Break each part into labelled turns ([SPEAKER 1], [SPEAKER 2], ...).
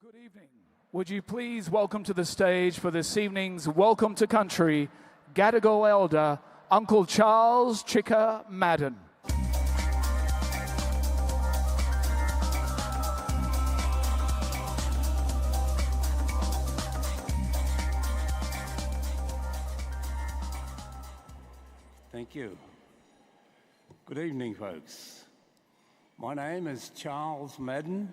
[SPEAKER 1] Good evening. Would you please welcome to the stage for this evening's Welcome to Country, Gadigal Elder, Uncle Charles Chicka Madden.
[SPEAKER 2] Thank you. Good evening, folks. My name is Charles Madden,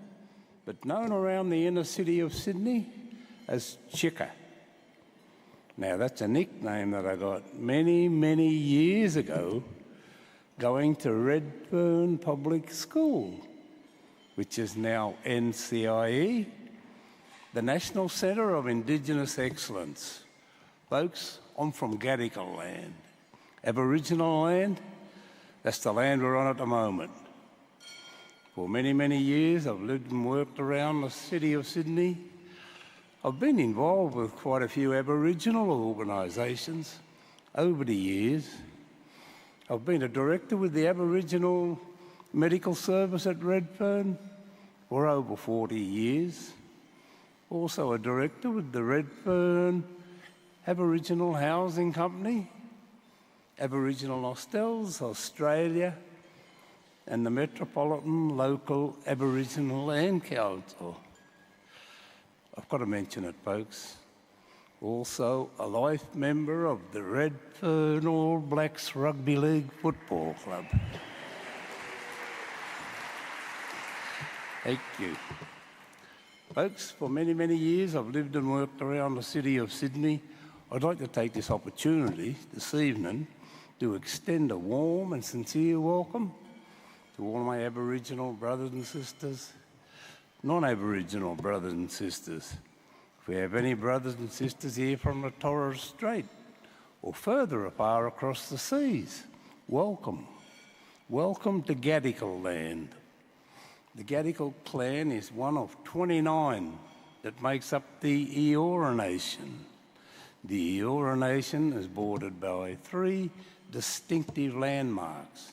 [SPEAKER 2] but known around the inner city of Sydney as Chicka. Now, that's a nickname that I got many, many years ago going to Redfern Public School, which is now NCIE, the National Centre of Indigenous Excellence. Folks, I'm from Gadigal land. Aboriginal land, that's the land we're on at the moment. For many, many years, I've lived and worked around the city of Sydney. I've been involved with quite a few Aboriginal organisations over the years. I've been a director with the Aboriginal Medical Service at Redfern for over 40 years. Also a director with the Redfern Aboriginal Housing Company, Aboriginal Hostels Australia, and the Metropolitan Local Aboriginal Land Council. I've got to mention it, folks. Also a life member of the Redfern All Blacks Rugby League Football Club. Thank you. Folks, for many, many years I've lived and worked around the city of Sydney. I'd like to take this opportunity this evening to extend a warm and sincere welcome to all my Aboriginal brothers and sisters, non-Aboriginal brothers and sisters. If we have any brothers and sisters here from the Torres Strait or further afar across the seas, welcome. Welcome to Gadigal land. The Gadigal clan is one of 29 that makes up the Eora Nation. The Eora Nation is bordered by 3 distinctive landmarks.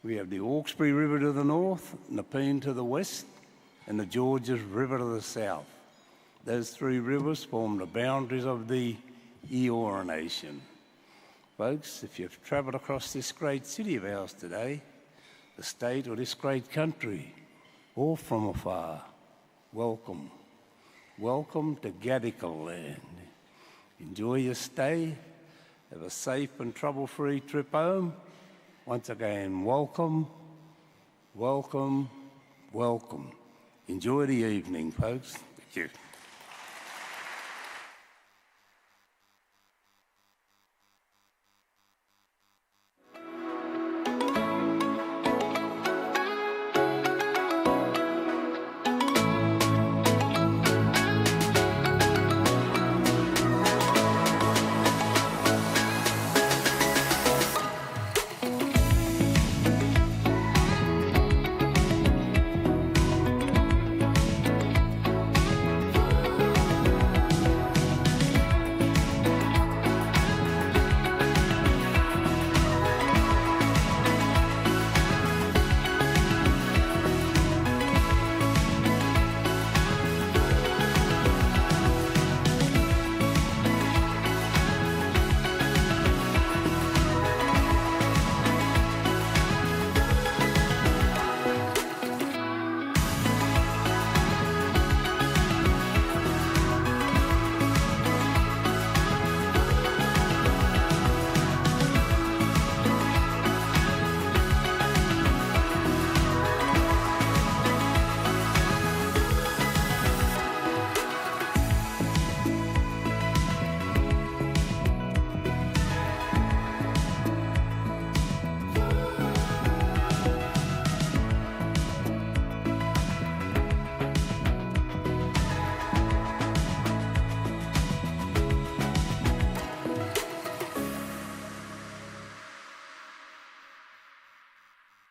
[SPEAKER 2] We have the Hawkesbury River to the north, Nepean to the west, and the Georges River to the south. Those 3 rivers form the boundaries of the Eora Nation. Folks, if you've travelled across this great city of ours today, the state or this great country, or from afar, welcome. Welcome to Gadigal land. Enjoy your stay. Have a safe and trouble-free trip home. Once again, welcome, welcome, welcome. Enjoy the evening, folks. Thank you.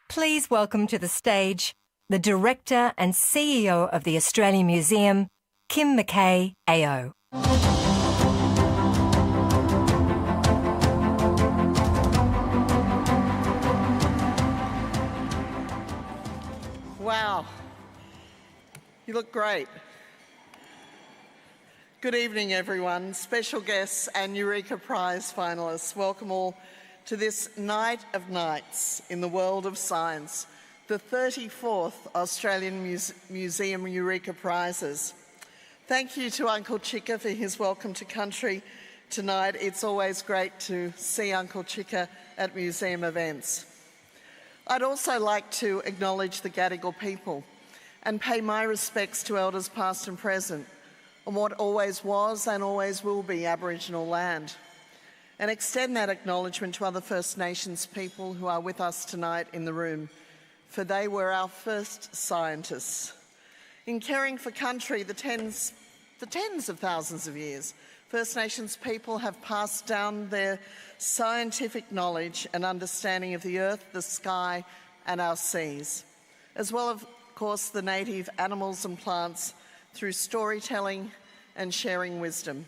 [SPEAKER 3] Please welcome to the stage the Director and CEO of the Australian Museum, Kim McKay, AO.
[SPEAKER 4] Wow, you look great. Good evening, everyone. Special guests and Eureka Prize finalists, welcome all to this night of nights in the world of science, the 34th Australian Museum Eureka Prizes. Thank you to Uncle Chicka for his welcome to country tonight. It's always great to see Uncle Chicka at museum events. I'd also like to acknowledge the Gadigal people and pay my respects to elders past and present on what always was and always will be Aboriginal land, and extend that acknowledgement to other First Nations people who are with us tonight in the room, for they were our first scientists. In caring for country for tens of thousands of years, First Nations people have passed down their scientific knowledge and understanding of the earth, the sky and our seas, as well of course the native animals and plants through storytelling and sharing wisdom.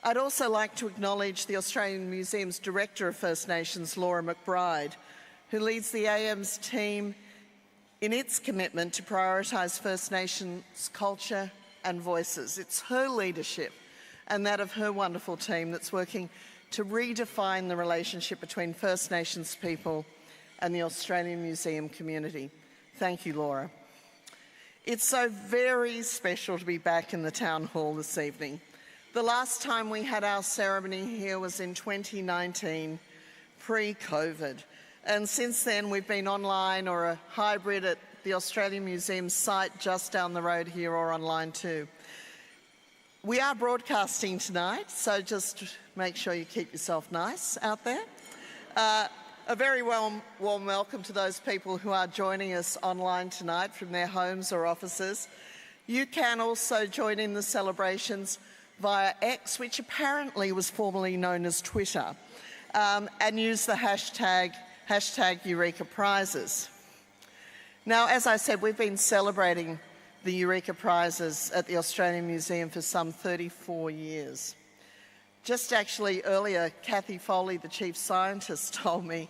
[SPEAKER 4] I'd also like to acknowledge the Australian Museum's Director of First Nations, Laura McBride, who leads the AM's team in its commitment to prioritise First Nations culture and voices. It's her leadership and that of her wonderful team that's working to redefine the relationship between First Nations people and the Australian Museum community. Thank you, Laura. It's so very special to be back in the Town Hall this evening. The last time we had our ceremony here was in 2019, pre-COVID. And since then, we've been online or a hybrid at the Australian Museum site just down the road here or online too. We are broadcasting tonight, so just make sure you keep yourself nice out there. A very warm welcome to those people who are joining us online tonight from their homes or offices. You can also join in the celebrations via X, which apparently was formerly known as Twitter, and use the hashtag Eureka Prizes. Now, as I said, we've been celebrating the Eureka Prizes at the Australian Museum for some 34 years. Just actually earlier, Kathy Foley, the Chief Scientist, told me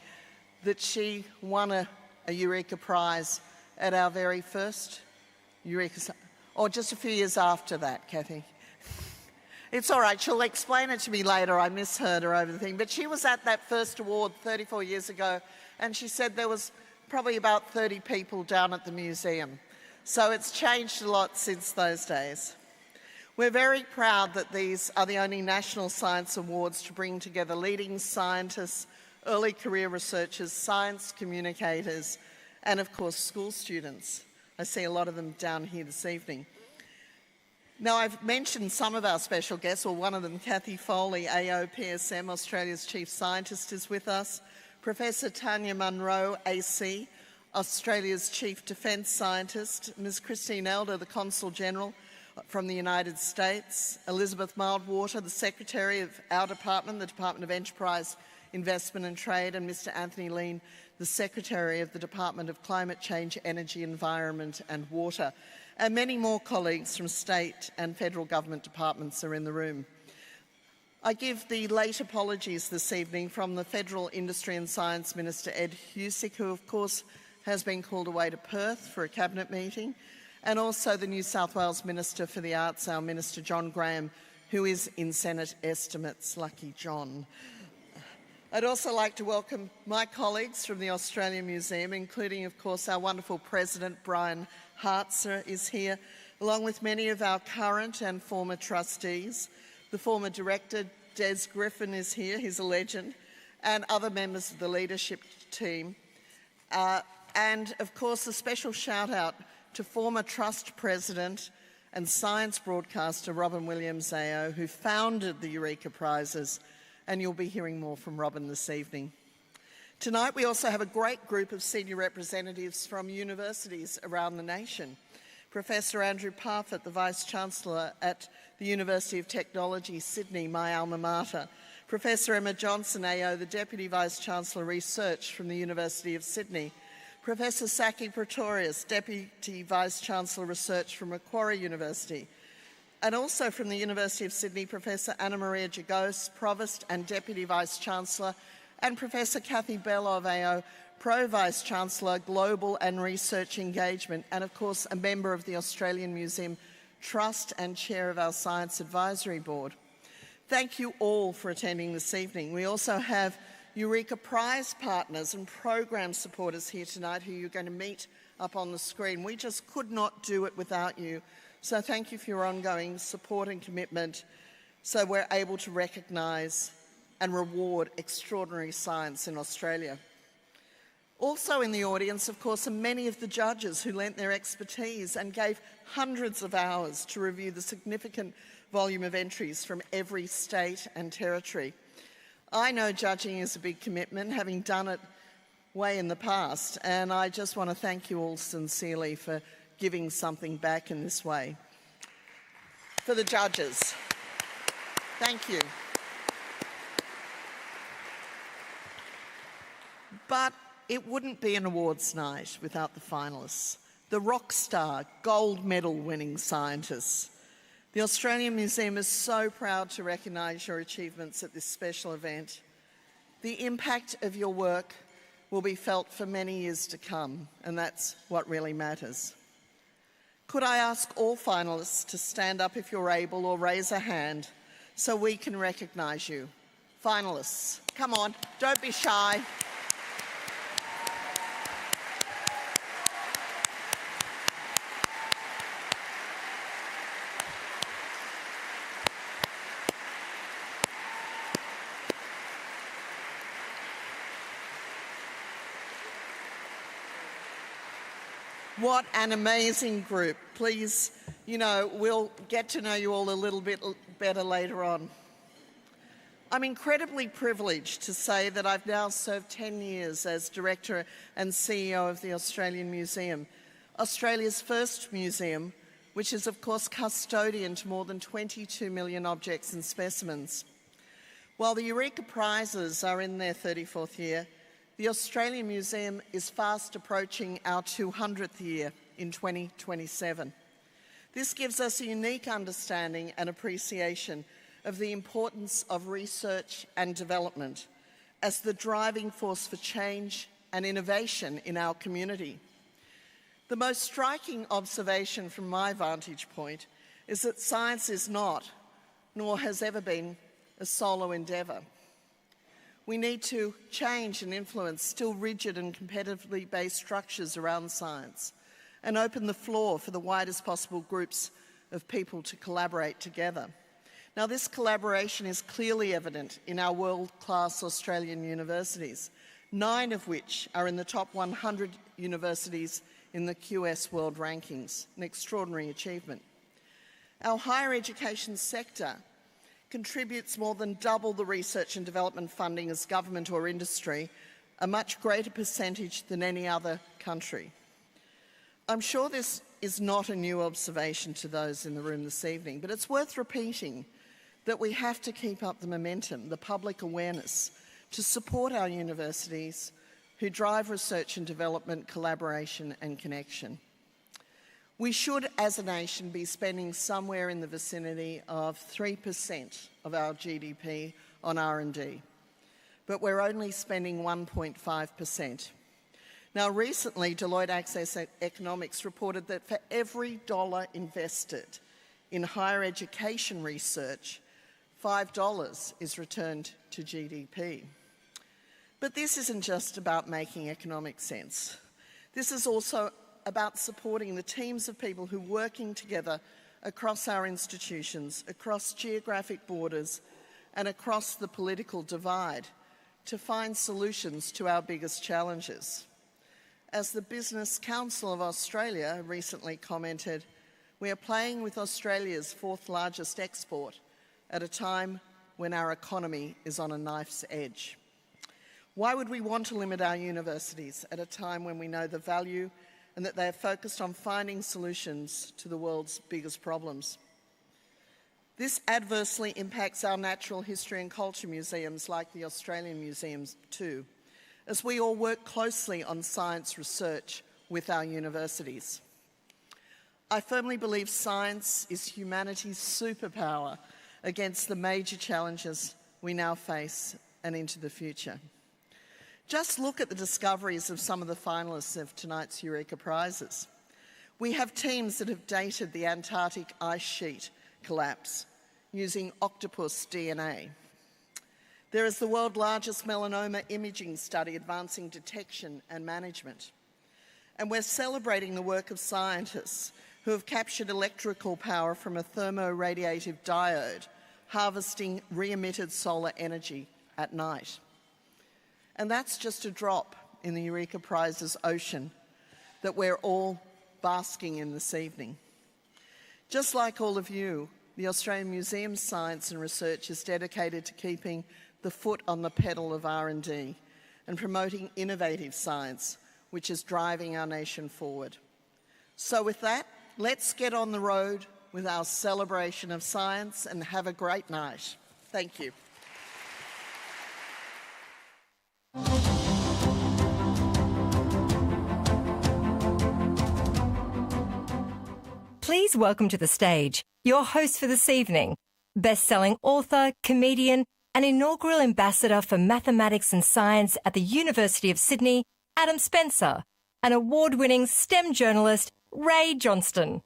[SPEAKER 4] that she won a Eureka Prize at our very first Eureka, or just a few years after that, Kathy. It's all right, she'll explain it to me later. I misheard her over the thing. But she was at that first award 34 years ago, and she said there was probably about 30 people down at the museum. So it's changed a lot since those days. We're very proud that these are the only national science awards to bring together leading scientists, early career researchers, science communicators, and of course school students. I see a lot of them down here this evening. Now, I've mentioned some of our special guests, or one of them, Kathy Foley, AO PSM, Australia's Chief Scientist, is with us. Professor Tanya Munro, AC, Australia's Chief Defence Scientist. Ms. Christine Elder, the Consul General from the United States. Elizabeth Mildwater, the Secretary of our department, the Department of Enterprise, Investment and Trade, and Mr. Anthony Lean, the Secretary of the Department of Climate Change, Energy, Environment and Water. And many more colleagues from state and federal government departments are in the room. I give the late apologies this evening from the Federal Industry and Science Minister Ed Husic, who of course has been called away to Perth for a cabinet meeting, and also the New South Wales Minister for the Arts, our Minister John Graham, who is in Senate estimates. Lucky John. I'd also like to welcome my colleagues from the Australian Museum, including of course our wonderful President Brian Hartzer is here, along with many of our current and former trustees. The former director, Des Griffin, is here, he's a legend, and other members of the leadership team. And of course a special shout out to former Trust President and science broadcaster Robin Williams AO, who founded the Eureka Prizes, and you'll be hearing more from Robin this evening. Tonight we also have a great group of senior representatives from universities around the nation. Professor Andrew Parfitt, the Vice-Chancellor at the University of Technology, Sydney, my alma mater. Professor Emma Johnson AO, the Deputy Vice-Chancellor Research from the University of Sydney. Professor Saki Pretorius, Deputy Vice-Chancellor Research from Macquarie University. And also from the University of Sydney, Professor Anna Maria Jagos, Provost and Deputy Vice-Chancellor, and Professor Kathy Belov AO, Pro-Vice-Chancellor, Global and Research Engagement, and of course a member of the Australian Museum Trust and Chair of our Science Advisory Board. Thank you all for attending this evening. We also have Eureka Prize partners and program supporters here tonight who you're going to meet up on the screen. We just could not do it without you. So thank you for your ongoing support and commitment so we're able to recognise and reward extraordinary science in Australia. Also in the audience, of course, are many of the judges who lent their expertise and gave hundreds of hours to review the significant volume of entries from every state and territory. I know judging is a big commitment, having done it way in the past, and I just want to thank you all sincerely for giving something back in this way. For the judges, thank you. But it wouldn't be an awards night without the finalists, the rock star, gold medal winning scientists. The Australian Museum is so proud to recognise your achievements at this special event. The impact of your work will be felt for many years to come, and that's what really matters. Could I ask all finalists to stand up if you're able, or raise a hand so we can recognise you? Finalists, come on, don't be shy. What an amazing group. Please, we'll get to know you all a little bit better later on. I'm incredibly privileged to say that I've now served 10 years as Director and CEO of the Australian Museum, Australia's first museum, which is of course custodian to more than 22 million objects and specimens. While the Eureka Prizes are in their 34th year, the Australian Museum is fast approaching our 200th year in 2027. This gives us a unique understanding and appreciation of the importance of research and development as the driving force for change and innovation in our community. The most striking observation from my vantage point is that science is not, nor has ever been, a solo endeavour. We need to change and influence still rigid and competitively based structures around science and open the floor for the widest possible groups of people to collaborate together. Now, this collaboration is clearly evident in our world-class Australian universities, 9 of which are in the top 100 universities in the QS World Rankings, an extraordinary achievement. Our higher education sector contributes more than double the research and development funding as government or industry, a much greater percentage than any other country. I'm sure this is not a new observation to those in the room this evening, but it's worth repeating that we have to keep up the momentum, the public awareness, to support our universities who drive research and development, collaboration and connection. We should, as a nation, be spending somewhere in the vicinity of 3% of our GDP on R&D, but we're only spending 1.5%. Now, recently, Deloitte Access Economics reported that for every dollar invested in higher education research, $5 is returned to GDP. But this isn't just about making economic sense. This is also about supporting the teams of people who are working together across our institutions, across geographic borders, and across the political divide to find solutions to our biggest challenges. As the Business Council of Australia recently commented, we are playing with Australia's 4th largest export at a time when our economy is on a knife's edge. Why would we want to limit our universities at a time when we know the value and that they are focused on finding solutions to the world's biggest problems? This adversely impacts our natural history and culture museums like the Australian Museum too, as we all work closely on science research with our universities. I firmly believe science is humanity's superpower against the major challenges we now face and into the future. Just look at the discoveries of some of the finalists of tonight's Eureka Prizes. We have teams that have dated the Antarctic ice sheet collapse using octopus DNA. There is the world's largest melanoma imaging study advancing detection and management. And we're celebrating the work of scientists who have captured electrical power from a thermoradiative diode, harvesting re-emitted solar energy at night. And that's just a drop in the Eureka Prizes ocean that we're all basking in this evening. Just like all of you, the Australian Museum Science and Research is dedicated to keeping the foot on the pedal of R&D and promoting innovative science, which is driving our nation forward. So with that, let's get on the road with our celebration of science and have a great night. Thank you.
[SPEAKER 3] Please welcome to the stage your host for this evening, best-selling author, comedian, and inaugural ambassador for mathematics and science at the University of Sydney, Adam Spencer, and award-winning STEM journalist, Ray Johnston.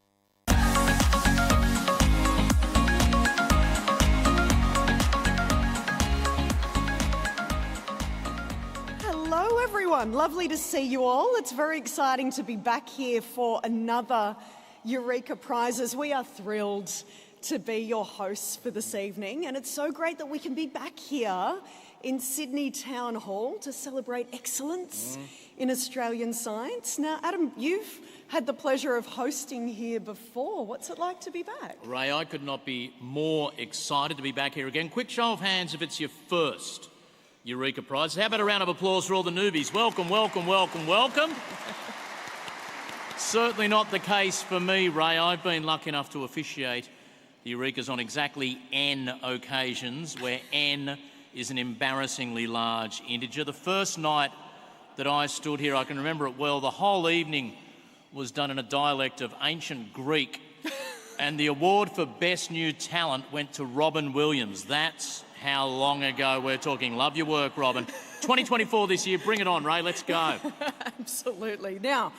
[SPEAKER 5] Hello, everyone. Lovely to see you all. It's very exciting to be back here for another Eureka Prizes. We are thrilled to be your hosts for this evening, and it's so great that we can be back here in Sydney Town Hall to celebrate excellence in Australian science. Now, Adam, you've had the pleasure of hosting here before. What's it like to be back?
[SPEAKER 6] Ray, I could not be more excited to be back here again. Quick show of hands if it's your first Eureka Prize. How about a round of applause for all the newbies? Welcome, welcome, welcome, welcome. Certainly not the case for me, Ray. I've been lucky enough to officiate the Eurekas on exactly N occasions, where N is an embarrassingly large integer. The first night that I stood here, I can remember it well, the whole evening was done in a dialect of ancient Greek, and the award for Best New Talent went to Robin Williams. That's how long ago we're talking. Love your work, Robin. 2024 this year, bring it on, Ray, let's go.
[SPEAKER 5] Absolutely. Now,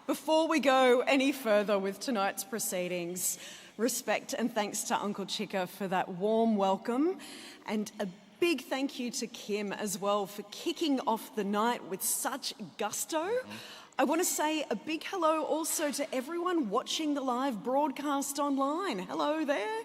[SPEAKER 5] before we go any further with tonight's proceedings, respect and thanks to Uncle Chika for that warm welcome, and a big thank you to Kim as well for kicking off the night with such gusto. I want to say a big hello also to everyone watching the live broadcast online. Hello there.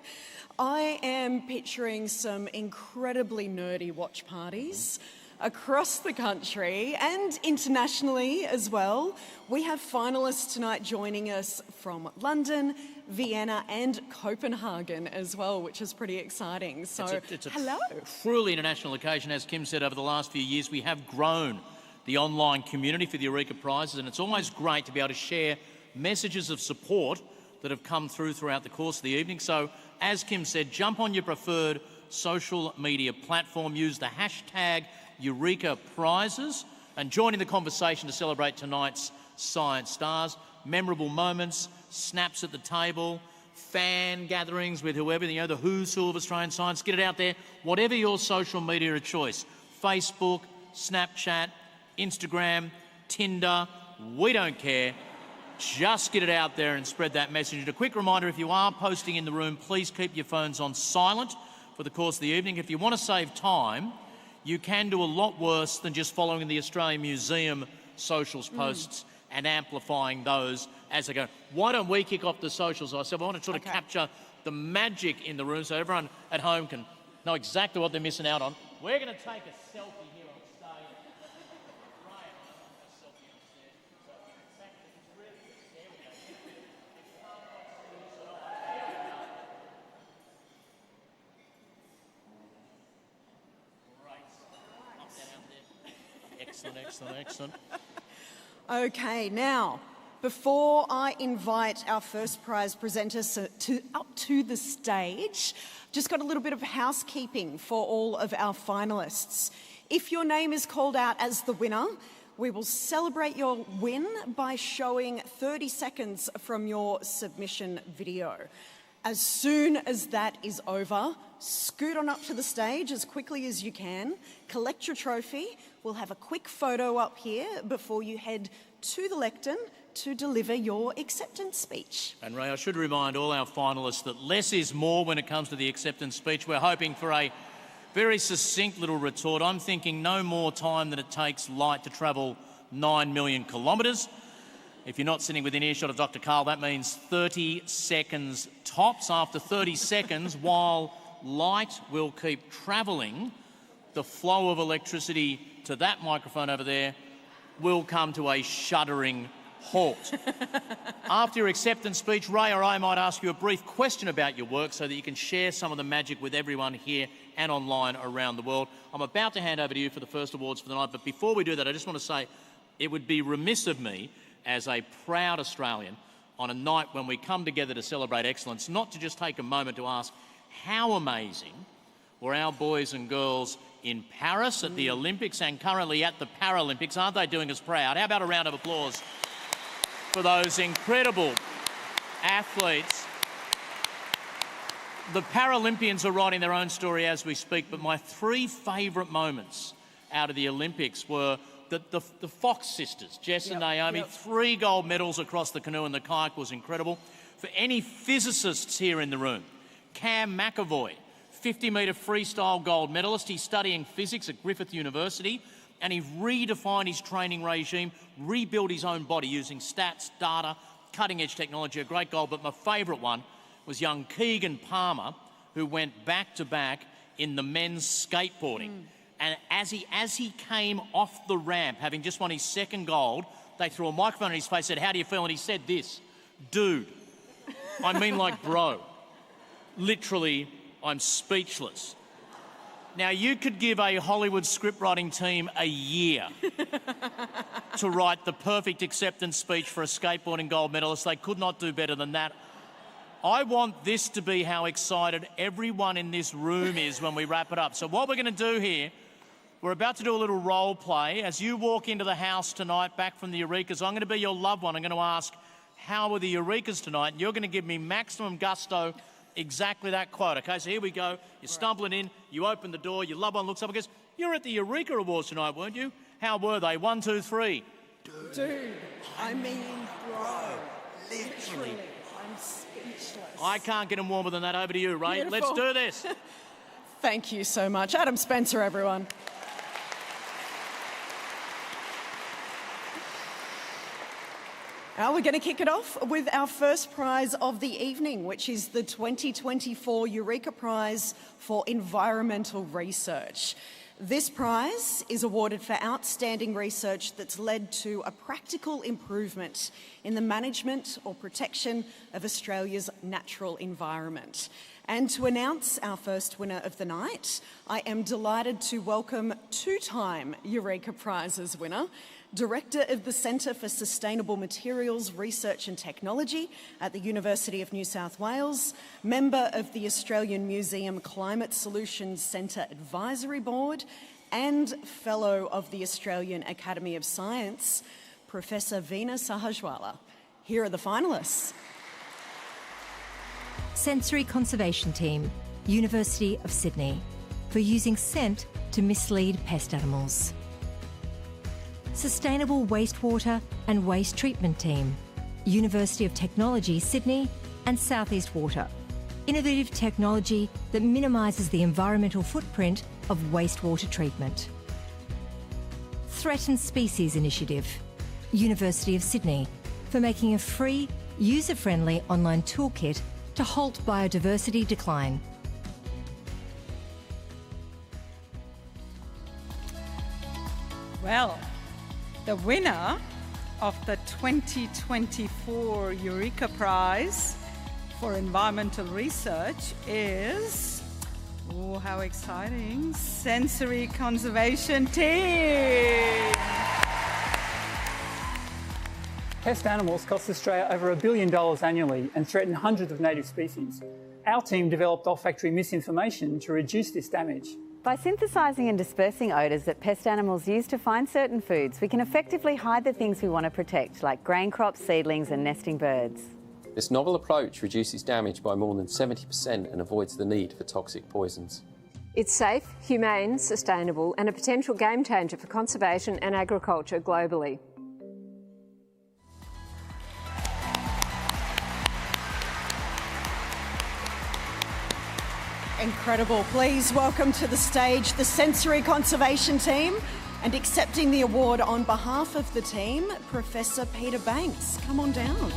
[SPEAKER 5] I am picturing some incredibly nerdy watch parties across the country and internationally as well. We have finalists tonight joining us from London, Vienna and Copenhagen as well, which is pretty exciting. So,
[SPEAKER 6] it's a
[SPEAKER 5] hello.
[SPEAKER 6] Truly international occasion. As Kim said, over the last few years we have grown the online community for the Eureka Prizes, and it's always great to be able to share messages of support that have come throughout the course of the evening. So, as Kim said, jump on your preferred social media platform, use the hashtag Eureka Prizes, and join in the conversation to celebrate tonight's science stars. Memorable moments, snaps at the table, fan gatherings with whoever, the who's who of Australian science. Get it out there. Whatever your social media of choice, Facebook, Snapchat, Instagram, Tinder, we don't care. Just get it out there and spread that message. And a quick reminder, if you are posting in the room, please keep your phones on silent for the course of the evening. If you want to save time, you can do a lot worse than just following the Australian Museum socials posts and amplifying those as they go. Why don't we kick off the socials? I said I want to sort of capture the magic in the room so everyone at home can know exactly what they're missing out on. We're going to take a selfie here on stage. Right, a selfie upstairs. So in fact, it's really good. There we go. Great. Up that out there. Excellent, excellent, excellent.
[SPEAKER 5] Okay, now, before I invite our first prize presenters up to the stage, just got a little bit of housekeeping for all of our finalists. If your name is called out as the winner, we will celebrate your win by showing 30 seconds from your submission video. As soon as that is over, scoot on up to the stage as quickly as you can, collect your trophy. We'll have a quick photo up here before you head to the lectern to deliver your acceptance speech.
[SPEAKER 6] And Ray, I should remind all our finalists that less is more when it comes to the acceptance speech. We're hoping for a very succinct little retort. I'm thinking no more time than it takes light to travel 9 million kilometres. If you're not sitting within earshot of Dr. Karl, that means 30 seconds tops. After 30 seconds, while light will keep travelling, the flow of electricity to that microphone over there will come to a shuddering halt. After your acceptance speech, Ray or I might ask you a brief question about your work so that you can share some of the magic with everyone here and online around the world. I'm about to hand over to you for the first awards for the night, but before we do that, I just want to say it would be remiss of me as a proud Australian on a night when we come together to celebrate excellence, not to just take a moment to ask how amazing were our boys and girls in Paris at the Olympics and currently at the Paralympics. Aren't they doing us proud? How about a round of applause for those incredible athletes? The Paralympians are writing their own story as we speak, but my three favourite moments out of the Olympics were the Fox sisters, Jess and Naomi, 3 gold medals across the canoe and the kayak was incredible. For any physicists here in the room, Cam McAvoy, 50-metre freestyle gold medalist. He's studying physics at Griffith University and he redefined his training regime, rebuilt his own body using stats, data, cutting-edge technology, a great goal. But my favourite one was young Keegan Palmer, who went back-to-back in the men's skateboarding. And as he came off the ramp, having just won his second gold, they threw a microphone in his face, said, "How do you feel?" And he said this, "Dude, I mean like bro. Literally, I'm speechless." Now, you could give a Hollywood scriptwriting team a year to write the perfect acceptance speech for a skateboarding gold medalist. They could not do better than that. I want this to be how excited everyone in this room is when we wrap it up. So what we're going to do here, we're about to do a little role play. As you walk into the house tonight, back from the Eurekas, I'm going to be your loved one. I'm going to ask, how were the Eurekas tonight? And you're going to give me maximum gusto exactly that quote. Okay, so here we go. You're stumbling in, you open the door, your loved one looks up and goes, "You're at the Eureka Awards tonight, weren't you? How were they? 1, 2, 3.
[SPEAKER 5] Dude, I mean, bro. Literally. I'm speechless.
[SPEAKER 6] I can't get them warmer than that. Over to you, Ray.
[SPEAKER 5] Beautiful.
[SPEAKER 6] Let's do this.
[SPEAKER 5] Thank you so much. Adam Spencer, everyone. Now we're going to kick it off with our first prize of the evening, which is the 2024 Eureka Prize for Environmental Research. This prize is awarded for outstanding research that's led to a practical improvement in the management or protection of Australia's natural environment. And to announce our first winner of the night, I am delighted to welcome 2-time Eureka Prizes winner, Director of the Centre for Sustainable Materials Research and Technology at the University of New South Wales, member of the Australian Museum Climate Solutions Centre Advisory Board, and Fellow of the Australian Academy of Science, Professor Veena Sahajwala. Here are the finalists.
[SPEAKER 3] Sensory Conservation Team, University of Sydney, for using scent to mislead pest animals. Sustainable Wastewater and Waste Treatment Team, University of Technology, Sydney and South East Water. Innovative technology that minimises the environmental footprint of wastewater treatment. Threatened Species Initiative, University of Sydney, for making a free, user-friendly online toolkit to halt biodiversity decline.
[SPEAKER 7] Well, the winner of the 2024 Eureka Prize for Environmental Research is, oh, how exciting, Sensory Conservation Team.
[SPEAKER 8] Pest animals cost Australia over $1 billion annually and threaten hundreds of native species. Our team developed olfactory misinformation to reduce this damage.
[SPEAKER 9] By synthesising and dispersing odours that pest animals use to find certain foods, we can effectively hide the things we want to protect, like grain crops, seedlings and nesting birds.
[SPEAKER 10] This novel approach reduces damage by more than 70% and avoids the need for toxic poisons.
[SPEAKER 11] It's safe, humane, sustainable and a potential game changer for conservation and agriculture globally.
[SPEAKER 5] Incredible. Please welcome to the stage the sensory conservation team, and accepting the award on behalf of the team, Professor Peter Banks. Come on down.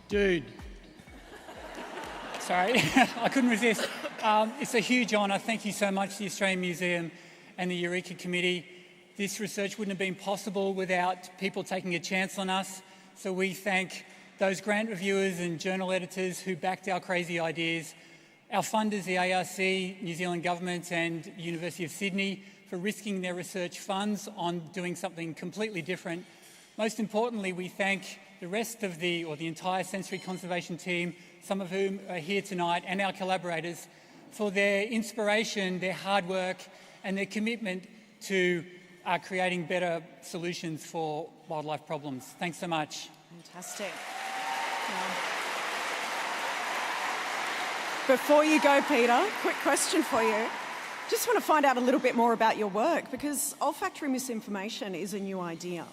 [SPEAKER 8] Dude. Sorry, I couldn't resist. It's a huge honour. Thank you so much to the Australian Museum and the Eureka Committee. This research wouldn't have been possible without people taking a chance on us. So we thank those grant reviewers and journal editors who backed our crazy ideas, our funders, the ARC, New Zealand Government and University of Sydney, for risking their research funds on doing something completely different. Most importantly, we thank the rest of the entire sensory conservation team, some of whom are here tonight, and our collaborators, for their inspiration, their hard work, and their commitment to creating better solutions for wildlife problems. Thanks so much.
[SPEAKER 5] Fantastic. Before you go, Peter, quick question for you. Just want to find out a little bit more about your work, because olfactory misinformation is a new idea.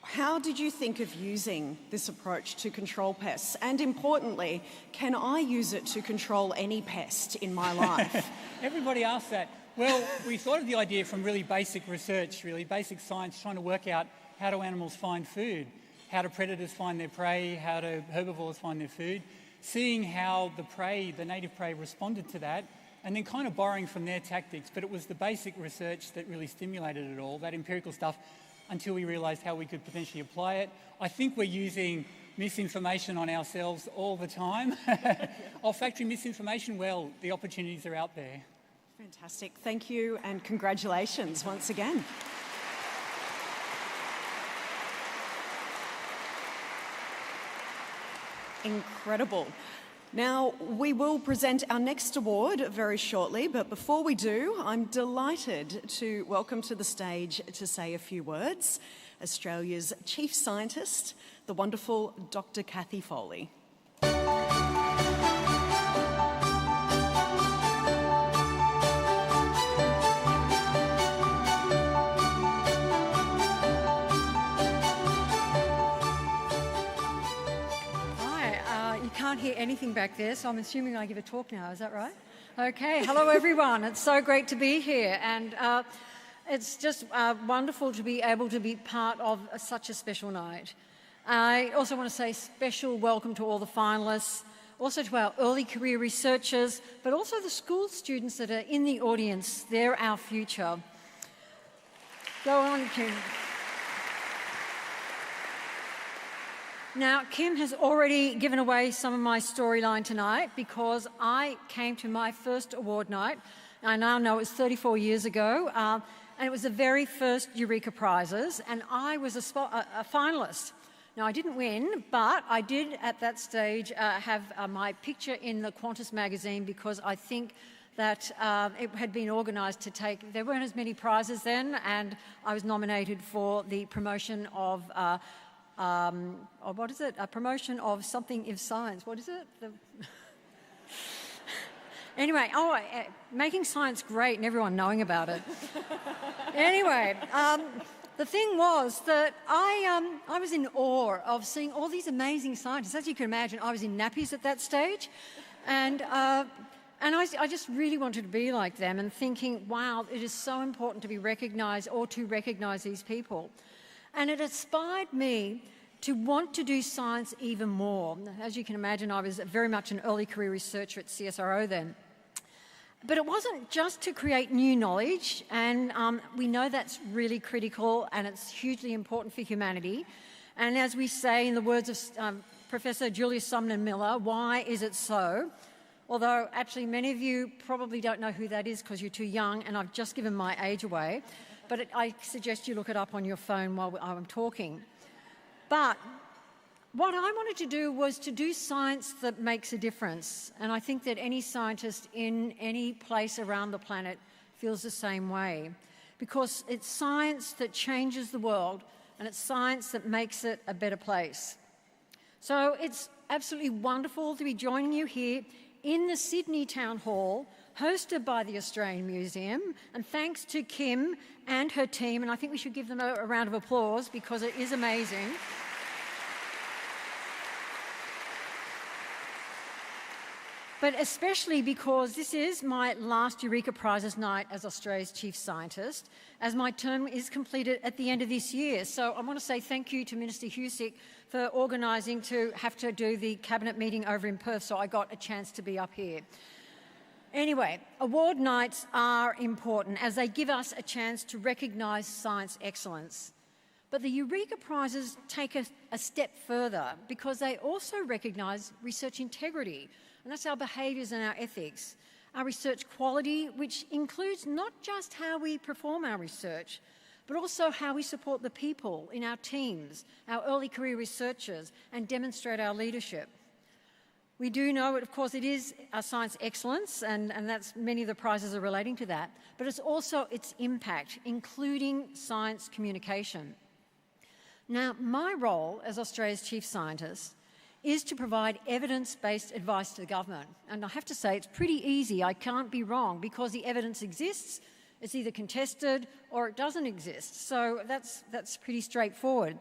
[SPEAKER 5] How did you think of using this approach to control pests? And importantly, can I use it to control any pest in my life?
[SPEAKER 8] Everybody asks that. Well, we thought of the idea from really basic research, really basic science, trying to work out how do animals find food, how do predators find their prey, how do herbivores find their food, seeing how the prey, the native prey, responded to that, and then kind of borrowing from their tactics. But it was the basic research that really stimulated it all, that empirical stuff, until we realised how we could potentially apply it. I think we're using misinformation on ourselves all the time. Olfactory misinformation, well, the opportunities are out there.
[SPEAKER 5] Fantastic. Thank you and congratulations once again. Incredible. Now, we will present our next award very shortly, but before we do, I'm delighted to welcome to the stage to say a few words Australia's Chief Scientist, the wonderful Dr. Kathy Foley.
[SPEAKER 12] Can't hear anything back there, so I'm assuming I give a talk now. Is that right? Okay. Hello, everyone. It's so great to be here, and it's just wonderful to be able to be part of such a special night. I also want to say special welcome to all the finalists, also to our early career researchers, but also the school students that are in the audience. They're our future. Go on, Kim. Now, Kim has already given away some of my storyline tonight, because I came to my first award night. I now know it was 34 years ago, and it was the very first Eureka Prizes, and I was a finalist. Now, I didn't win, but I did at that stage have my picture in the Qantas magazine, because I think that it had been organised to take, there weren't as many prizes then, and I was nominated for the promotion of what is it? A promotion of something in science. What is it? Anyway, making science great and everyone knowing about it. Anyway, the thing was that I was in awe of seeing all these amazing scientists. As you can imagine, I was in nappies at that stage, and I just really wanted to be like them, and thinking, wow, it is so important to be recognised, or to recognise these people. And it inspired me to want to do science even more. As you can imagine, I was very much an early career researcher at CSIRO then. But it wasn't just to create new knowledge, and we know that's really critical and it's hugely important for humanity. And as we say in the words of Professor Julius Sumner Miller, why is it so? although actually many of you probably don't know who that is because you're too young, and I've just given my age away. But I suggest you look it up on your phone while I'm talking. But what I wanted to do was to do science that makes a difference. And I think that any scientist in any place around the planet feels the same way. Because it's science that changes the world, and it's science that makes it a better place. So it's absolutely wonderful to be joining you here in the Sydney Town Hall, hosted by the Australian Museum, and thanks to Kim and her team, and I think we should give them a round of applause because it is amazing. But especially because this is my last Eureka Prizes night as Australia's Chief Scientist, as my term is completed at the end of this year. So I want to say thank you to Minister Husick for organising to have to do the Cabinet meeting over in Perth, so I got a chance to be up here. Anyway, award nights are important as they give us a chance to recognise science excellence. But the Eureka Prizes take a step further because they also recognise research integrity, and that's our behaviours and our ethics, our research quality, which includes not just how we perform our research, but also how we support the people in our teams, our early career researchers, and demonstrate our leadership. We do know, of course, it is our science excellence, and that's many of the prizes are relating to that, but it's also its impact, including science communication. Now, my role as Australia's Chief Scientist is to provide evidence-based advice to the government. And I have to say, it's pretty easy. I can't be wrong because the evidence exists. It's either contested or it doesn't exist. So that's pretty straightforward.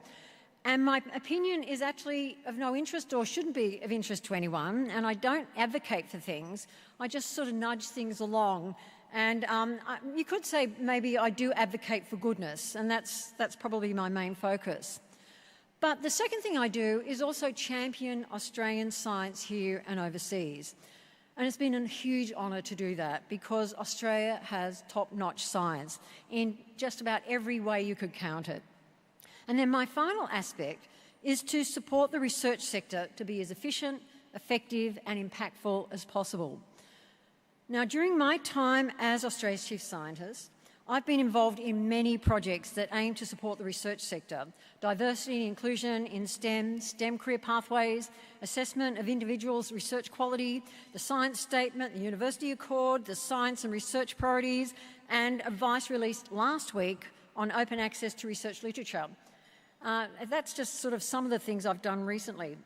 [SPEAKER 12] And my opinion is actually of no interest or shouldn't be of interest to anyone. And I don't advocate for things. I just sort of nudge things along. And you could say maybe I do advocate for goodness, and that's probably my main focus. But the second thing I do is also champion Australian science here and overseas. And it's been a huge honour to do that because Australia has top-notch science in just about every way you could count it. And then my final aspect is to support the research sector to be as efficient, effective and impactful as possible. Now, during my time as Australia's Chief Scientist, I've been involved in many projects that aim to support the research sector, diversity and inclusion in STEM career pathways, assessment of individuals' research quality, the science statement, the University Accord, the science and research priorities, and advice released last week on open access to research literature. That's just sort of some of the things I've done recently.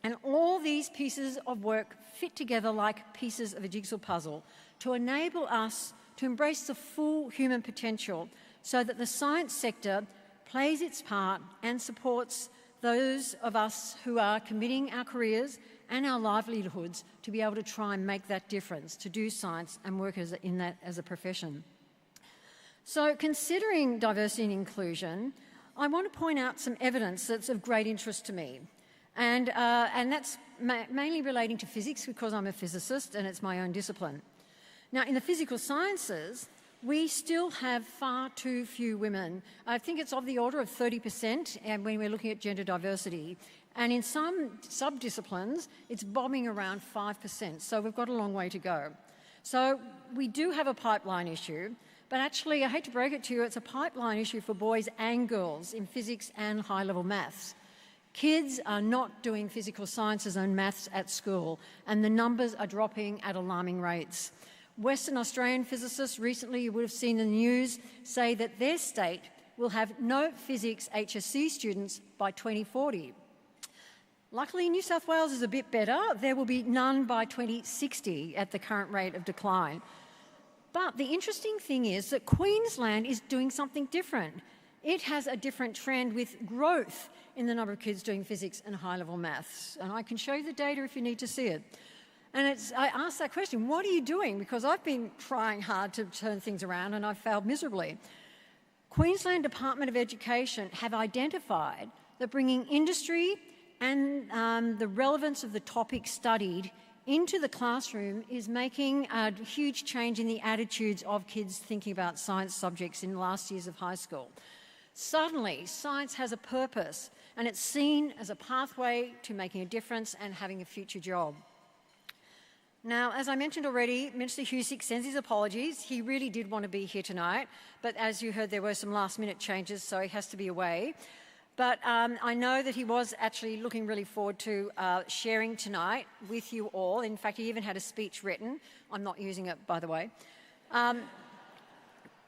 [SPEAKER 12] And all these pieces of work fit together like pieces of a jigsaw puzzle to enable us to embrace the full human potential so that the science sector plays its part and supports those of us who are committing our careers and our livelihoods to be able to try and make that difference, to do science and work in that as a profession. So considering diversity and inclusion, I want to point out some evidence that's of great interest to me. And that's mainly relating to physics because I'm a physicist and it's my own discipline. Now, in the physical sciences, we still have far too few women. I think it's of the order of 30% when we're looking at gender diversity. And in some sub-disciplines, it's bobbing around 5%. So we've got a long way to go. So we do have a pipeline issue. But actually, I hate to break it to you, it's a pipeline issue for boys and girls in physics and high-level maths. Kids are not doing physical sciences and maths at school, and the numbers are dropping at alarming rates. Western Australian physicists recently, you would have seen in the news, say that their state will have no physics HSC students by 2040. Luckily, New South Wales is a bit better. There will be none by 2060 at the current rate of decline. But the interesting thing is that Queensland is doing something different. It has a different trend with growth in the number of kids doing physics and high-level maths. And I can show you the data if you need to see it. And I asked that question, what are you doing? Because I've been trying hard to turn things around and I've failed miserably. Queensland Department of Education have identified that bringing industry and the relevance of the topic studied into the classroom is making a huge change in the attitudes of kids thinking about science subjects in last years of high school. Suddenly, science has a purpose and it's seen as a pathway to making a difference and having a future job. Now, as I mentioned already, Minister Husick sends his apologies. He really did want to be here tonight, but as you heard, there were some last-minute changes, so he has to be away. But I know that he was actually looking really forward to sharing tonight with you all. In fact, he even had a speech written. I'm not using it, by the way.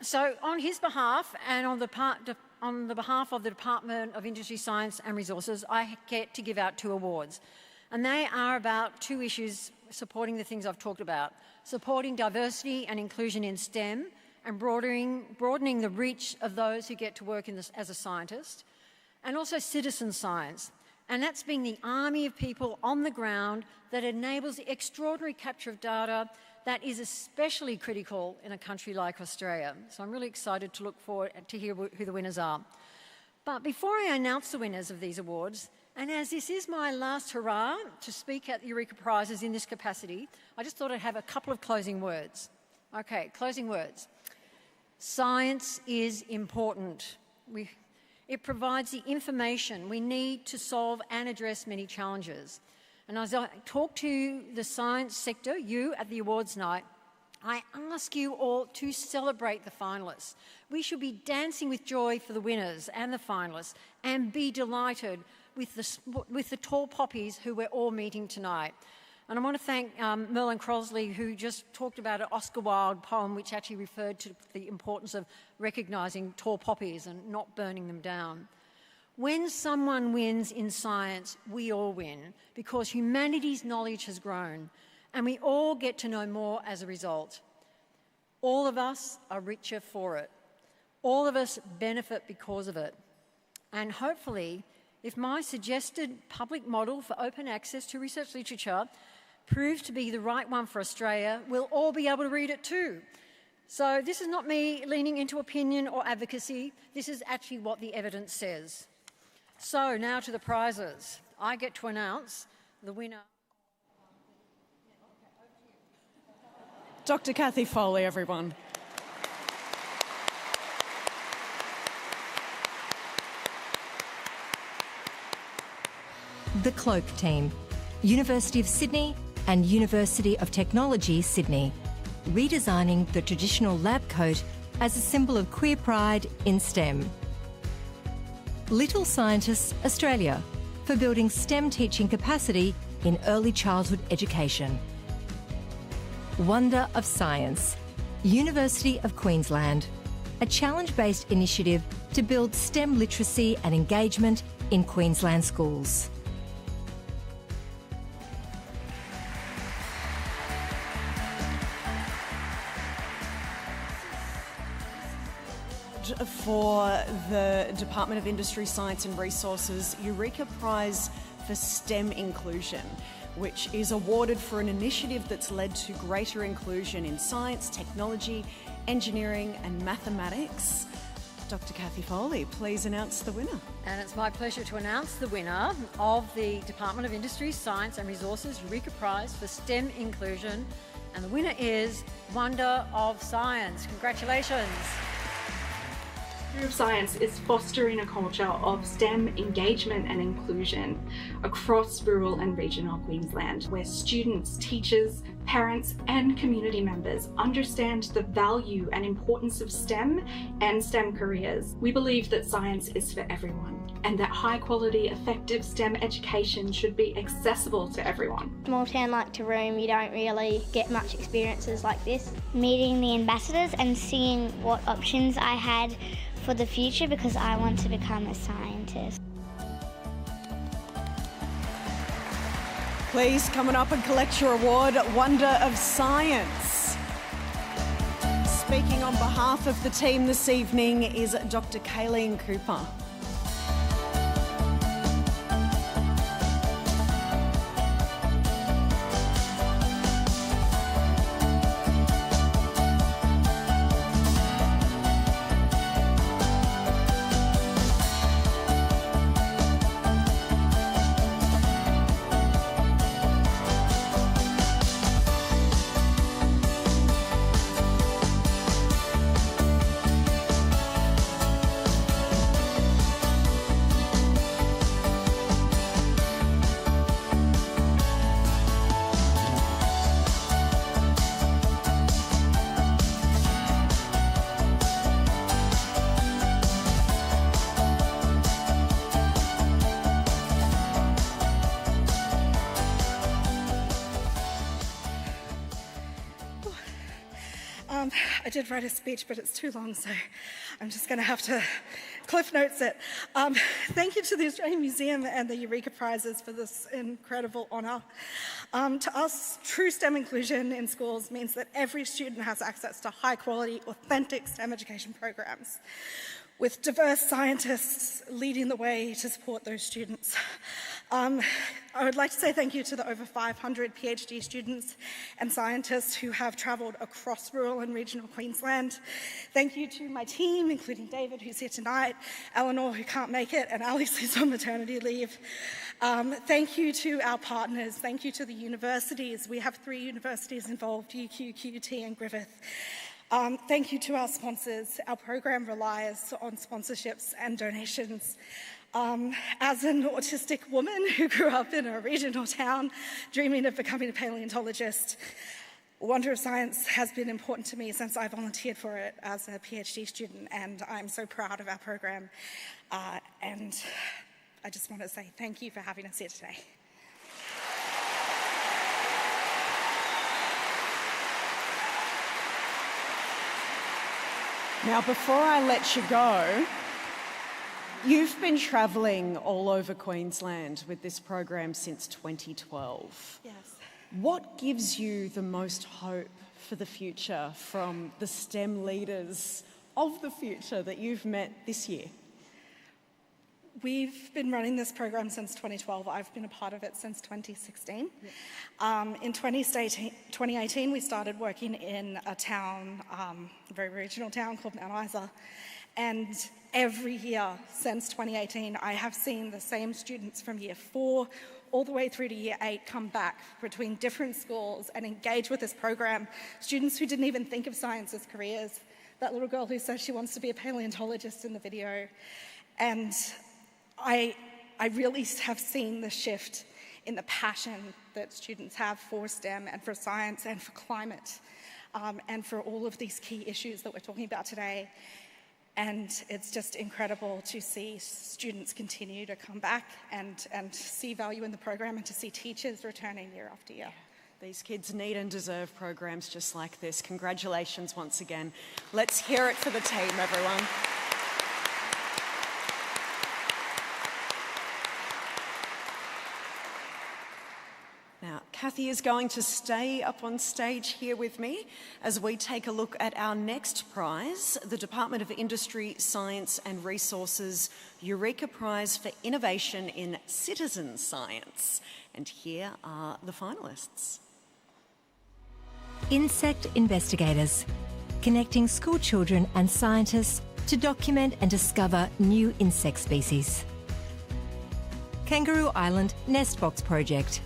[SPEAKER 12] So on his behalf and on the behalf of the Department of Industry, Science and Resources, I get to give out 2 awards. And they are about 2 issues supporting the things I've talked about: supporting diversity and inclusion in STEM and broadening the reach of those who get to work as a scientist, and also citizen science. And that's being the army of people on the ground that enables the extraordinary capture of data that is especially critical in a country like Australia. So I'm really excited to look forward to hear who the winners are. But before I announce the winners of these awards, and as this is my last hurrah to speak at the Eureka Prizes in this capacity, I just thought I'd have a couple of closing words. Okay, closing words. Science is important. It provides the information we need to solve and address many challenges. And as I talk to the science sector, you at the awards night, I ask you all to celebrate the finalists. We should be dancing with joy for the winners and the finalists and be delighted with the tall poppies who we're all meeting tonight. And I want to thank Merlin Crosley, who just talked about an Oscar Wilde poem which actually referred to the importance of recognising tall poppies and not burning them down. When someone wins in science, we all win, because humanity's knowledge has grown and we all get to know more as a result. All of us are richer for it. All of us benefit because of it. And hopefully, if my suggested public model for open access to research literature proves to be the right one for Australia, we'll all be able to read it too. So this is not me leaning into opinion or advocacy. This is actually what the evidence says. So now to the prizes. I get to announce the winner.
[SPEAKER 5] Dr. Kathy Foley, everyone.
[SPEAKER 3] The Cloak Team, University of Sydney and University of Technology, Sydney, redesigning the traditional lab coat as a symbol of queer pride in STEM. Little Scientists Australia, for building STEM teaching capacity in early childhood education. Wonder of Science, University of Queensland, a challenge-based initiative to build STEM literacy and engagement in Queensland schools.
[SPEAKER 5] For the Department of Industry, Science and Resources Eureka Prize for STEM Inclusion, which is awarded for an initiative that's led to greater inclusion in science, technology, engineering and mathematics. Dr. Kathy Foley, please announce the winner.
[SPEAKER 12] And it's my pleasure to announce the winner of the Department of Industry, Science and Resources Eureka Prize for STEM Inclusion. And the winner is Wonder of Science. Congratulations.
[SPEAKER 13] Wonder of Science is fostering a culture of STEM engagement and inclusion across rural and regional Queensland, where students, teachers, parents and community members understand the value and importance of STEM and STEM careers. We believe that science is for everyone and that high quality, effective STEM education should be accessible to everyone.
[SPEAKER 14] Small town like Taroom, you don't really get much experiences like this. Meeting the ambassadors and seeing what options I had for the future, because I want to become a scientist.
[SPEAKER 5] Please come on up and collect your award, Wonder of Science. Speaking on behalf of the team this evening is Dr. Kayleen Cooper.
[SPEAKER 15] I did write a speech, but it's too long, so I'm just going to have to cliff notes it. Thank you to the Australian Museum and the Eureka Prizes for this incredible honour. To us, true STEM inclusion in schools means that every student has access to high-quality, authentic STEM education programs, with diverse scientists leading the way to support those students. I would like to say thank you to the over 500 PhD students and scientists who have travelled across rural and regional Queensland. Thank you to my team, including David, who's here tonight, Eleanor, who can't make it, and Alex, who's on maternity leave. Thank you to our partners. Thank you to the universities. We have 3 universities involved, UQ, QUT, and Griffith. Thank you to our sponsors. Our program relies on sponsorships and donations. As an autistic woman who grew up in a regional town dreaming of becoming a paleontologist, Wonder of Science has been important to me since I volunteered for it as a PhD student, and I'm so proud of our program. And I just want to say thank you for having us here today.
[SPEAKER 5] Now, before I let you go, you've been travelling all over Queensland with this program since 2012.
[SPEAKER 15] Yes.
[SPEAKER 5] What gives you the most hope for the future from the STEM leaders of the future that you've met this year?
[SPEAKER 15] We've been running this program since 2012. I've been a part of it since 2016. Yeah. In 2018, we started working in a town, a very regional town called Mount Isa. And every year since 2018, I have seen the same students from year 4 all the way through to year 8 come back between different schools and engage with this program. Students who didn't even think of science as careers. That little girl who says she wants to be a paleontologist in the video. And I really have seen the shift in the passion that students have for STEM and for science and for climate and for all of these key issues that we're talking about today. And it's just incredible to see students continue to come back and see value in the program and to see teachers returning year after year.
[SPEAKER 5] These kids need and deserve programs just like this. Congratulations once again. Let's hear it for the team, everyone. Now, Kathy is going to stay up on stage here with me as we take a look at our next prize, the Department of Industry, Science and Resources Eureka Prize for Innovation in Citizen Science. And here are the finalists.
[SPEAKER 3] Insect investigators, connecting school children and scientists to document and discover new insect species. Kangaroo Island Nest Box Project,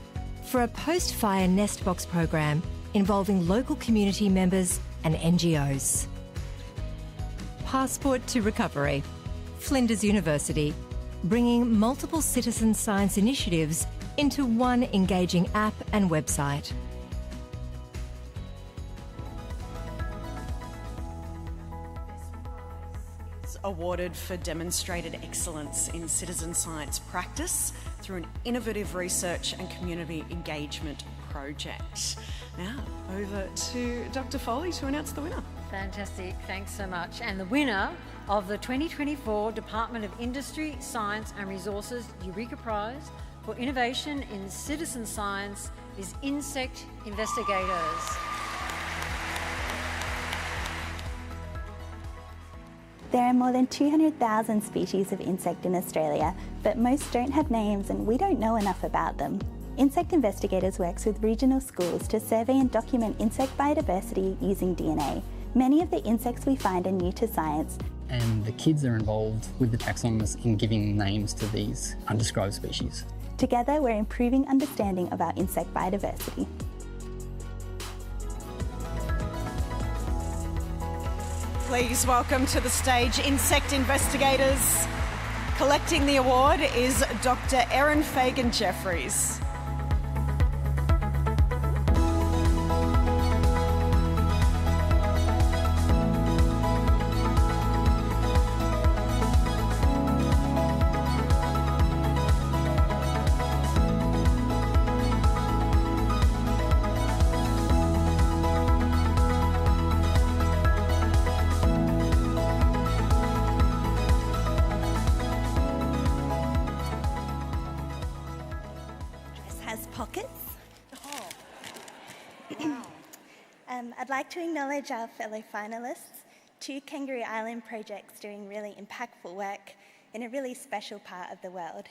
[SPEAKER 3] for a post-fire nest box program involving local community members and NGOs. Passport to Recovery, Flinders University, bringing multiple citizen science initiatives into one engaging app and website.
[SPEAKER 5] Awarded for demonstrated excellence in citizen science practice through an innovative research and community engagement project. Now, over to Dr. Foley to announce the winner.
[SPEAKER 12] Fantastic, thanks so much. And the winner of the 2024 Department of Industry, Science and Resources Eureka Prize for Innovation in Citizen Science is Insect Investigators.
[SPEAKER 16] There are more than 200,000 species of insect in Australia, but most don't have names and we don't know enough about them. Insect Investigators works with regional schools to survey and document insect biodiversity using DNA. Many of the insects we find are new to science.
[SPEAKER 17] And the kids are involved with the taxonomists in giving names to these undescribed species.
[SPEAKER 16] Together, we're improving understanding of our insect biodiversity.
[SPEAKER 5] Please welcome to the stage Insect Investigators. Collecting the award is Dr. Erin Fagan-Jeffries.
[SPEAKER 16] I'd like to acknowledge our fellow finalists, 2 Kangaroo Island projects doing really impactful work in a really special part of the world.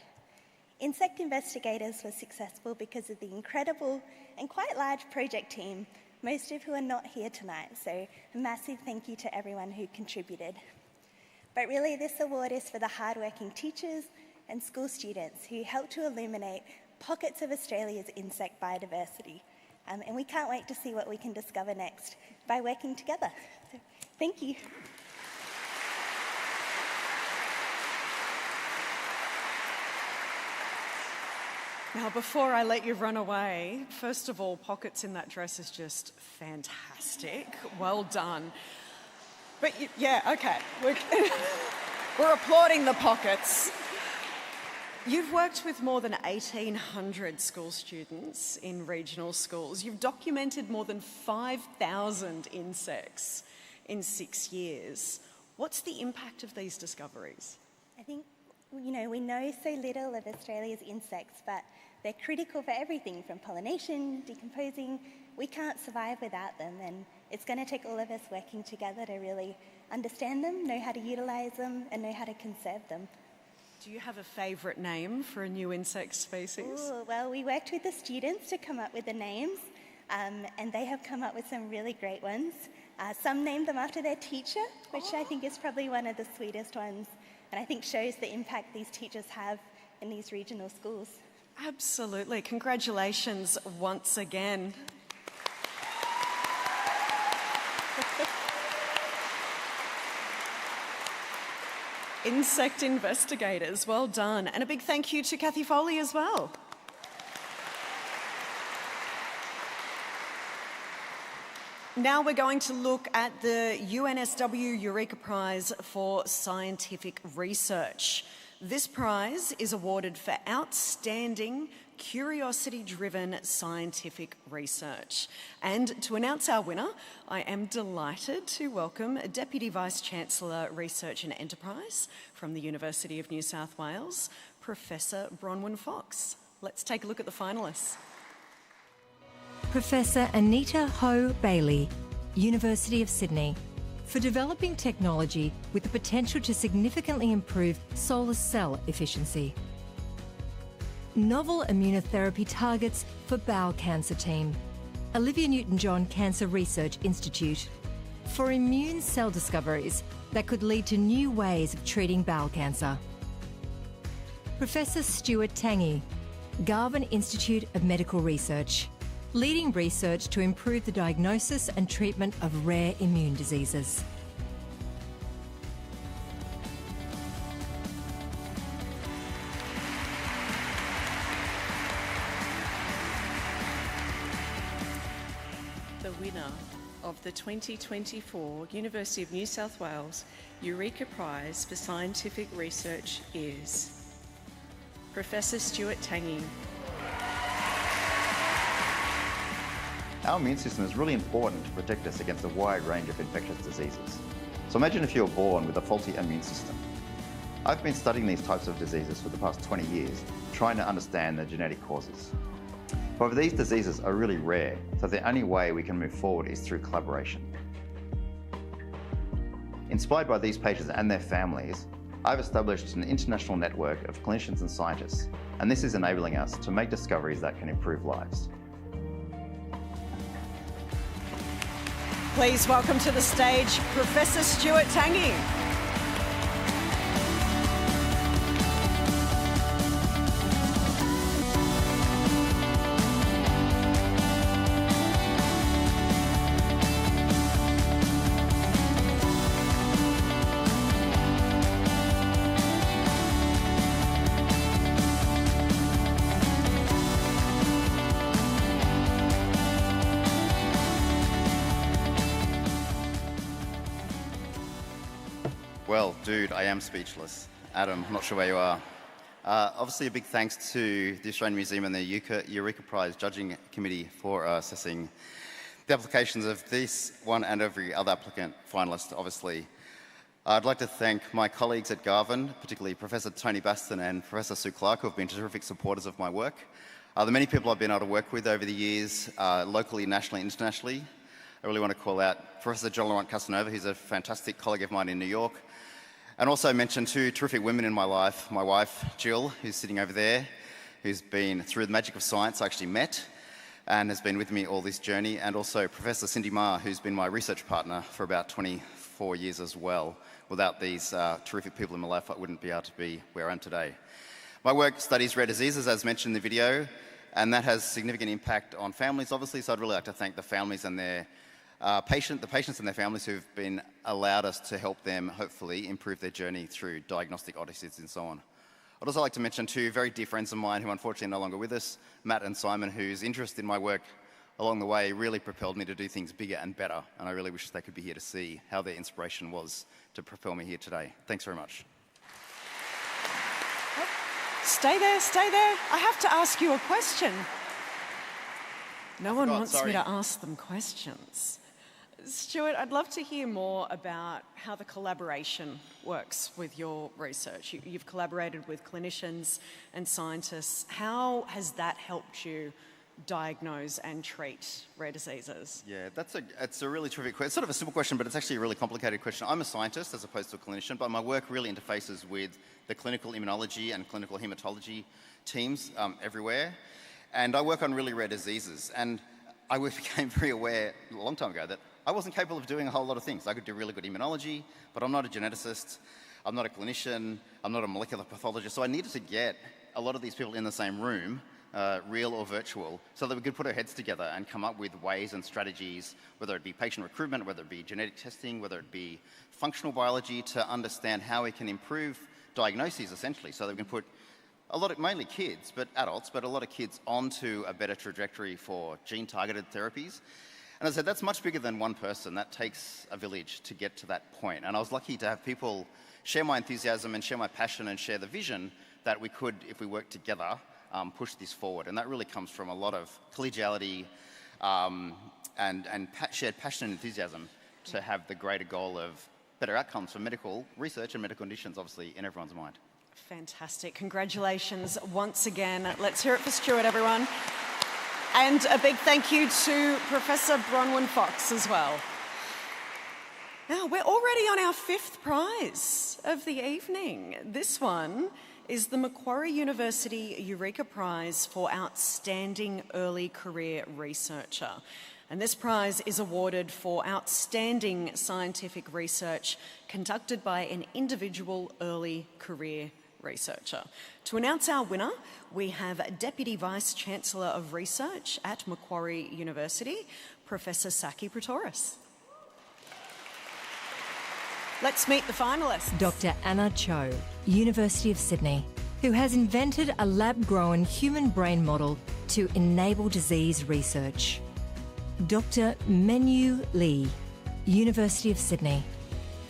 [SPEAKER 16] Insect investigators were successful because of the incredible and quite large project team, most of who are not here tonight, so a massive thank you to everyone who contributed. But really, this award is for the hardworking teachers and school students who helped to illuminate pockets of Australia's insect biodiversity. And we can't wait to see what we can discover next by working together. So, thank you.
[SPEAKER 5] Now, before I let you run away, first of all, pockets in that dress is just fantastic. Well done. But yeah, okay. We're applauding the pockets. You've worked with more than 1,800 school students in regional schools. You've documented more than 5,000 insects in 6 years. What's the impact of these discoveries?
[SPEAKER 16] I think, we know so little of Australia's insects, but they're critical for everything from pollination, decomposing. We can't survive without them, and it's going to take all of us working together to really understand them, know how to utilise them, and know how to conserve them.
[SPEAKER 5] Do you have a favourite name for a new insect species?
[SPEAKER 16] Ooh, well, we worked with the students to come up with the names, and they have come up with some really great ones. Some named them after their teacher, which I think is probably one of the sweetest ones, and I think shows the impact these teachers have in these regional schools.
[SPEAKER 5] Absolutely. Congratulations once again. Insect investigators, well done. And a big thank you to Kathy Foley as well. Now we're going to look at the UNSW Eureka Prize for Scientific Research. This prize is awarded for outstanding, curiosity-driven scientific research. And to announce our winner, I am delighted to welcome Deputy Vice-Chancellor Research and Enterprise from the University of New South Wales, Professor Bronwyn Fox. Let's take a look at the finalists.
[SPEAKER 3] Professor Anita Ho Bailey, University of Sydney, for developing technology with the potential to significantly improve solar cell efficiency. Novel immunotherapy targets for bowel cancer team, Olivia Newton-John Cancer Research Institute, for immune cell discoveries that could lead to new ways of treating bowel cancer. Professor Stuart Tangi, Garvan Institute of Medical Research, leading research to improve the diagnosis and treatment of rare immune diseases.
[SPEAKER 18] The winner of the 2024 University of New South Wales Eureka Prize for Scientific Research is Professor Stuart Tangi.
[SPEAKER 19] Our immune system is really important to protect us against a wide range of infectious diseases. So imagine if you were born with a faulty immune system. I've been studying these types of diseases for the past 20 years, trying to understand their genetic causes. However, these diseases are really rare, so the only way we can move forward is through collaboration. Inspired by these patients and their families, I've established an international network of clinicians and scientists, and this is enabling us to make discoveries that can improve lives.
[SPEAKER 5] Please welcome to the stage Professor Stuart Tangi.
[SPEAKER 20] Well, dude, I am speechless. Adam, I'm not sure where you are. Obviously, a big thanks to the Australian Museum and the Eureka Prize Judging Committee for assessing the applications of this one and every other applicant finalist, obviously. I'd like to thank my colleagues at Garvan, particularly Professor Tony Baston and Professor Sue Clark, who have been terrific supporters of my work. The many people I've been able to work with over the years, locally, nationally, internationally. I really want to call out Professor John Laurent Casanova, who's a fantastic colleague of mine in New York, and also mention two terrific women in my life. My wife, Jill, who's sitting over there, who's been, through the magic of science, I actually met and has been with me all this journey, and also Professor Cindy Ma, who's been my research partner for about 24 years as well. Without these terrific people in my life, I wouldn't be able to be where I am today. My work studies rare diseases, as mentioned in the video, and that has significant impact on families, obviously, so I'd really like to thank the families and their the patients and their families who've been allowed us to help them, hopefully, improve their journey through diagnostic odysseys and so on. I'd also like to mention two very dear friends of mine who unfortunately are no longer with us, Matt and Simon, whose interest in my work along the way really propelled me to do things bigger and better, and I really wish they could be here to see how their inspiration was to propel me here today. Thanks very much.
[SPEAKER 5] Stay there, stay there. I have to ask you a question. No one wants me to ask them questions. Stuart, I'd love to hear more about how the collaboration works with your research. You've collaborated with clinicians and scientists. How has that helped you diagnose and treat rare diseases?
[SPEAKER 20] Yeah, it's a really terrific question. It's sort of a simple question, but it's actually a really complicated question. I'm a scientist as opposed to a clinician, but my work really interfaces with the clinical immunology and clinical hematology teams everywhere. And I work on really rare diseases. And I became very aware a long time ago that I wasn't capable of doing a whole lot of things. I could do really good immunology, but I'm not a geneticist, I'm not a clinician, I'm not a molecular pathologist, so I needed to get a lot of these people in the same room, real or virtual, so that we could put our heads together and come up with ways and strategies, whether it be patient recruitment, whether it be genetic testing, whether it be functional biology, to understand how we can improve diagnoses, essentially, so that we can put a lot of, mainly kids, but adults, but a lot of kids onto a better trajectory for gene-targeted therapies. And as I said, that's much bigger than one person. That takes a village to get to that point. And I was lucky to have people share my enthusiasm and share my passion and share the vision that we could, if we work together, push this forward. And that really comes from a lot of collegiality and shared passion and enthusiasm to have the greater goal of better outcomes for medical research and medical conditions, obviously, in everyone's mind.
[SPEAKER 5] Fantastic. Congratulations once again. Let's hear it for Stuart, everyone. And a big thank you to Professor Bronwyn Fox as well. Now, we're already on our 5th prize of the evening. This one is the Macquarie University Eureka Prize for Outstanding Early Career Researcher. And this prize is awarded for outstanding scientific research conducted by an individual early career researcher. To announce our winner, we have Deputy Vice-Chancellor of Research at Macquarie University, Professor Saki Pretoris. Let's meet the finalists.
[SPEAKER 3] Dr. Anna Cho, University of Sydney, who has invented a lab-grown human brain model to enable disease research. Dr. Mengyu Lee, University of Sydney,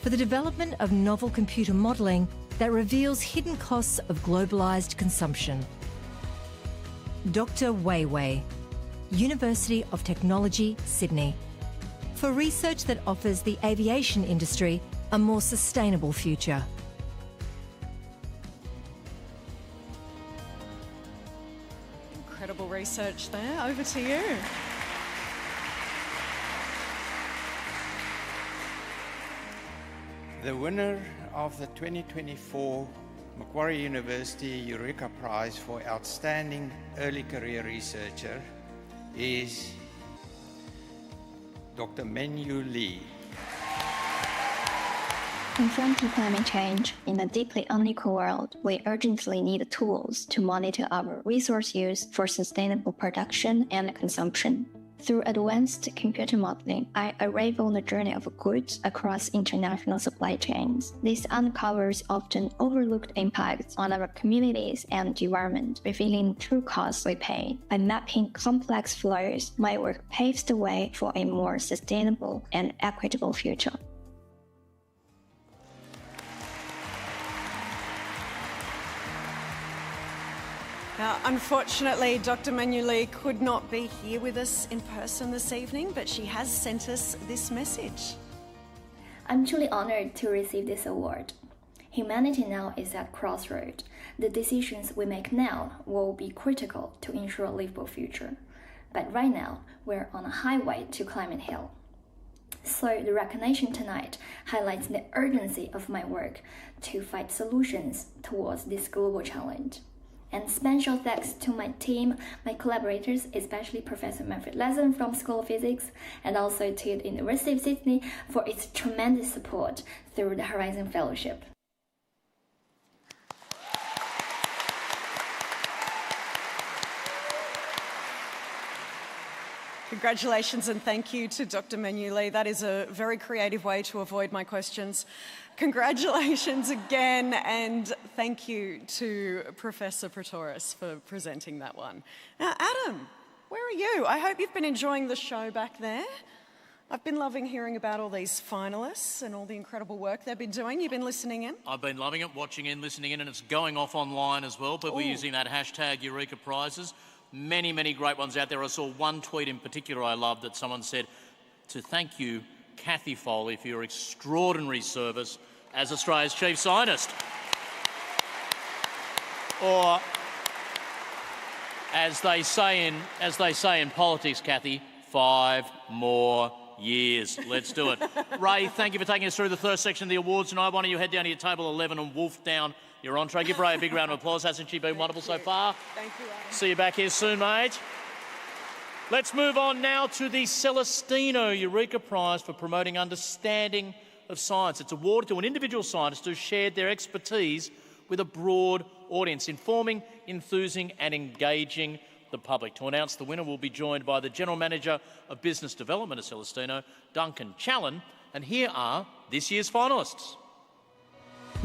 [SPEAKER 3] for the development of novel computer modelling that reveals hidden costs of globalised consumption. Dr. Wei Wei, University of Technology, Sydney, for research that offers the aviation industry a more sustainable future.
[SPEAKER 5] Incredible research there. Over to you.
[SPEAKER 21] The winner of the 2024 Macquarie University Eureka Prize for Outstanding Early Career Researcher is Dr. Mengyu Lee.
[SPEAKER 22] Confronting climate change in a deeply unequal world, we urgently need tools to monitor our resource use for sustainable production and consumption. Through advanced computer modeling, I arrive on the journey of goods across international supply chains. This uncovers often overlooked impacts on our communities and environment, revealing true costs we pay. By mapping complex flows, my work paves the way for a more sustainable and equitable future.
[SPEAKER 5] Now, unfortunately, Dr. Mengyu Lee could not be here with us in person this evening, but she has sent us this message.
[SPEAKER 22] I'm truly honored to receive this award. Humanity now is at crossroads. The decisions we make now will be critical to ensure a livable future. But right now, we're on a highway to climate hell. So the recognition tonight highlights the urgency of my work to find solutions towards this global challenge. And special thanks to my team, my collaborators, especially Professor Manfred Lezen from School of Physics, and also to the University of Sydney for its tremendous support through the Horizon Fellowship.
[SPEAKER 5] Congratulations and thank you to Dr. Manuli. That is a very creative way to avoid my questions. Congratulations again, and thank you to Professor Pretorius for presenting that one. Now, Adam, where are you? I hope you've been enjoying the show back there. I've been loving hearing about all these finalists and all the incredible work they've been doing. You've been listening in?
[SPEAKER 6] I've been loving it, watching in, listening in, and it's going off online as well. People are using that hashtag Eureka Prizes. Many, many great ones out there. I saw one tweet in particular I loved that someone said, to thank you, Cathy Foley, for your extraordinary service as Australia's Chief Scientist. Or, as they say in politics, Cathy, 5 more years. Let's do it. Ray, thank you for taking us through the first section of the awards tonight. Why don't you head down to your table 11 and wolf down your entree. Give Ray a big round of applause. Hasn't she been wonderful so far?
[SPEAKER 5] Thank you, Adam.
[SPEAKER 6] See you back here soon, mate. Let's move on now to the Celestino Eureka Prize for promoting understanding of science. It's awarded to an individual scientist who shared their expertise with a broad audience, informing, enthusing and engaging the public. To announce the winner, we'll be joined by the General Manager of Business Development at Celestino, Duncan Challen, and here are this year's finalists.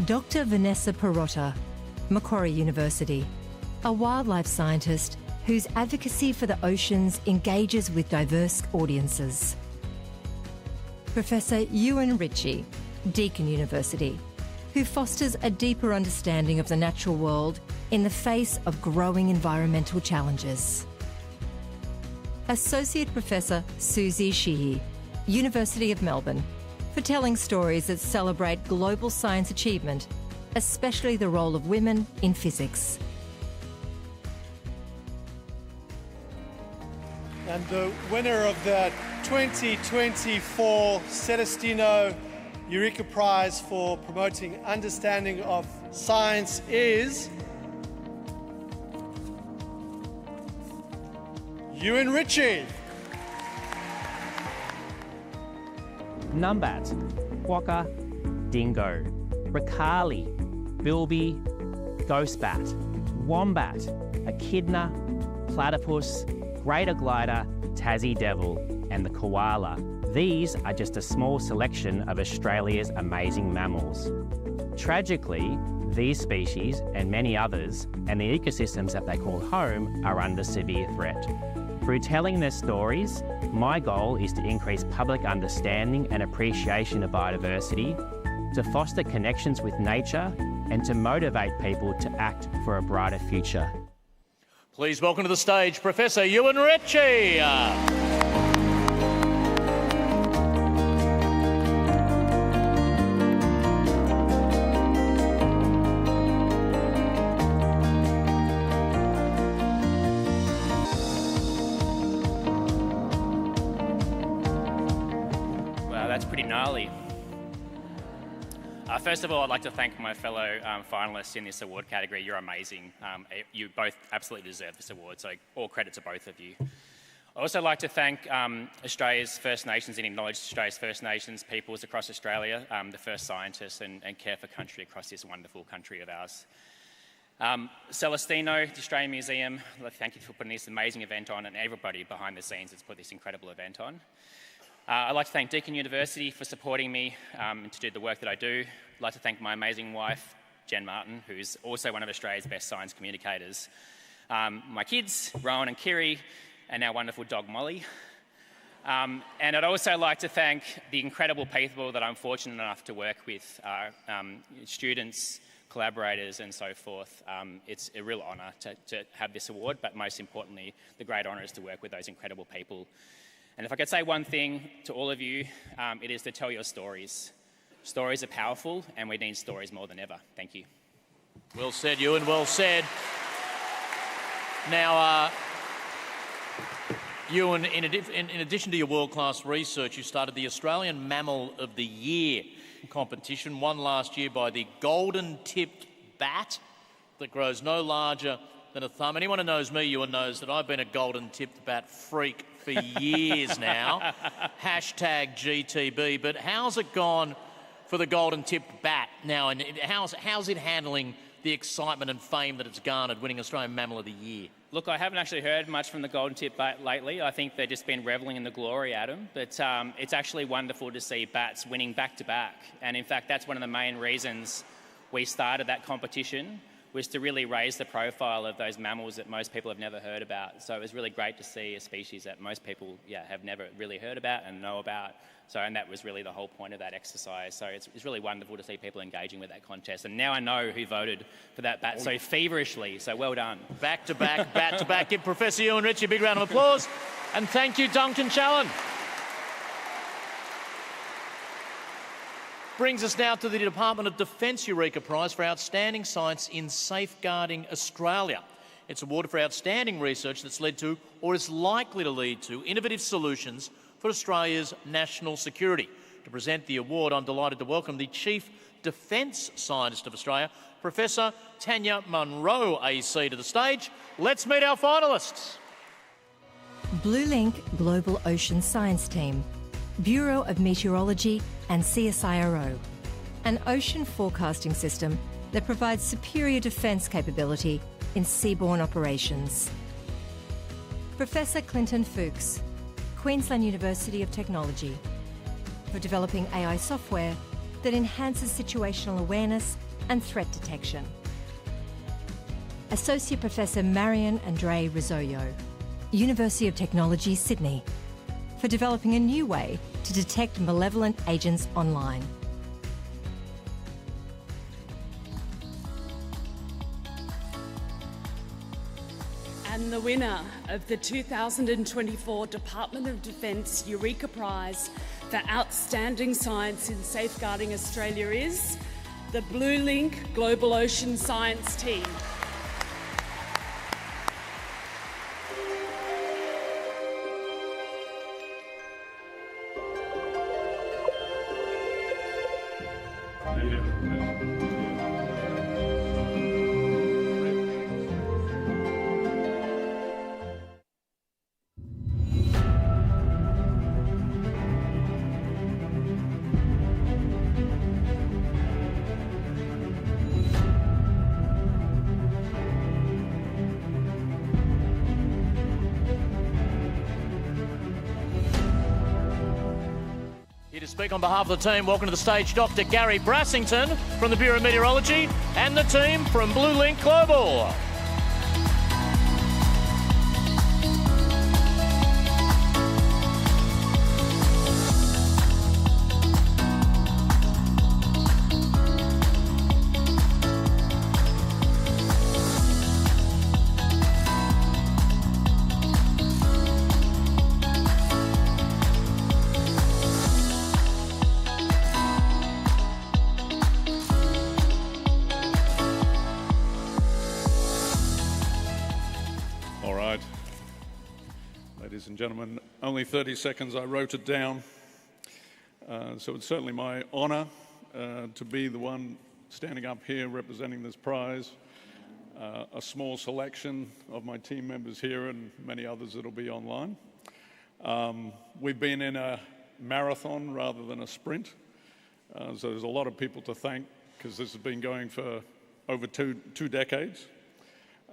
[SPEAKER 3] Dr. Vanessa Perotta, Macquarie University, a wildlife scientist whose advocacy for the oceans engages with diverse audiences. Professor Ewan Ritchie, Deakin University, who fosters a deeper understanding of the natural world in the face of growing environmental challenges. Associate Professor Susie Sheehy, University of Melbourne, for telling stories that celebrate global science achievement, especially the role of women in physics.
[SPEAKER 1] And the winner of the 2024 Celestino Eureka Prize for promoting understanding of science is Ewan Ritchie.
[SPEAKER 2] Numbat, quokka, dingo, ricali, bilby, ghostbat, wombat, echidna, platypus, greater glider, Tassie devil, and the koala. These are just a small selection of Australia's amazing mammals. Tragically, these species and many others, and the ecosystems that they call home, are under severe threat. Through telling their stories, my goal is to increase public understanding and appreciation of biodiversity, to foster connections with nature, and to motivate people to act for a brighter future.
[SPEAKER 6] Please welcome to the stage Professor Ewan Ritchie.
[SPEAKER 23] Pretty gnarly. First of all, I'd like to thank my fellow finalists in this award category. You're amazing. You both absolutely deserve this award, so all credit to both of you. I'd also like to thank Australia's First Nations and acknowledge Australia's First Nations peoples across Australia, the first scientists and care for country across this wonderful country of ours. Celestino, the Australian Museum, thank you for putting this amazing event on, and everybody behind the scenes that's put this incredible event on. I'd like to thank Deakin University for supporting me to do the work that I do. I'd like to thank my amazing wife, Jen Martin, who's also one of Australia's best science communicators. My kids, Rowan and Kiri, and our wonderful dog, Molly. And I'd also like to thank the incredible people that I'm fortunate enough to work with, students, collaborators, and so forth. It's a real honour to have this award, but most importantly, the great honour is to work with those incredible people. And if I could say one thing to all of you, it is to tell your stories. Stories are powerful, and we need stories more than ever. Thank you.
[SPEAKER 6] Well said, Ewan, well said. Now, Ewan, in addition to your world-class research, you started the Australian Mammal of the Year competition, won last year by the golden-tipped bat that grows no larger than a thumb. Anyone who knows me, Ewan, knows that I've been a golden-tipped bat freak for years now. Hashtag GTB. But how's it gone for the golden-tipped bat now, and how's it handling the excitement and fame that it's garnered, winning Australian Mammal of the Year?
[SPEAKER 4] Look, I haven't actually heard much from the golden tip bat lately. I think they've just been revelling in the glory, Adam. But it's actually wonderful to see bats winning back-to-back. And in fact, that's one of the main reasons we started that competition, was to really raise the profile of those mammals that most people have never heard about. So it was really great to see a species that most people have never really heard about and know about. So, and that was really the whole point of that exercise. So it's really wonderful to see people engaging with that contest. And now I know who voted for that bat so feverishly. So well done.
[SPEAKER 6] Back to back, bat to back. Give Professor Ewan Ritchie a big round of applause. And thank you, Duncan Challen. Brings us now to the Department of Defence Eureka Prize for Outstanding Science in Safeguarding Australia. It's awarded for outstanding research that's led to, or is likely to lead to, innovative solutions for Australia's national security. To present the award, I'm delighted to welcome the Chief Defence Scientist of Australia, Professor Tanya Munro, AC, to the stage. Let's meet our finalists.
[SPEAKER 3] Blue Link Global Ocean Science Team, Bureau of Meteorology and CSIRO, an ocean forecasting system that provides superior defence capability in seaborne operations. Professor Clinton Fuchs, Queensland University of Technology, for developing AI software that enhances situational awareness and threat detection. Associate Professor Marion Andre Rizzolio, University of Technology, Sydney, for developing a new way to detect malevolent agents online.
[SPEAKER 5] And the winner of the 2024 Department of Defence Eureka Prize for Outstanding Science in Safeguarding Australia is the Blue Link Global Ocean Science Team.
[SPEAKER 6] Speak on behalf of the team, welcome to the stage Dr. Gary Brassington from the Bureau of Meteorology and the team from Blue Link Global.
[SPEAKER 7] Gentlemen, only 30 seconds, I wrote it down. So it's certainly my honour to be the one standing up here representing this prize. A small selection of my team members here and many others that will be online. We've been in a marathon rather than a sprint. So there's a lot of people to thank because this has been going for over two decades.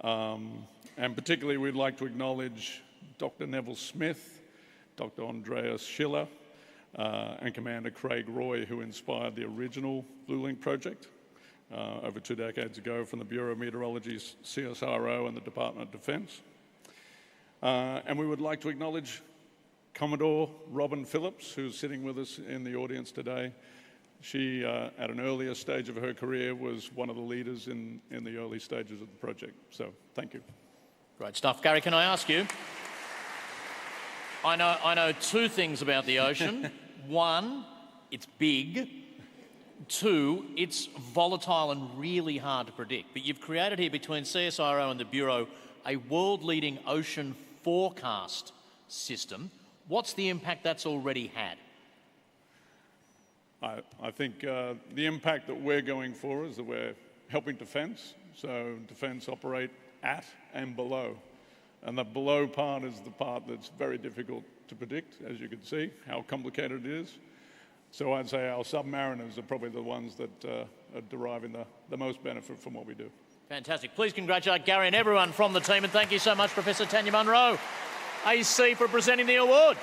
[SPEAKER 7] And particularly we'd like to acknowledge Dr. Neville Smith, Dr. Andreas Schiller, and Commander Craig Roy, who inspired the original Blue Link project over 2 decades ago from the Bureau of Meteorology, CSIRO, and the Department of Defence. And we would like to acknowledge Commodore Robin Phillips, who's sitting with us in the audience today. She, at an earlier stage of her career, was one of the leaders in the early stages of the project. So, thank you.
[SPEAKER 6] Great stuff. Gary, can I ask you? I know two things about the ocean. One, it's big. Two, it's volatile and really hard to predict. But you've created here between CSIRO and the Bureau a world-leading ocean forecast system. What's the impact that's already had?
[SPEAKER 7] I think the impact that we're going for is that we're helping Defence. So Defence operate at and below. And the below part is the part that's very difficult to predict, as you can see, how complicated it is. So I'd say our submariners are probably the ones that are deriving the most benefit from what we do.
[SPEAKER 6] Fantastic. Please congratulate Gary and everyone from the team, and thank you so much, Professor Tanya Munro, AC, for presenting the award.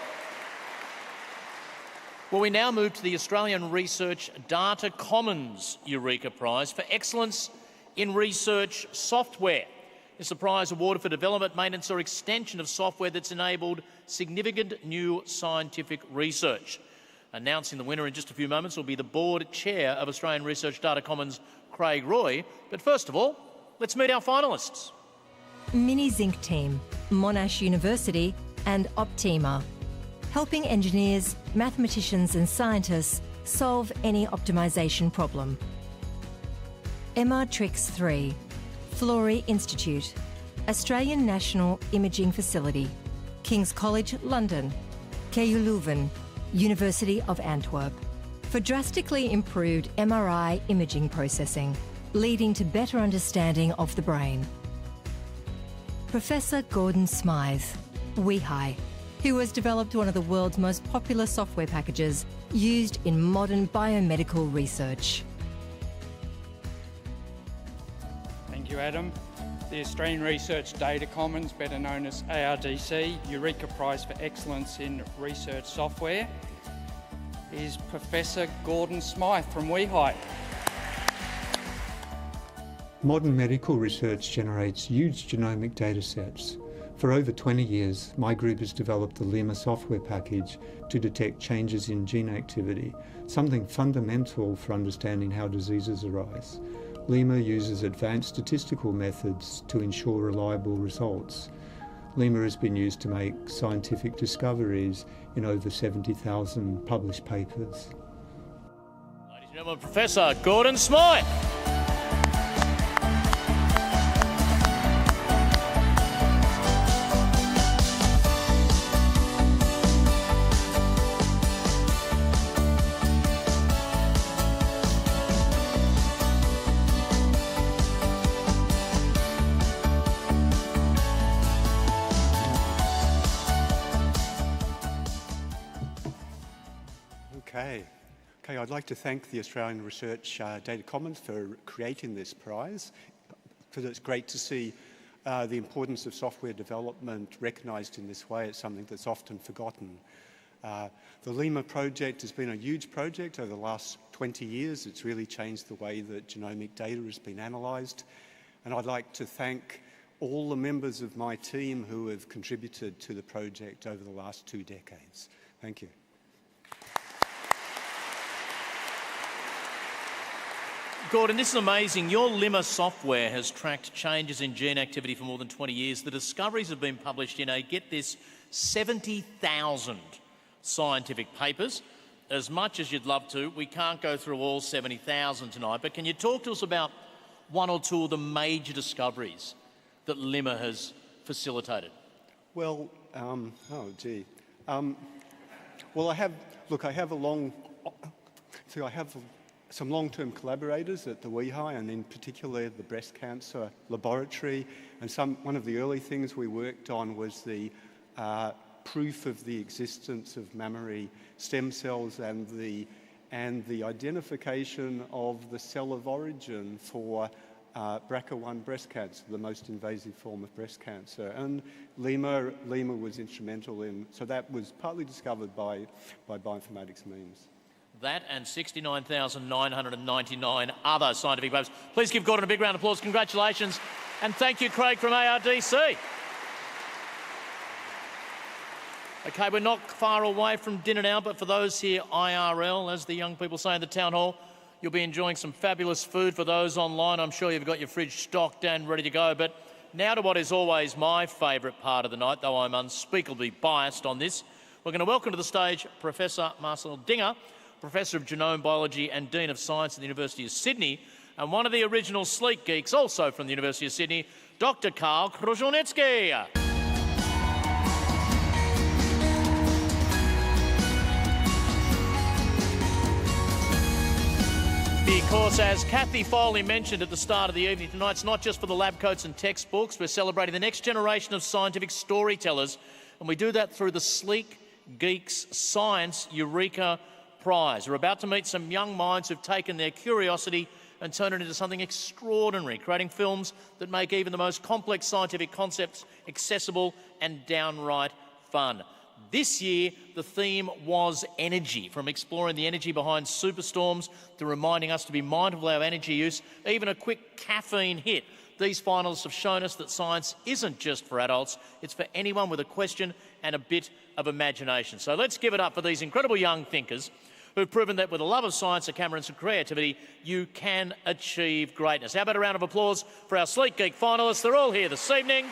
[SPEAKER 6] Well, we now move to the Australian Research Data Commons Eureka Prize for Excellence in Research Software. It's a prize awarded for development, maintenance or extension of software that's enabled significant new scientific research. Announcing the winner in just a few moments will be the Board Chair of Australian Research Data Commons, Craig Roy. But first of all, let's meet our finalists.
[SPEAKER 3] Mini Zinc Team, Monash University and Optima, helping engineers, mathematicians and scientists solve any optimisation problem. MR-Trix 3, Florey Institute, Australian National Imaging Facility, King's College London, KU Leuven, University of Antwerp, for drastically improved MRI imaging processing, leading to better understanding of the brain. Professor Gordon Smythe, WEHI, who has developed one of the world's most popular software packages used in modern biomedical research.
[SPEAKER 9] Thank you, Adam. The Australian Research Data Commons, better known as ARDC, Eureka Prize for Excellence in Research Software, is Professor Gordon Smythe from WEHI.
[SPEAKER 10] Modern medical research generates huge genomic data sets. For over 20 years, my group has developed the LIMA software package to detect changes in gene activity, something fundamental for understanding how diseases arise. LIMA uses advanced statistical methods to ensure reliable results. LIMA has been used to make scientific discoveries in over 70,000 published papers.
[SPEAKER 6] Ladies and gentlemen, Professor Gordon Smythe.
[SPEAKER 11] Okay, I'd like to thank the Australian Research Data Commons for creating this prize, because it's great to see the importance of software development recognised in this way. It's something that's often forgotten. The LIMA project has been a huge project over the last 20 years. It's really changed the way that genomic data has been analysed. And I'd like to thank all the members of my team who have contributed to the project over the last 2 decades. Thank you.
[SPEAKER 6] Gordon, this is amazing. Your LIMA software has tracked changes in gene activity for more than 20 years. The discoveries have been published in, get this, 70,000 scientific papers. As much as you'd love to, we can't go through all 70,000 tonight, but can you talk to us about one or two of the major discoveries that LIMA has facilitated?
[SPEAKER 11] Well, well, I have some long-term collaborators at the WEHI, and in particular the breast cancer laboratory. And one of the early things we worked on was the proof of the existence of mammary stem cells and the identification of the cell of origin for BRCA1 breast cancer, the most invasive form of breast cancer. And LIMA was instrumental in, so that was partly discovered by bioinformatics means.
[SPEAKER 6] That and 69,999 other scientific papers. Please give Gordon a big round of applause. Congratulations. And thank you, Craig, from ARDC. OK, we're not far away from dinner now, but for those here IRL, as the young people say in the town hall, you'll be enjoying some fabulous food. For those online, I'm sure you've got your fridge stocked and ready to go. But now to what is always my favourite part of the night, though I'm unspeakably biased on this. We're going to welcome to the stage Professor Marcel Dinger, Professor of Genome Biology and Dean of Science at the University of Sydney, and one of the original Sleek Geeks, also from the University of Sydney, Dr. Karl Kruszelnicki. Because as Kathy Foley mentioned at the start of the evening tonight, it's not just for the lab coats and textbooks. We're celebrating the next generation of scientific storytellers, and we do that through the Sleek Geeks Science Eureka Prize. We're about to meet some young minds who've taken their curiosity and turned it into something extraordinary, creating films that make even the most complex scientific concepts accessible and downright fun. This year, the theme was energy, from exploring the energy behind superstorms to reminding us to be mindful of our energy use, even a quick caffeine hit. These finalists have shown us that science isn't just for adults, it's for anyone with a question and a bit of imagination. So let's give it up for these incredible young thinkers who've proven that with a love of science, a camera and some creativity, you can achieve greatness. How about a round of applause for our Sleek Geek finalists? They're all here this evening.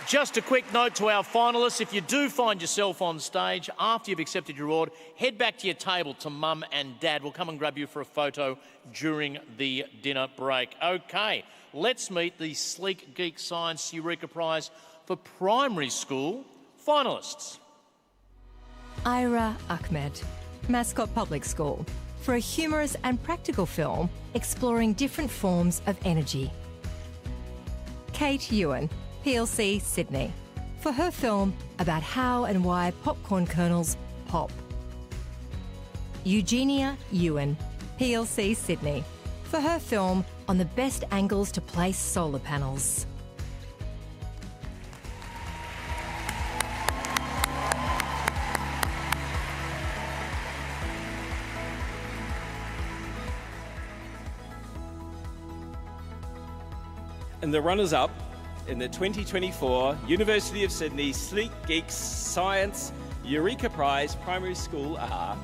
[SPEAKER 6] Just a quick note to our finalists, if you do find yourself on stage after you've accepted your award, head back to your table to Mum and Dad. We'll come and grab you for a photo during the dinner break. Okay, let's meet the Sleek Geek Science Eureka Prize for primary school finalists.
[SPEAKER 3] Ira Ahmed, Mascot Public School, for a humorous and practical film exploring different forms of energy. Kate Ewan, PLC Sydney, for her film about how and why popcorn kernels pop. Eugenia Ewan, PLC Sydney, for her film on the best angles to place solar panels.
[SPEAKER 8] And the runners-up in the 2024 University of Sydney Sleek Geeks Science Eureka Prize Primary School are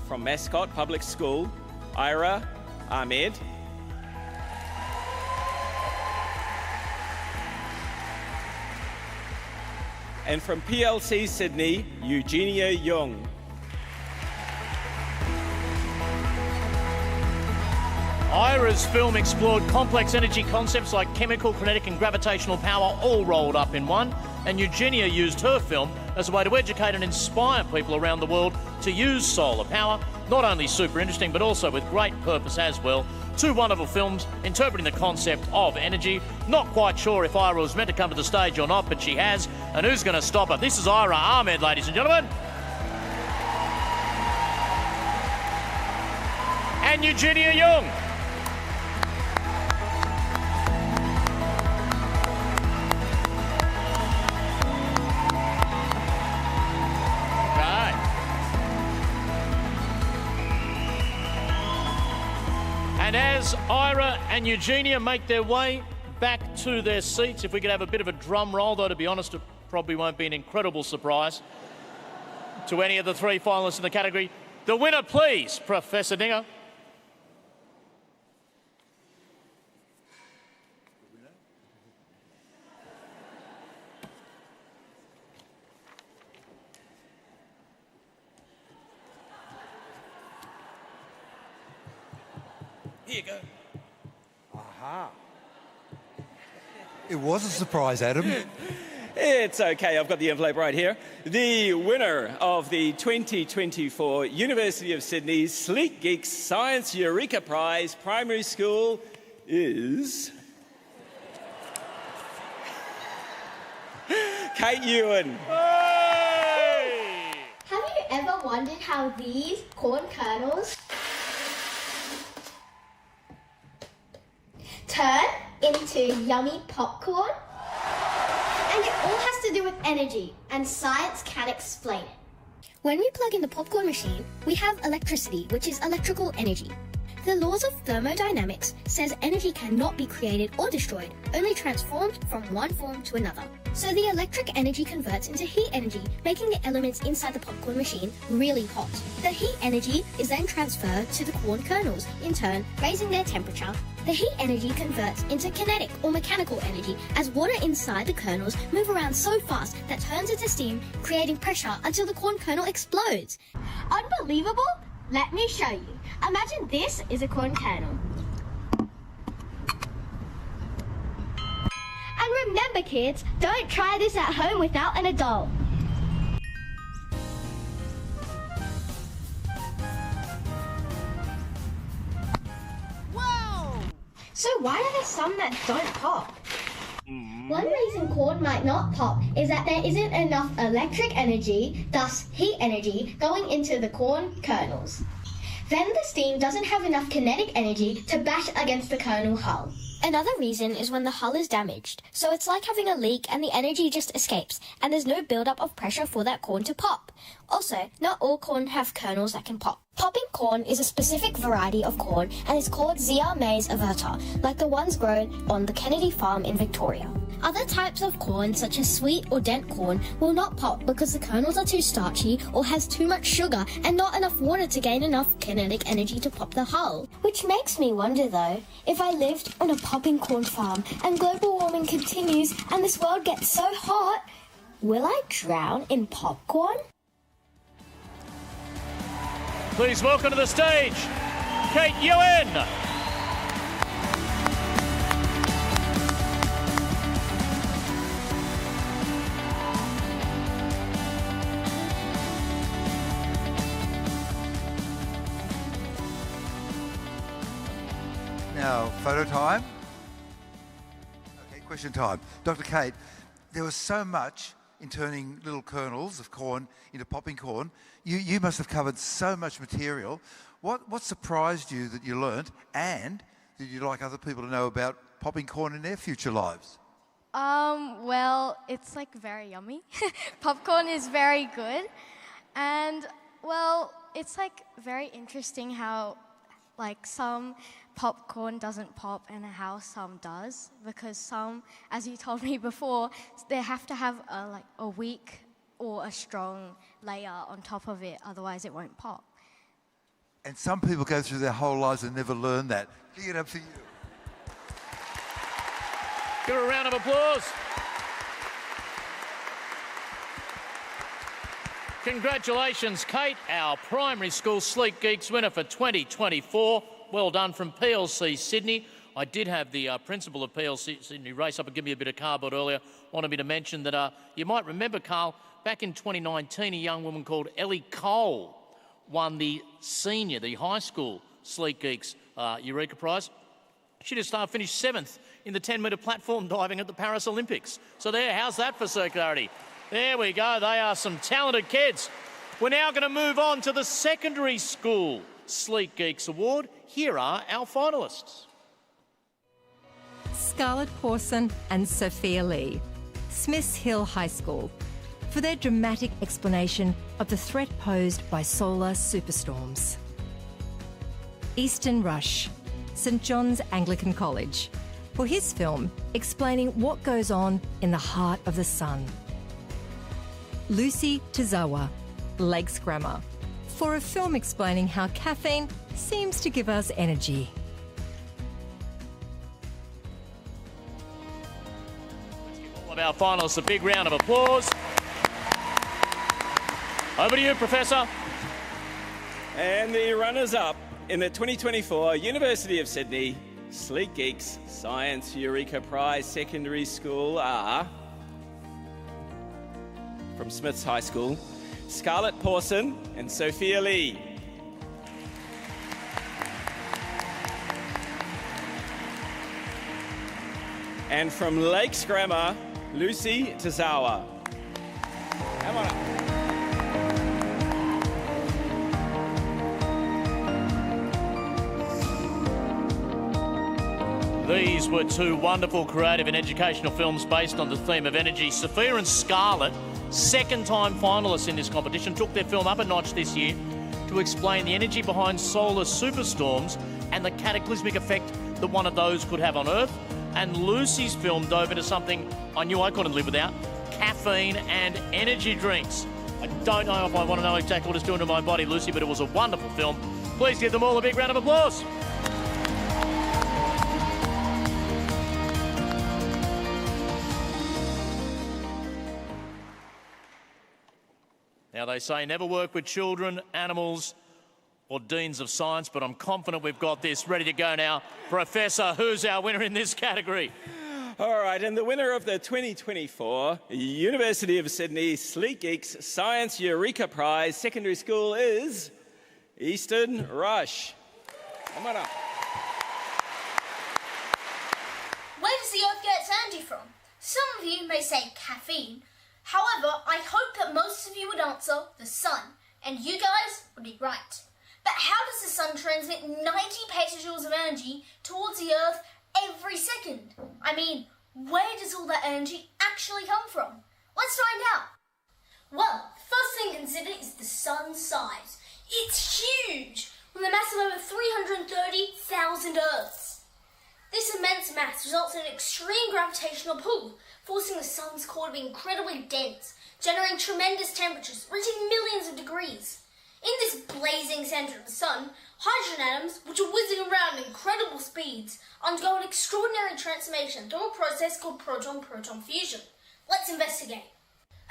[SPEAKER 8] from Mascot Public School, Ira Ahmed, and from PLC Sydney, Eugenia Young.
[SPEAKER 6] Ira's film explored complex energy concepts like chemical, kinetic and gravitational power all rolled up in one, and Eugenia used her film as a way to educate and inspire people around the world to use solar power. Not only super interesting, but also with great purpose as well. Two wonderful films interpreting the concept of energy. Not quite sure if Ira was meant to come to the stage or not, but she has, and who's going to stop her? This is Ira Ahmed, ladies and gentlemen. And Eugenia Young. And as Ira and Eugenia make their way back to their seats, if we could have a bit of a drum roll, though to be honest, it probably won't be an incredible surprise to any of the three finalists in the category. The winner, please, Professor Dinger. Here you go.
[SPEAKER 13] Aha. It was a surprise, Adam.
[SPEAKER 8] It's okay, I've got the envelope right here. The winner of the 2024 University of Sydney Sleek Geeks Science Eureka Prize Primary School is Kate Ewan.
[SPEAKER 6] Hey!
[SPEAKER 14] Have you ever wondered how these corn kernels turn into yummy popcorn? And it all has to do with energy, and science can explain it. When we plug in the popcorn machine, we have electricity, which is electrical energy. The laws of thermodynamics says energy cannot be created or destroyed, only transformed from one form to another. So the electric energy converts into heat energy, making the elements inside the popcorn machine really hot. The heat energy is then transferred to the corn kernels, in turn raising their temperature. The heat energy converts into kinetic or mechanical energy as water inside the kernels move around so fast that turns into steam, creating pressure until the corn kernel explodes. Unbelievable? Let me show you. Imagine this is a corn kernel. And remember kids, don't try this at home without an adult. So why are there some that don't pop? One reason corn might not pop is that there isn't enough electric energy, thus heat energy, going into the corn kernels. Then the steam doesn't have enough kinetic energy to bash against the kernel hull. Another reason is when the hull is damaged, so it's like having a leak and the energy just escapes, and there's no build-up of pressure for that corn to pop. Also, not all corn have kernels that can pop. Popping corn is a specific variety of corn and is called ZR maize averta, like the ones grown on the Kennedy farm in Victoria. Other types of corn, such as sweet or dent corn, will not pop because the kernels are too starchy or has too much sugar and not enough water to gain enough kinetic energy to pop the hull. Which makes me wonder though, if I lived on a popping corn farm and global warming continues and this world gets so hot, will I drown in popcorn?
[SPEAKER 6] Please welcome to the stage, Kate Ewan.
[SPEAKER 13] Now, photo time. Okay, question time. Dr. Kate, there was so much in turning little kernels of corn into popping corn. You must have covered so much material. What surprised you that you learnt, and did you like other people to know about popping corn in their future lives?
[SPEAKER 12] Well, it's like very yummy. Popcorn is very good. And, well, it's like very interesting how like some popcorn doesn't pop and how some does, because some, as you told me before, they have to have a weak or a strong layer on top of it, otherwise it won't pop.
[SPEAKER 13] And some people go through their whole lives and never learn that. Give it up for you.
[SPEAKER 6] Give her a round of applause. Congratulations, Kate, our primary school Sleek Geeks winner for 2024. Well done from PLC Sydney. I did have the principal of PLC Sydney race up and give me a bit of cardboard earlier. Wanted me to mention that you might remember, Carl, back in 2019, a young woman called Ellie Cole won the senior, the high school Sleek Geeks Eureka Prize. She just finished 7th in the 10-metre platform diving at the Paris Olympics. So there, how's that for circularity? There we go. They are some talented kids. We're now going to move on to the secondary school Sleek Geeks Award. Here are our finalists.
[SPEAKER 3] Scarlett Pawson and Sophia Lee, Smiths Hill High School, for their dramatic explanation of the threat posed by solar superstorms. Easton Rush, St John's Anglican College, for his film explaining what goes on in the heart of the sun. Lucy Tazawa, Lakes Grammar, for a film explaining how caffeine seems to give us energy.
[SPEAKER 6] Let's give all of our finalists a big round of applause. Over to you, Professor.
[SPEAKER 8] And the runners-up in the 2024 University of Sydney Sleek Geeks Science Eureka Prize Secondary School are, from Smiths High School, Scarlett Pawson and Sophia Lee. And from Lakes Grammar, Lucy Tazawa. Come on up.
[SPEAKER 6] These were two wonderful creative and educational films based on the theme of energy. Sophia and Scarlett, second-time finalists in this competition, took their film up a notch this year to explain the energy behind solar superstorms and the cataclysmic effect that one of those could have on Earth. And Lucy's film dove into something I knew I couldn't live without, caffeine and energy drinks. I don't know if I want to know exactly what it's doing to my body, Lucy, but it was a wonderful film. Please give them all a big round of applause. Now, they say never work with children, animals, or deans of science, but I'm confident we've got this ready to go now. Professor, who's our winner in this category?
[SPEAKER 8] All right, and the winner of the 2024 University of Sydney Sleek Geeks Science Eureka Prize Secondary School is Easton Rush. Come on up.
[SPEAKER 15] the Earth get its energy from? Some of you may say caffeine. However, I hope that most of you would answer the sun, and you guys would be right. But how does the sun transmit 90 petajoules of energy towards the Earth every second? I mean, where does all that energy actually come from? Let's find out. Well, first thing to consider is the sun's size. It's huge, with a mass of over 330,000 Earths. This immense mass results in an extreme gravitational pull, forcing the sun's core to be incredibly dense, generating tremendous temperatures reaching millions of degrees. In this blazing centre of the sun, hydrogen atoms, which are whizzing around at incredible speeds, undergo an extraordinary transformation through a process called proton-proton fusion. Let's investigate.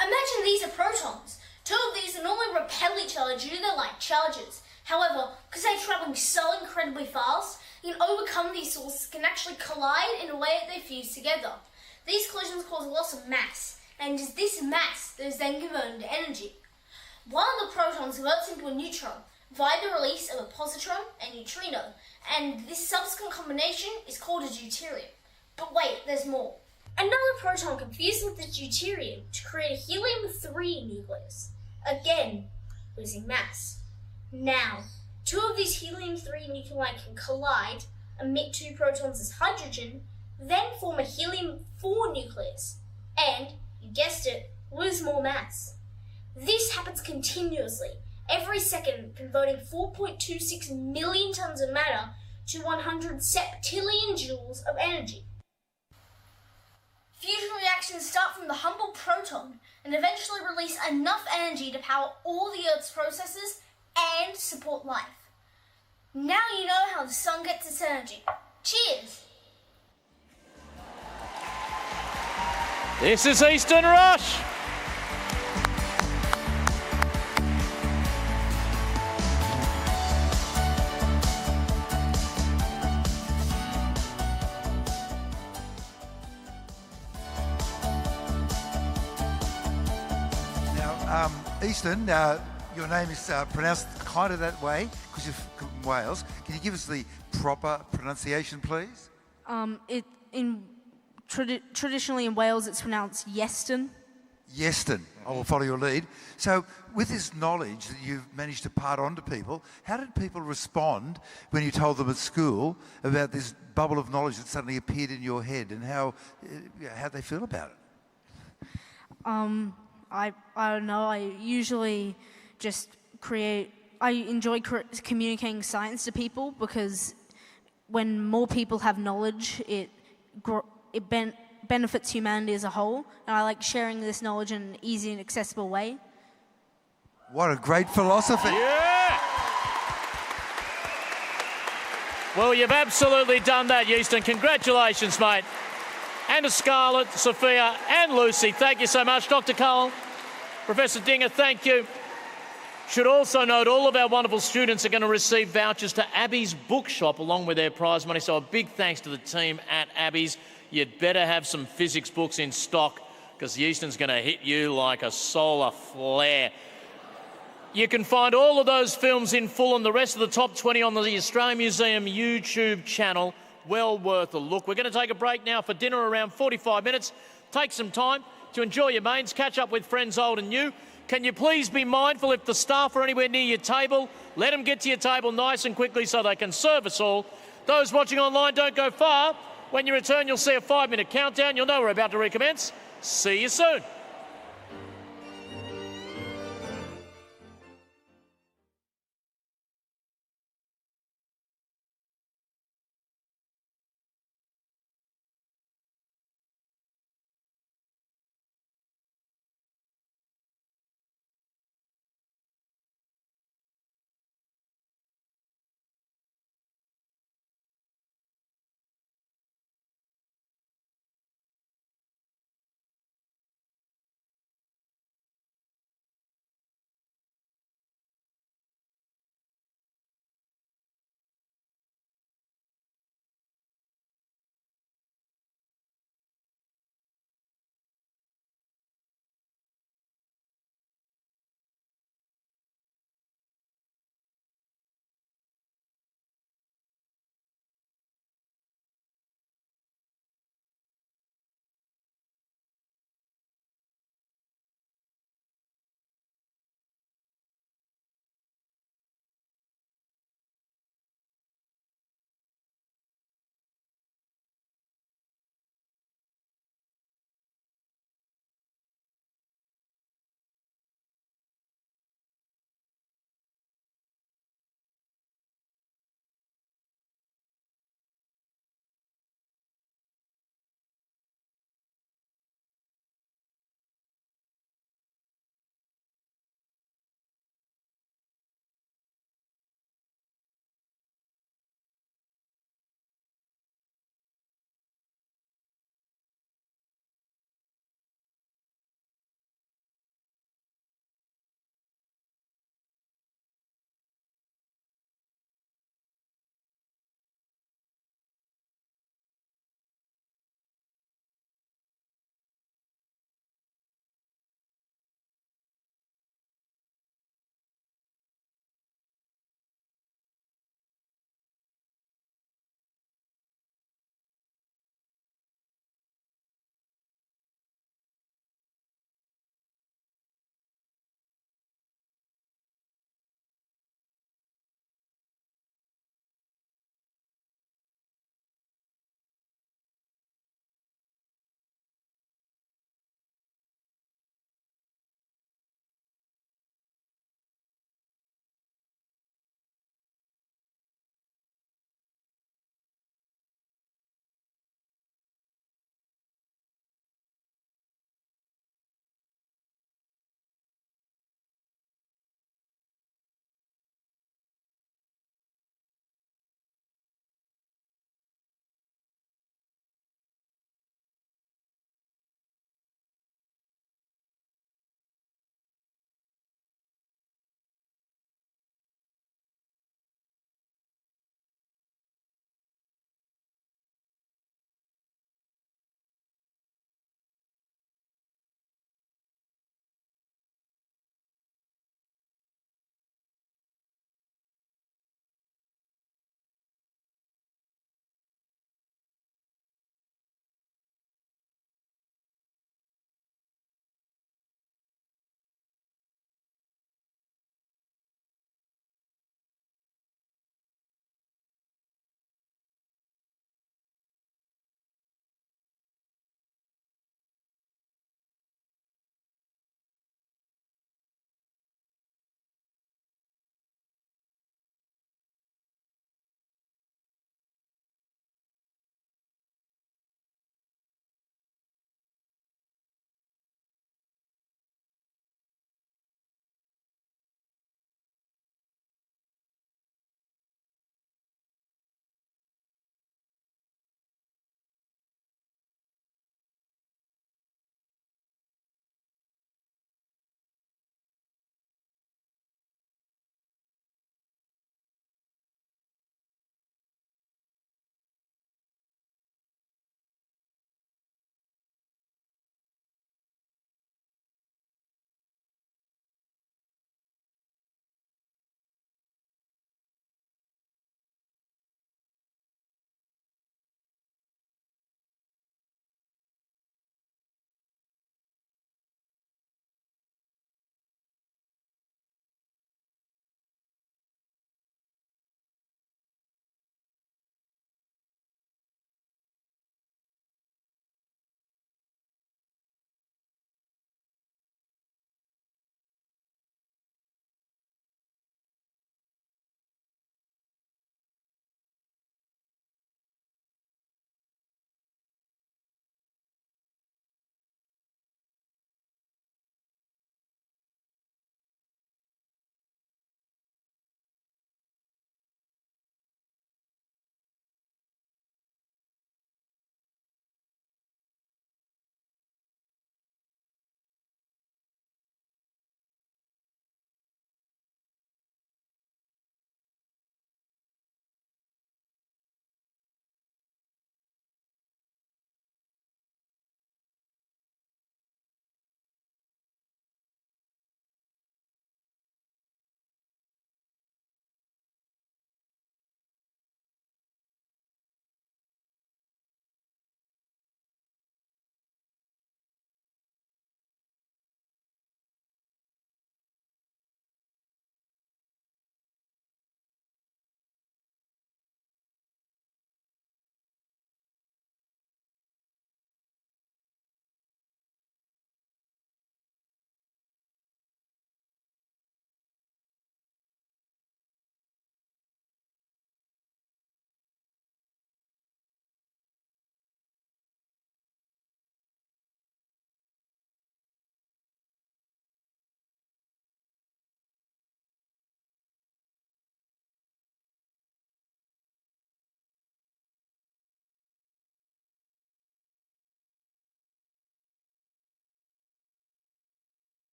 [SPEAKER 15] Imagine these are protons. Two of these will normally repel each other due to their light charges. However, because they're travelling so incredibly fast, you can overcome these forces can actually collide in a way that they fuse together. These collisions cause a loss of mass, and it is this mass that is then converted into energy. One of the protons converts into a neutron via the release of a positron and neutrino, and this subsequent combination is called a deuterium. But wait, there's more. Another proton can fuse with the deuterium to create a helium-3 nucleus, again losing mass. Now, two of these helium-3 nuclei can collide, emit two protons as hydrogen, then form a helium-4 nucleus, and, you guessed it, lose more mass. This happens continuously, every second, converting 4.26 million tons of matter to 100 septillion joules of energy. Fusion reactions start from the humble proton and eventually release enough energy to power all the Earth's processes and support life. Now you know how the sun gets its energy. Cheers!
[SPEAKER 6] This is Eastern Rush.
[SPEAKER 13] Easton, your name is pronounced kind of that way because you're from Wales. Can you give us the proper pronunciation, please?
[SPEAKER 16] Traditionally in Wales, it's pronounced Yeston.
[SPEAKER 13] Yeston. I will follow your lead. So, with this knowledge that you've managed to part on to people, how did people respond when you told them at school about this bubble of knowledge that suddenly appeared in your head, and how they feel about it?
[SPEAKER 16] I don't know. I usually just I enjoy communicating science to people because when more people have knowledge, it benefits humanity as a whole. And I like sharing this knowledge in an easy and accessible way.
[SPEAKER 13] What a great philosophy.
[SPEAKER 6] Yeah! Well, you've absolutely done that, Euston. Congratulations, mate. And to Scarlett, Sophia and Lucy, thank you so much. Dr. Cole, Professor Dinger, thank you. Should also note all of our wonderful students are going to receive vouchers to Abby's Bookshop along with their prize money. So a big thanks to the team at Abby's. You'd better have some physics books in stock because Euston's going to hit you like a solar flare. You can find all of those films in full and the rest of the top 20 on the Australian Museum YouTube channel. Well worth a look. We're going to take a break now for dinner around 45 minutes. Take some time to enjoy your mains, catch up with friends old and new. Can you please be mindful if the staff are anywhere near your table, let them get to your table nice and quickly so they can serve us all. Those watching online, don't go far. When you return, you'll see a 5-minute countdown. You'll know we're about to recommence. See you soon.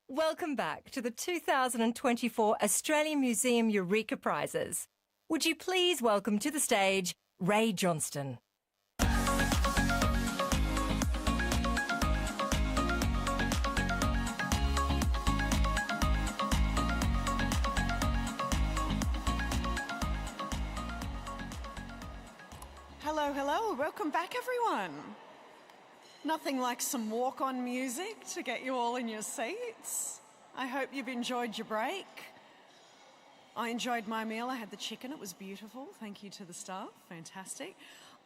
[SPEAKER 3] Welcome back to the 2024 Australian Museum Eureka Prizes. Would you please welcome to the stage Ray Johnston.
[SPEAKER 5] Hello, hello. Welcome back, everyone. Nothing like some walk-on music to get you all in your seats. I hope you've enjoyed your break. I enjoyed my meal. I had the chicken. It was beautiful. Thank you to the staff. Fantastic.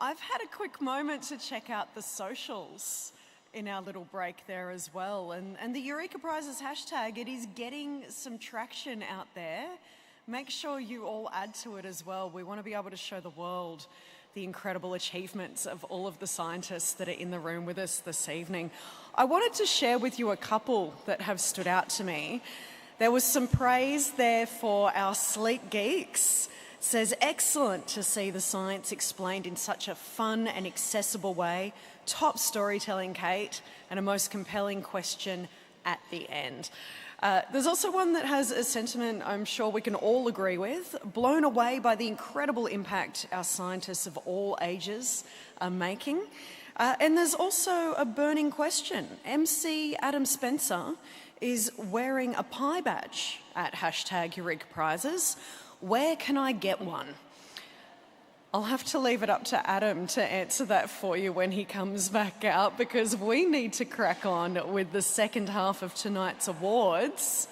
[SPEAKER 5] I've had a quick moment to check out the socials in our little break there as well. And the Eureka Prizes hashtag, it is getting some traction out there. Make sure you all add to it as well. We want to be able to show the world the incredible achievements of all of the scientists that are in the room with us this evening. I wanted to share with you a couple that have stood out to me. There was some praise there for our sleek geeks. It says, excellent to see the science explained in such a fun and accessible way. Top storytelling, Kate, and a most compelling question at the end. There's also one that has a sentiment I'm sure we can all agree with. Blown away by the incredible impact our scientists of all ages are making. And there's also a burning question. MC Adam Spencer is wearing a pie badge at hashtag Eureka Prizes. Where can I get one? I'll have to leave it up to Adam to answer that for you when he comes back out, because we need to crack on with the second half of tonight's awards.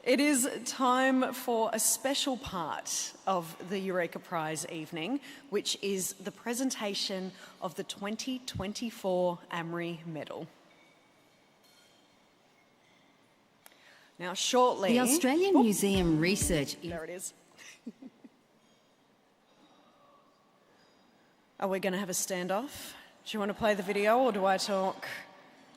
[SPEAKER 5] It is time for a special part of the Eureka Prize evening, which is the presentation of the 2024 AMRI medal. Now, shortly...
[SPEAKER 17] The Australian Museum Research...
[SPEAKER 5] There it is. Are we going to have a standoff? Do you want to play the video or do I talk?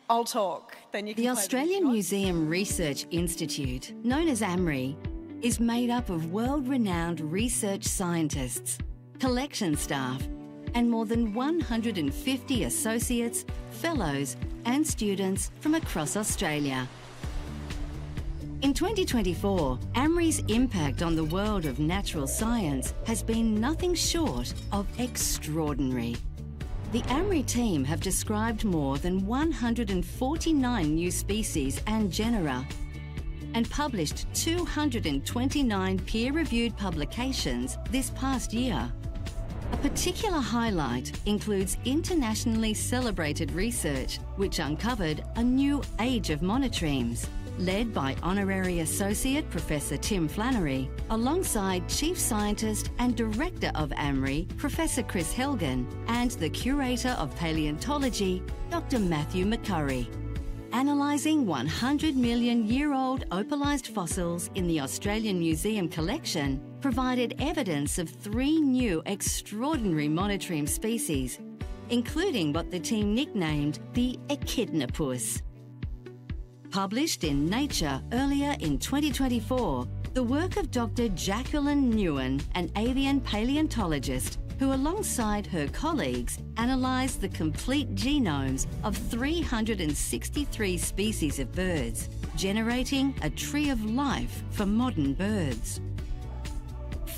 [SPEAKER 5] I'll talk, then you can
[SPEAKER 17] The
[SPEAKER 5] play
[SPEAKER 17] Australian Museum Research Institute, known as AMRI, is made up of world-renowned research scientists, collection staff, and more than 150 associates, fellows, and students from across Australia. In 2024, AMRI's impact on the world of natural science has been nothing short of extraordinary. The AMRI team have described more than 149 new species and genera and published 229 peer-reviewed publications this past year. A particular highlight includes internationally celebrated research which uncovered a new age of monotremes, led by Honorary Associate Professor Tim Flannery, alongside Chief Scientist and Director of AMRI, Professor Chris Helgen, and the Curator of Paleontology, Dr. Matthew McCurry. Analysing 100 million-year-old opalised fossils in the Australian Museum collection provided evidence of 3 new extraordinary monotreme species, including what the team nicknamed the echidnapus. Published in Nature earlier in 2024, the work of Dr. Jacqueline Nguyen, an avian paleontologist who alongside her colleagues analysed the complete genomes of 363 species of birds, generating a tree of life for modern birds.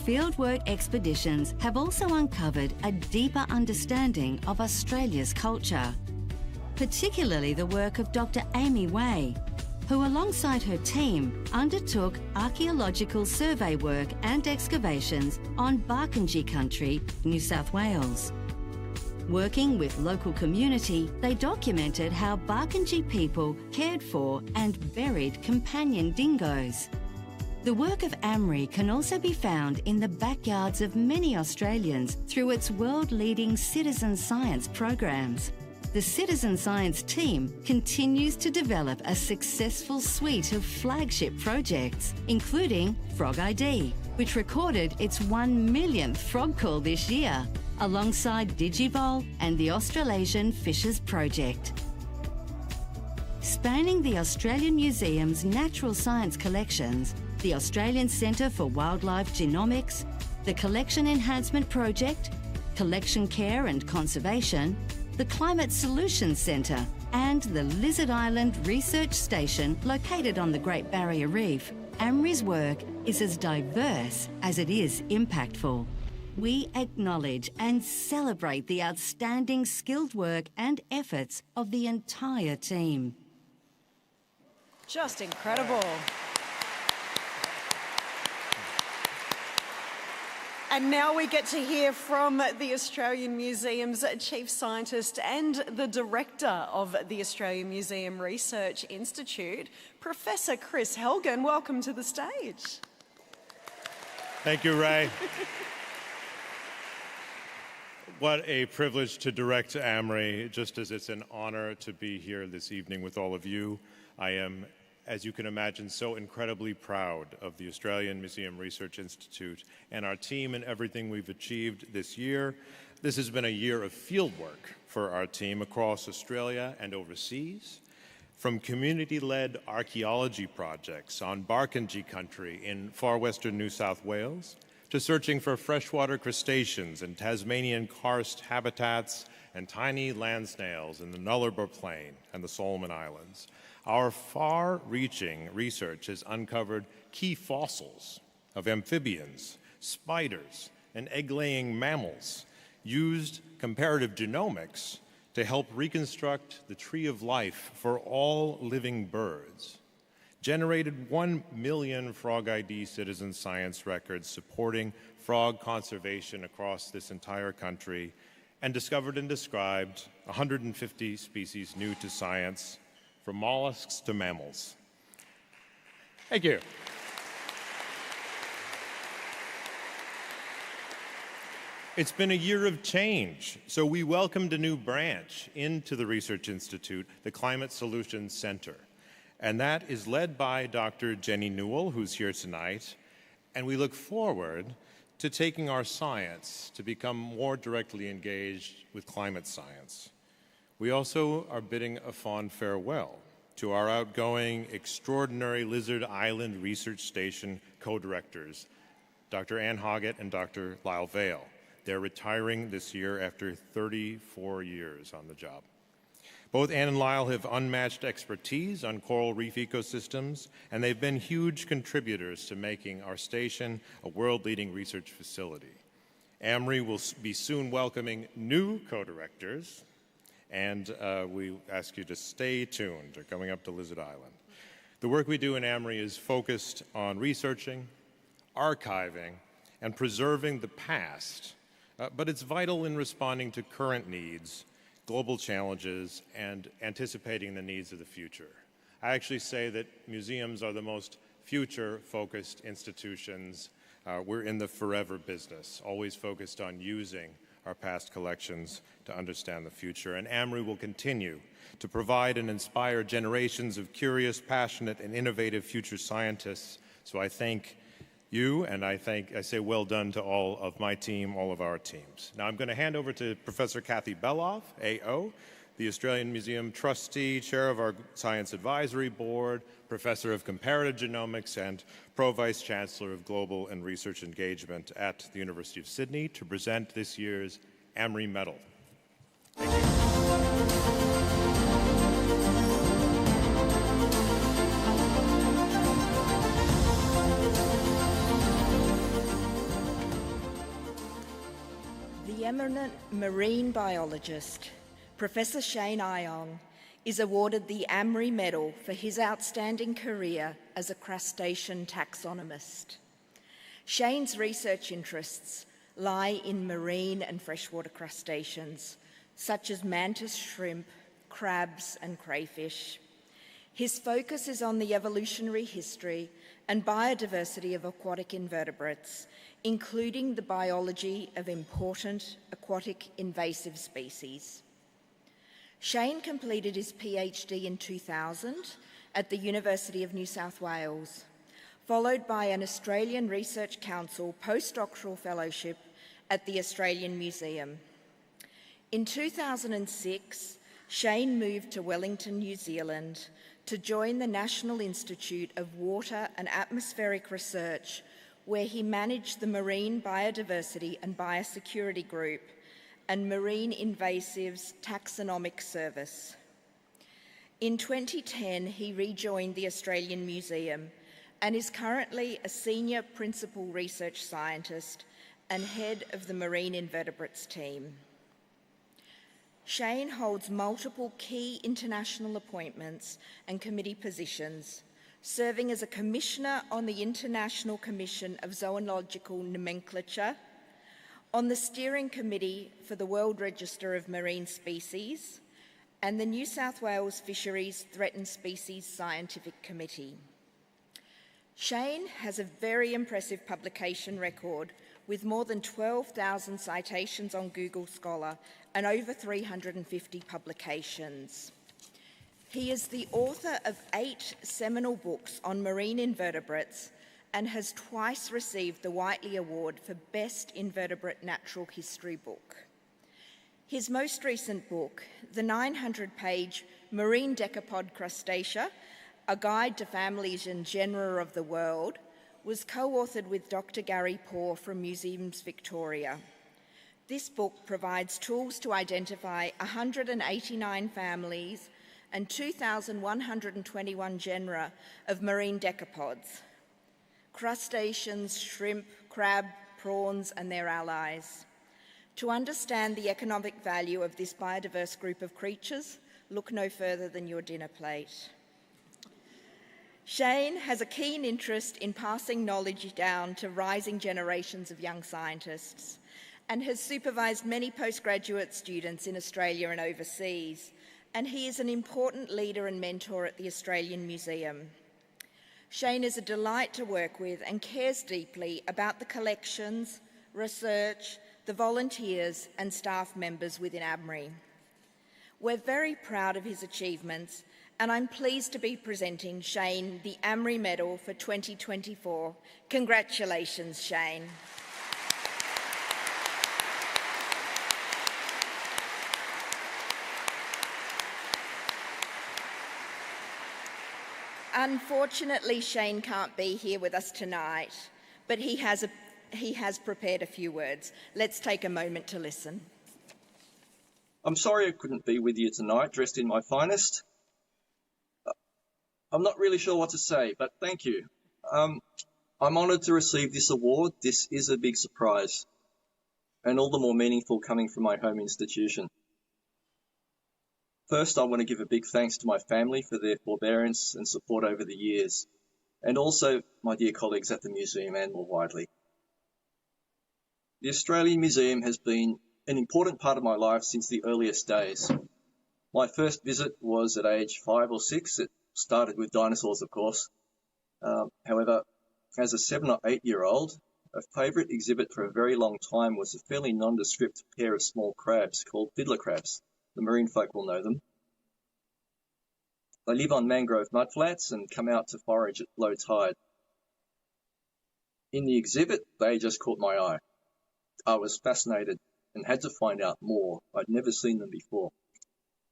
[SPEAKER 17] Fieldwork expeditions have also uncovered a deeper understanding of Australia's culture, particularly the work of Dr. Amy Way, who alongside her team undertook archaeological survey work and excavations on Barkindji country, New South Wales. Working with local community, they documented how Barkindji people cared for and buried companion dingoes. The work of AMRI can also be found in the backyards of many Australians through its world-leading citizen science programs. The Citizen Science team continues to develop a successful suite of flagship projects, including Frog ID, which recorded its 1 millionth frog call this year, alongside Digivol and the Australasian Fishes Project. Spanning the Australian Museum's natural science collections, the Australian Centre for Wildlife Genomics, the Collection Enhancement Project, Collection Care and Conservation, the Climate Solutions Centre, and the Lizard Island Research Station located on the Great Barrier Reef, AMRI's work is as diverse as it is impactful. We acknowledge and celebrate the outstanding skilled work and efforts of the entire team.
[SPEAKER 5] Just incredible. And now we get to hear from the Australian Museum's Chief Scientist and the Director of the Australian Museum Research Institute, Professor Chris Helgen. Welcome to the stage.
[SPEAKER 18] Thank you, Ray. What a privilege to direct AMRI, just as it's an honor to be here this evening with all of you. I am, as you can imagine, so incredibly proud of the Australian Museum Research Institute and our team and everything we've achieved this year. This has been a year of fieldwork for our team across Australia and overseas, from community-led archaeology projects on Barkindji country in far western New South Wales, to searching for freshwater crustaceans and Tasmanian karst habitats and tiny land snails in the Nullarbor Plain and the Solomon Islands. Our far-reaching research has uncovered key fossils of amphibians, spiders, and egg-laying mammals, used comparative genomics to help reconstruct the tree of life for all living birds, generated 1 million Frog ID citizen science records supporting frog conservation across this entire country, and discovered and described 150 species new to science, from mollusks to mammals. Thank you. It's been a year of change, so we welcomed a new branch into the Research Institute, the Climate Solutions Center. And that is led by Dr. Jenny Newell, who's here tonight, and we look forward to taking our science to become more directly engaged with climate science. We also are bidding a fond farewell to our outgoing extraordinary Lizard Island Research Station co-directors, Dr. Ann Hoggett and Dr. Lyle Vale. They're retiring this year after 34 years on the job. Both Ann and Lyle have unmatched expertise on coral reef ecosystems, and they've been huge contributors to making our station a world-leading research facility. AMRI will be soon welcoming new co-directors, and we ask you to stay tuned. They're coming up to Lizard Island. The work we do in AMRI is focused on researching, archiving, and preserving the past, but it's vital in responding to current needs, global challenges, and anticipating the needs of the future. I actually say that museums are the most future-focused institutions. We're in the forever business, always focused on using our past collections to understand the future. And AMRI will continue to provide and inspire generations of curious, passionate, and innovative future scientists. So I thank you, and I say well done to all of my team, all of our teams. Now I'm going to hand over to Professor Kathy Beloff, AO, the Australian Museum trustee, chair of our Science Advisory Board, professor of comparative genomics, and pro-vice chancellor of global and research engagement at the University of Sydney, to present this year's AMRI Medal. Thank you.
[SPEAKER 19] The eminent marine biologist, Professor Shane Iong, is awarded the AMRI Medal for his outstanding career as a crustacean taxonomist. Shane's research interests lie in marine and freshwater crustaceans, such as mantis shrimp, crabs, and crayfish. His focus is on the evolutionary history and biodiversity of aquatic invertebrates, including the biology of important aquatic invasive species. Shane completed his PhD in 2000 at the University of New South Wales, followed by an Australian Research Council postdoctoral fellowship at the Australian Museum. In 2006, Shane moved to Wellington, New Zealand, to join the National Institute of Water and Atmospheric Research, where he managed the Marine Biodiversity and Biosecurity Group and Marine Invasives Taxonomic Service. In 2010, he rejoined the Australian Museum and is currently a senior principal research scientist and head of the marine invertebrates team. Shane holds multiple key international appointments and committee positions, serving as a commissioner on the International Commission of Zoological Nomenclature, on the steering committee for the World Register of Marine Species, and the New South Wales Fisheries Threatened Species Scientific Committee. Shane has a very impressive publication record with more than 12,000 citations on Google Scholar and over 350 publications. He is the author of 8 seminal books on marine invertebrates and has twice received the Whiteley Award for Best Invertebrate Natural History Book. His most recent book, the 900-page Marine Decapod Crustacea, A Guide to Families and Genera of the World, was co-authored with Dr. Gary Poore from Museums Victoria. This book provides tools to identify 189 families and 2,121 genera of marine decapods, crustaceans, shrimp, crab, prawns, and their allies. To understand the economic value of this biodiverse group of creatures, look no further than your dinner plate. Shane has a keen interest in passing knowledge down to rising generations of young scientists and has supervised many postgraduate students in Australia and overseas, and he is an important leader and mentor at the Australian Museum. Shane is a delight to work with and cares deeply about the collections, research, the volunteers and staff members within AMRI. We're very proud of his achievements, and I'm pleased to be presenting Shane the AMRI Medal for 2024. Congratulations, Shane. Unfortunately, Shane can't be here with us tonight, but he has prepared a few words. Let's take a moment to listen.
[SPEAKER 20] I'm sorry I couldn't be with you tonight, dressed in my finest. I'm not really sure what to say, but thank you. I'm honoured to receive this award. This is a big surprise, and all the more meaningful coming from my home institution. First, I want to give a big thanks to my family for their forbearance and support over the years, and also my dear colleagues at the museum and more widely. The Australian Museum has been an important part of my life since the earliest days. My first visit was at age 5 or 6. It started with dinosaurs, of course. However, as a 7 or 8-year-old, a favourite exhibit for a very long time was a fairly nondescript pair of small crabs called fiddler crabs. The marine folk will know them. They live on mangrove mudflats and come out to forage at low tide. In the exhibit, they just caught my eye. I was fascinated and had to find out more. I'd never seen them before.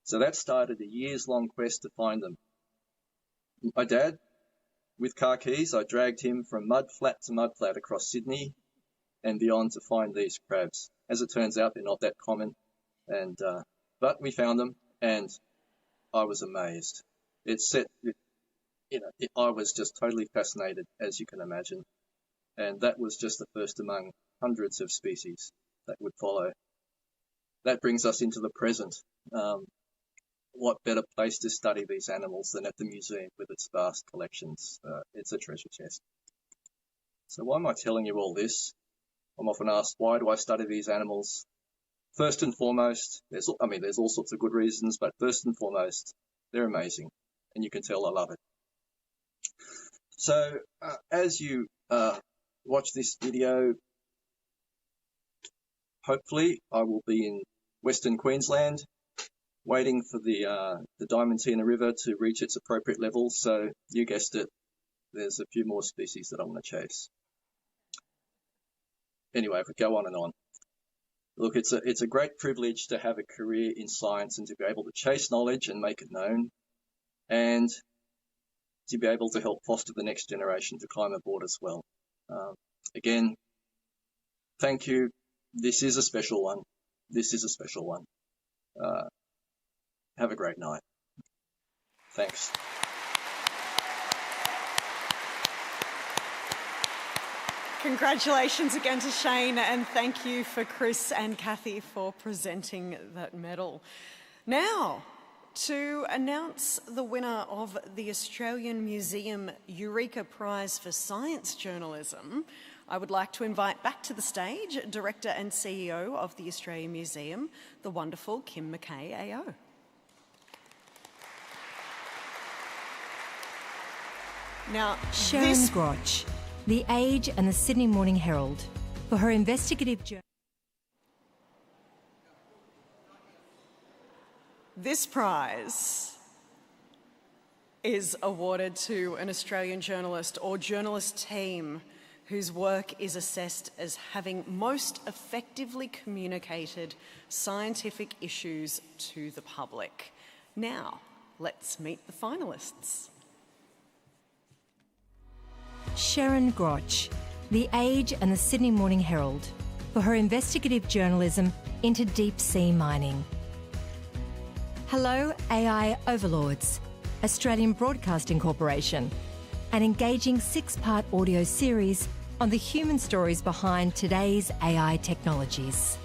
[SPEAKER 20] So that started a years-long quest to find them. My dad, with car keys, I dragged him from mudflat to mudflat across Sydney and beyond to find these crabs. As it turns out, they're not that common, but we found them, and I was amazed. I was just totally fascinated, as you can imagine, and that was just the first among hundreds of species that would follow. That brings us into the present. What better place to study these animals than at the museum with its vast collections? It's a treasure chest. So why am I telling you all this? I'm often asked, why do I study these animals? First and foremost, there's all sorts of good reasons, but first and foremost, they're amazing, and you can tell I love it. So as you watch this video, hopefully I will be in Western Queensland, waiting for the Diamantina River to reach its appropriate level. So you guessed it, there's a few more species that I want to chase. Anyway, if we go on and on. Look, it's a great privilege to have a career in science and to be able to chase knowledge and make it known, and to be able to help foster the next generation to climb aboard as well. Again, thank you. This is a special one. This is a special one. Have a great night. Thanks.
[SPEAKER 5] Congratulations again to Shane, and thank you for Chris and Kathy for presenting that medal. Now, to announce the winner of the Australian Museum Eureka Prize for Science Journalism, I would like to invite back to the stage Director and CEO of the Australian Museum, the wonderful Kim McKay AO. Now,
[SPEAKER 3] Sharon Groch, The Age and the Sydney Morning Herald, for her investigative journal.
[SPEAKER 5] This prize is awarded to an Australian journalist or journalist team whose work is assessed as having most effectively communicated scientific issues to the public. Now, let's meet the finalists.
[SPEAKER 3] Sharon Groch, The Age and the Sydney Morning Herald, for her investigative journalism into deep sea mining. Hello, AI Overlords, Australian Broadcasting Corporation, an engaging 6-part audio series on the human stories behind today's AI technologies.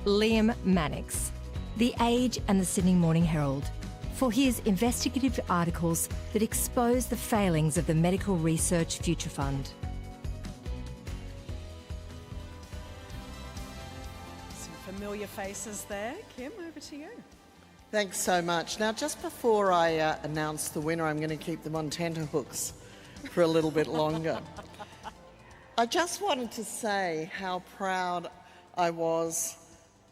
[SPEAKER 3] Liam Mannix, The Age and the Sydney Morning Herald, for his investigative articles that expose the failings of the Medical Research Future Fund.
[SPEAKER 5] Some familiar faces there. Kim, over to you.
[SPEAKER 1] Thanks so much. Now, just before I announce the winner, I'm going to keep them on tenterhooks for a little bit longer. I just wanted to say how proud I was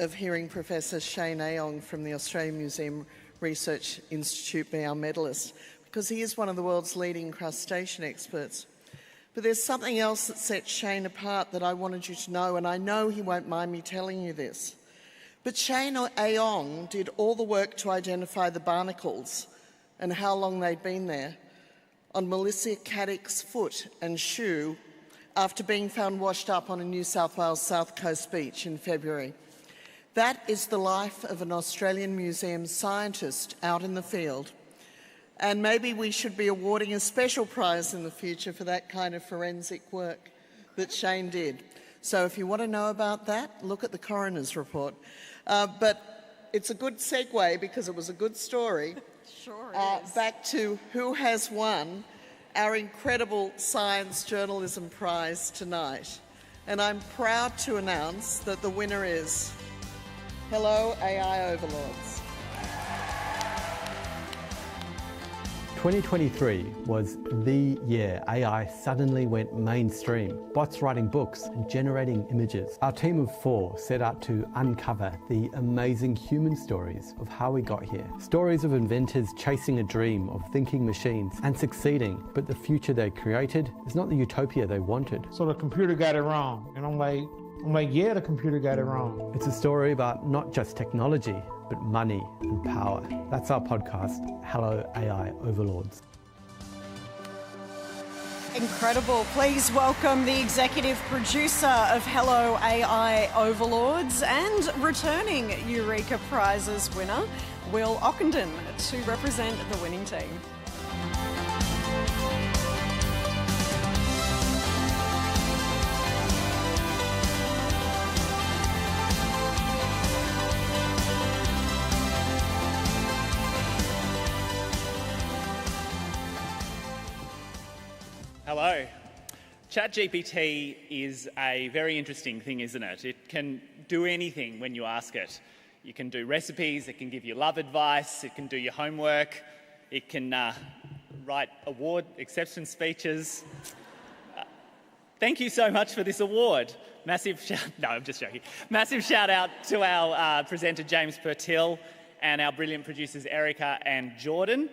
[SPEAKER 1] of hearing Professor Shane Ayong from the Australian Museum Research Institute be our medalist, because he is one of the world's leading crustacean experts. But there's something else that sets Shane apart that I wanted you to know, and I know he won't mind me telling you this. But Shane Ayong did all the work to identify the barnacles and how long they'd been there on Melissa Caddick's foot and shoe after being found washed up on a New South Wales South Coast beach in February. That is the life of an Australian Museum scientist out in the field. And maybe we should be awarding a special prize in the future for that kind of forensic work that Shane did. So if you want to know about that, look at the coroner's report. But it's a good segue, because it was a good story.
[SPEAKER 5] Sure is.
[SPEAKER 1] Back to who has won our incredible Science Journalism Prize tonight. And I'm proud to announce that the winner is... Hello, AI Overlords.
[SPEAKER 21] 2023 was the year AI suddenly went mainstream. Bots writing books and generating images. Our team of 4 set out to uncover the amazing human stories of how we got here. Stories of inventors chasing a dream of thinking machines and succeeding, but the future they created is not the utopia they wanted.
[SPEAKER 22] So the computer got it wrong, and I'm like, yeah, the computer got it wrong.
[SPEAKER 21] It's a story about not just technology, but money and power. That's our podcast, Hello AI Overlords.
[SPEAKER 5] Incredible. Please welcome the executive producer of Hello AI Overlords and returning Eureka Prizes winner, Will Ockenden, to represent the winning team.
[SPEAKER 24] Hello. ChatGPT is a very interesting thing, isn't it? It can do anything when you ask it. You can do recipes, it can give you love advice, it can do your homework, it can write award acceptance speeches. Thank you so much for this award. Massive shout out to our presenter James Purtill and our brilliant producers Erica and Jordan,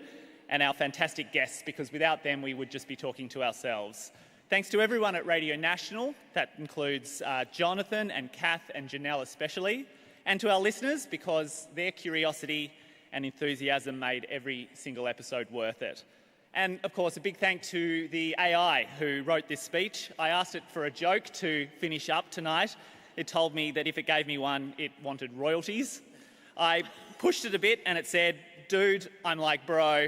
[SPEAKER 24] and our fantastic guests, because without them we would just be talking to ourselves. Thanks to everyone at Radio National, that includes Jonathan and Kath and Janelle especially, and to our listeners, because their curiosity and enthusiasm made every single episode worth it. And of course, a big thank to the AI who wrote this speech. I asked it for a joke to finish up tonight. It told me that if it gave me one, it wanted royalties. I pushed it a bit and it said, dude, I'm like, bro.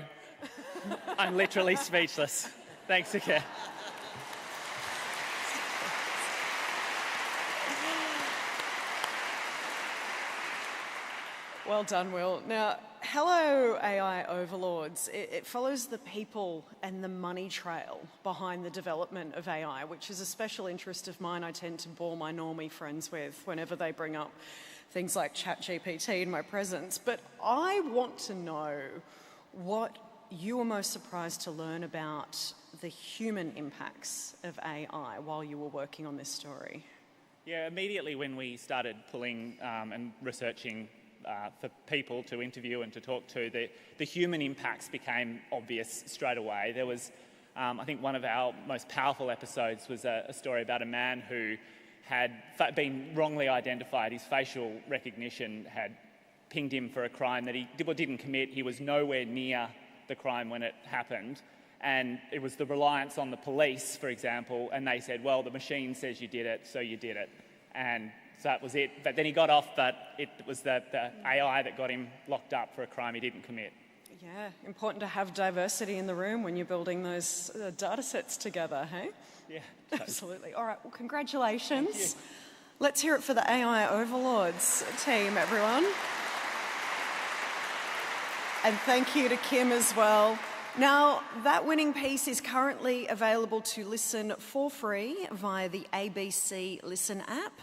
[SPEAKER 24] I'm literally speechless. Thanks again.
[SPEAKER 5] Well done, Will. Now, hello, AI overlords. It follows the people and the money trail behind the development of AI, which is a special interest of mine I tend to bore my normie friends with whenever they bring up things like ChatGPT in my presence. But I want to know what you were most surprised to learn about the human impacts of AI while you were working on this story.
[SPEAKER 24] Yeah, immediately when we started pulling and researching for people to interview and to talk to, the human impacts became obvious straight away. There was, I think one of our most powerful episodes was a story about a man who had been wrongly identified. His facial recognition had pinged him for a crime that he didn't commit. He was nowhere near the crime when it happened. And it was the reliance on the police, for example, and they said, well, the machine says you did it, so you did it. And so that was it. But then he got off, but it was the AI that got him locked up for a crime he didn't commit.
[SPEAKER 5] Yeah, important to have diversity in the room when you're building those data sets together, hey?
[SPEAKER 24] Yeah.
[SPEAKER 5] Absolutely. All right, well, congratulations. Let's hear it for the AI Overlords team, everyone. And thank you to Kim as well. Now, that winning piece is currently available to listen for free via the ABC Listen app.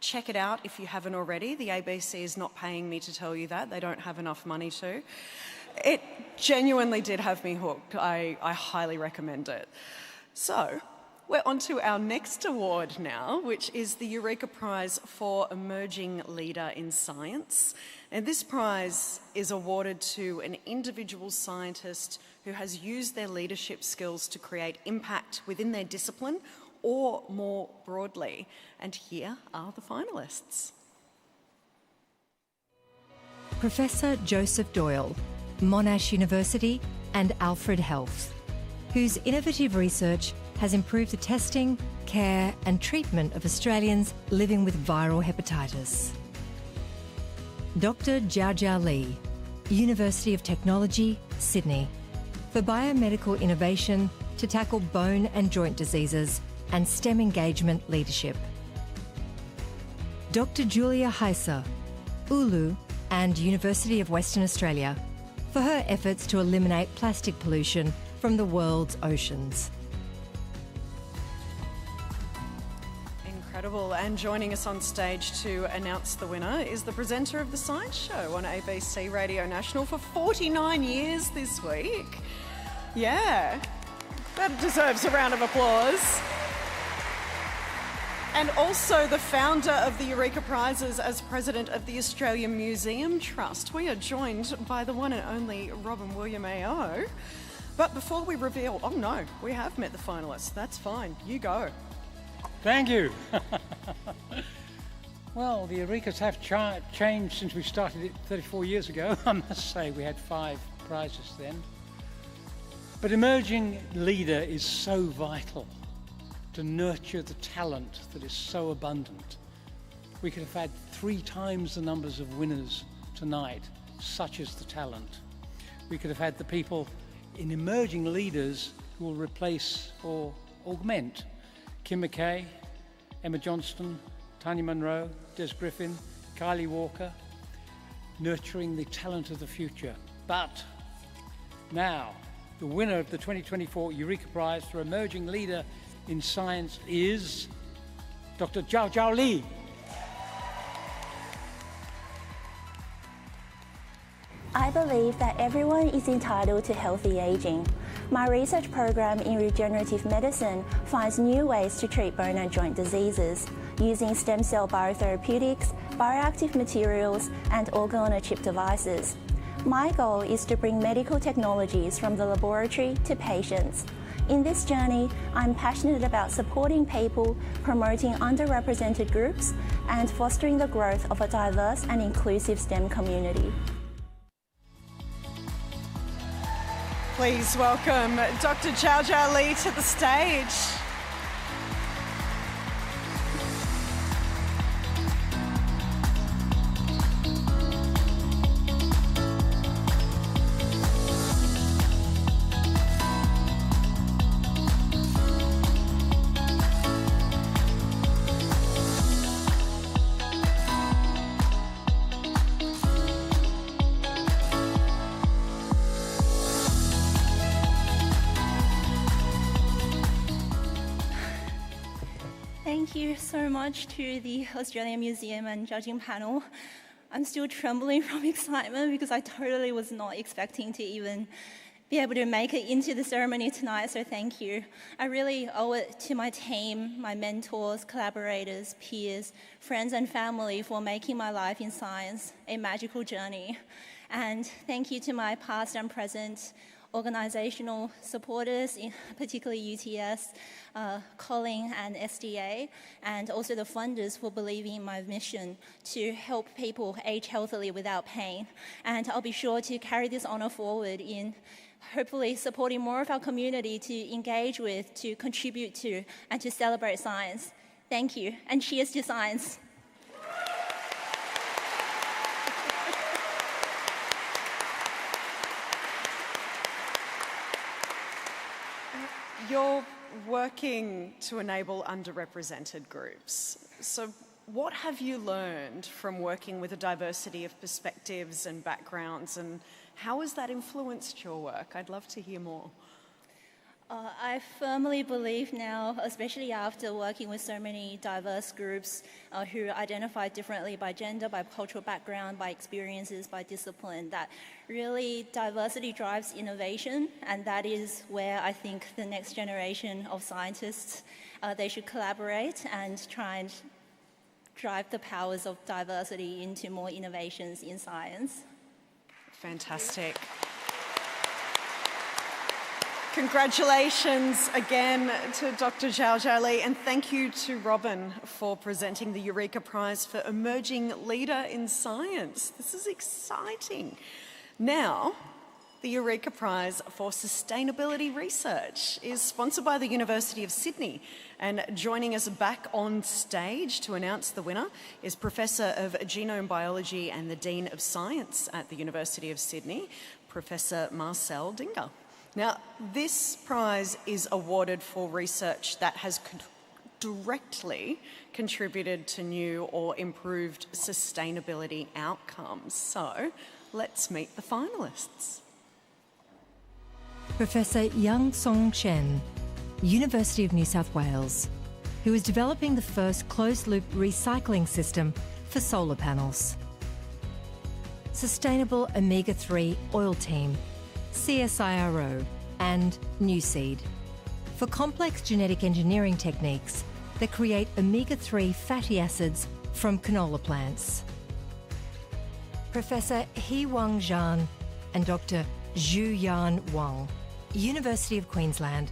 [SPEAKER 5] Check it out if you haven't already. The ABC is not paying me to tell you that. They don't have enough money to. It genuinely did have me hooked. I highly recommend it. So, we're on to our next award now, which is the Eureka Prize for Emerging Leader in Science. And this prize is awarded to an individual scientist who has used their leadership skills to create impact within their discipline or more broadly. And here are the finalists.
[SPEAKER 3] Professor Joseph Doyle, Monash University and Alfred Health, whose innovative research has improved the testing, care and treatment of Australians living with viral hepatitis. Dr. Jiao Li, University of Technology, Sydney, for biomedical innovation to tackle bone and joint diseases and STEM engagement leadership. Dr. Julia Heiser, Oulu and University of Western Australia, for her efforts to eliminate plastic pollution from the world's oceans.
[SPEAKER 5] Incredible. And joining us on stage to announce the winner is the presenter of The Science Show on ABC Radio National for 49 years this week. Yeah, that deserves a round of applause. And also the founder of the Eureka Prizes as president of the Australian Museum Trust. We are joined by the one and only Robin William AO. But before we reveal, oh no, we have met the finalists. That's fine, you go.
[SPEAKER 2] Thank you. Well, the Eurekas have changed since we started it 34 years ago. I must say we had 5 prizes then. But emerging leader is so vital to nurture the talent that is so abundant. We could have had 3 times the numbers of winners tonight, such is the talent. We could have had the people in emerging leaders who will replace or augment Kim McKay, Emma Johnston, Tanya Monroe, Des Griffin, Kylie Walker, nurturing the talent of the future. But now, the winner of the 2024 Eureka Prize for Emerging Leader in Science is Dr. Jiao Li.
[SPEAKER 4] I believe that everyone is entitled to healthy aging. My research program in regenerative medicine finds new ways to treat bone and joint diseases using stem cell biotherapeutics, bioactive materials, and organ-on-a-chip devices. My goal is to bring medical technologies from the laboratory to patients. In this journey, I'm passionate about supporting people, promoting underrepresented groups, and fostering the growth of a diverse and inclusive STEM community.
[SPEAKER 5] Please welcome Dr. Jiao Li to the stage.
[SPEAKER 4] Thank you so much to the Australian Museum and judging panel. I'm still trembling from excitement because I totally was not expecting to even be able to make it into the ceremony tonight, so thank you. I really owe it to my team, my mentors, collaborators, peers, friends and family for making my life in science a magical journey. And thank you to my past and present organisational supporters, particularly UTS, Colin and SDA, and also the funders for believing in my mission to help people age healthily without pain. And I'll be sure to carry this honour forward in hopefully supporting more of our community to engage with, to contribute to, and to celebrate science. Thank you, and cheers to science.
[SPEAKER 5] You're working to enable underrepresented groups. So what have you learned from working with a diversity of perspectives and backgrounds, and how has that influenced your work? I'd love to hear more.
[SPEAKER 4] I firmly believe now, especially after working with so many diverse groups who identify differently by gender, by cultural background, by experiences, by discipline, that really diversity drives innovation, and that is where I think the next generation of scientists, they should collaborate and try and drive the powers of diversity into more innovations in science.
[SPEAKER 5] Fantastic. Congratulations again to Dr. Zhao Zhao, and thank you to Robin for presenting the Eureka Prize for Emerging Leader in Science. This is exciting. Now, the Eureka Prize for Sustainability Research is sponsored by the University of Sydney, and joining us back on stage to announce the winner is Professor of Genome Biology and the Dean of Science at the University of Sydney, Professor Marcel Dinger. Now, this prize is awarded for research that has directly contributed to new or improved sustainability outcomes. So, let's meet the finalists.
[SPEAKER 3] Professor Yang Song Chen, University of New South Wales, who is developing the first closed-loop recycling system for solar panels. Sustainable Omega-3 Oil Team, CSIRO, and Newseed, for complex genetic engineering techniques that create omega-3 fatty acids from canola plants. Professor Hee-Wang Zhan and Dr. Zhu-Yan Wang, University of Queensland,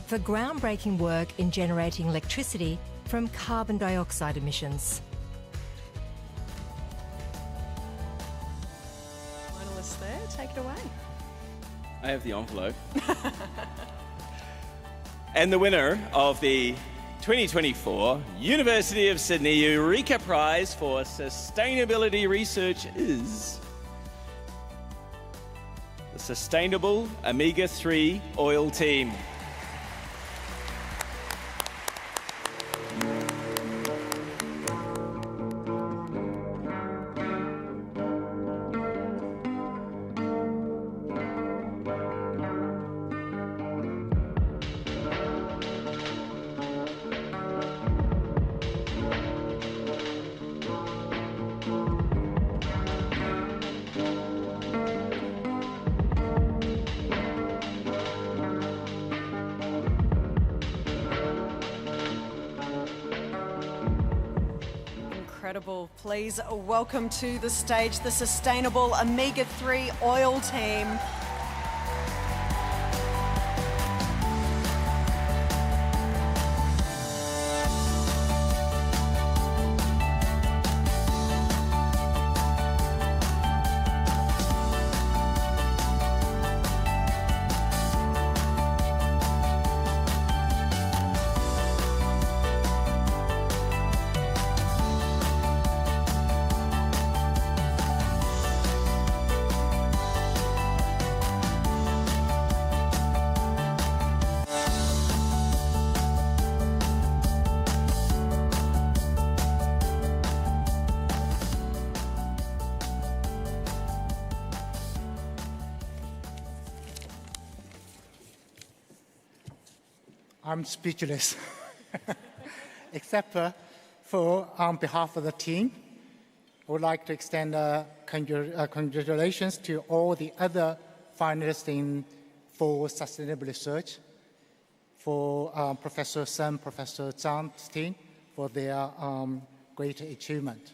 [SPEAKER 3] for groundbreaking work in generating electricity from carbon dioxide emissions.
[SPEAKER 5] Finalists there, take it away.
[SPEAKER 8] I have the envelope. And the winner of the 2024 University of Sydney Eureka Prize for Sustainability Research is the Sustainable Omega-3 Oil Team.
[SPEAKER 5] Incredible. Please welcome to the stage the Sustainable Omega-3 Oil Team.
[SPEAKER 22] I'm speechless. except for on behalf of the team, I would like to extend congratulations to all the other finalists for sustainable research, for Professor Sun, Professor Zhang's team for their great achievement.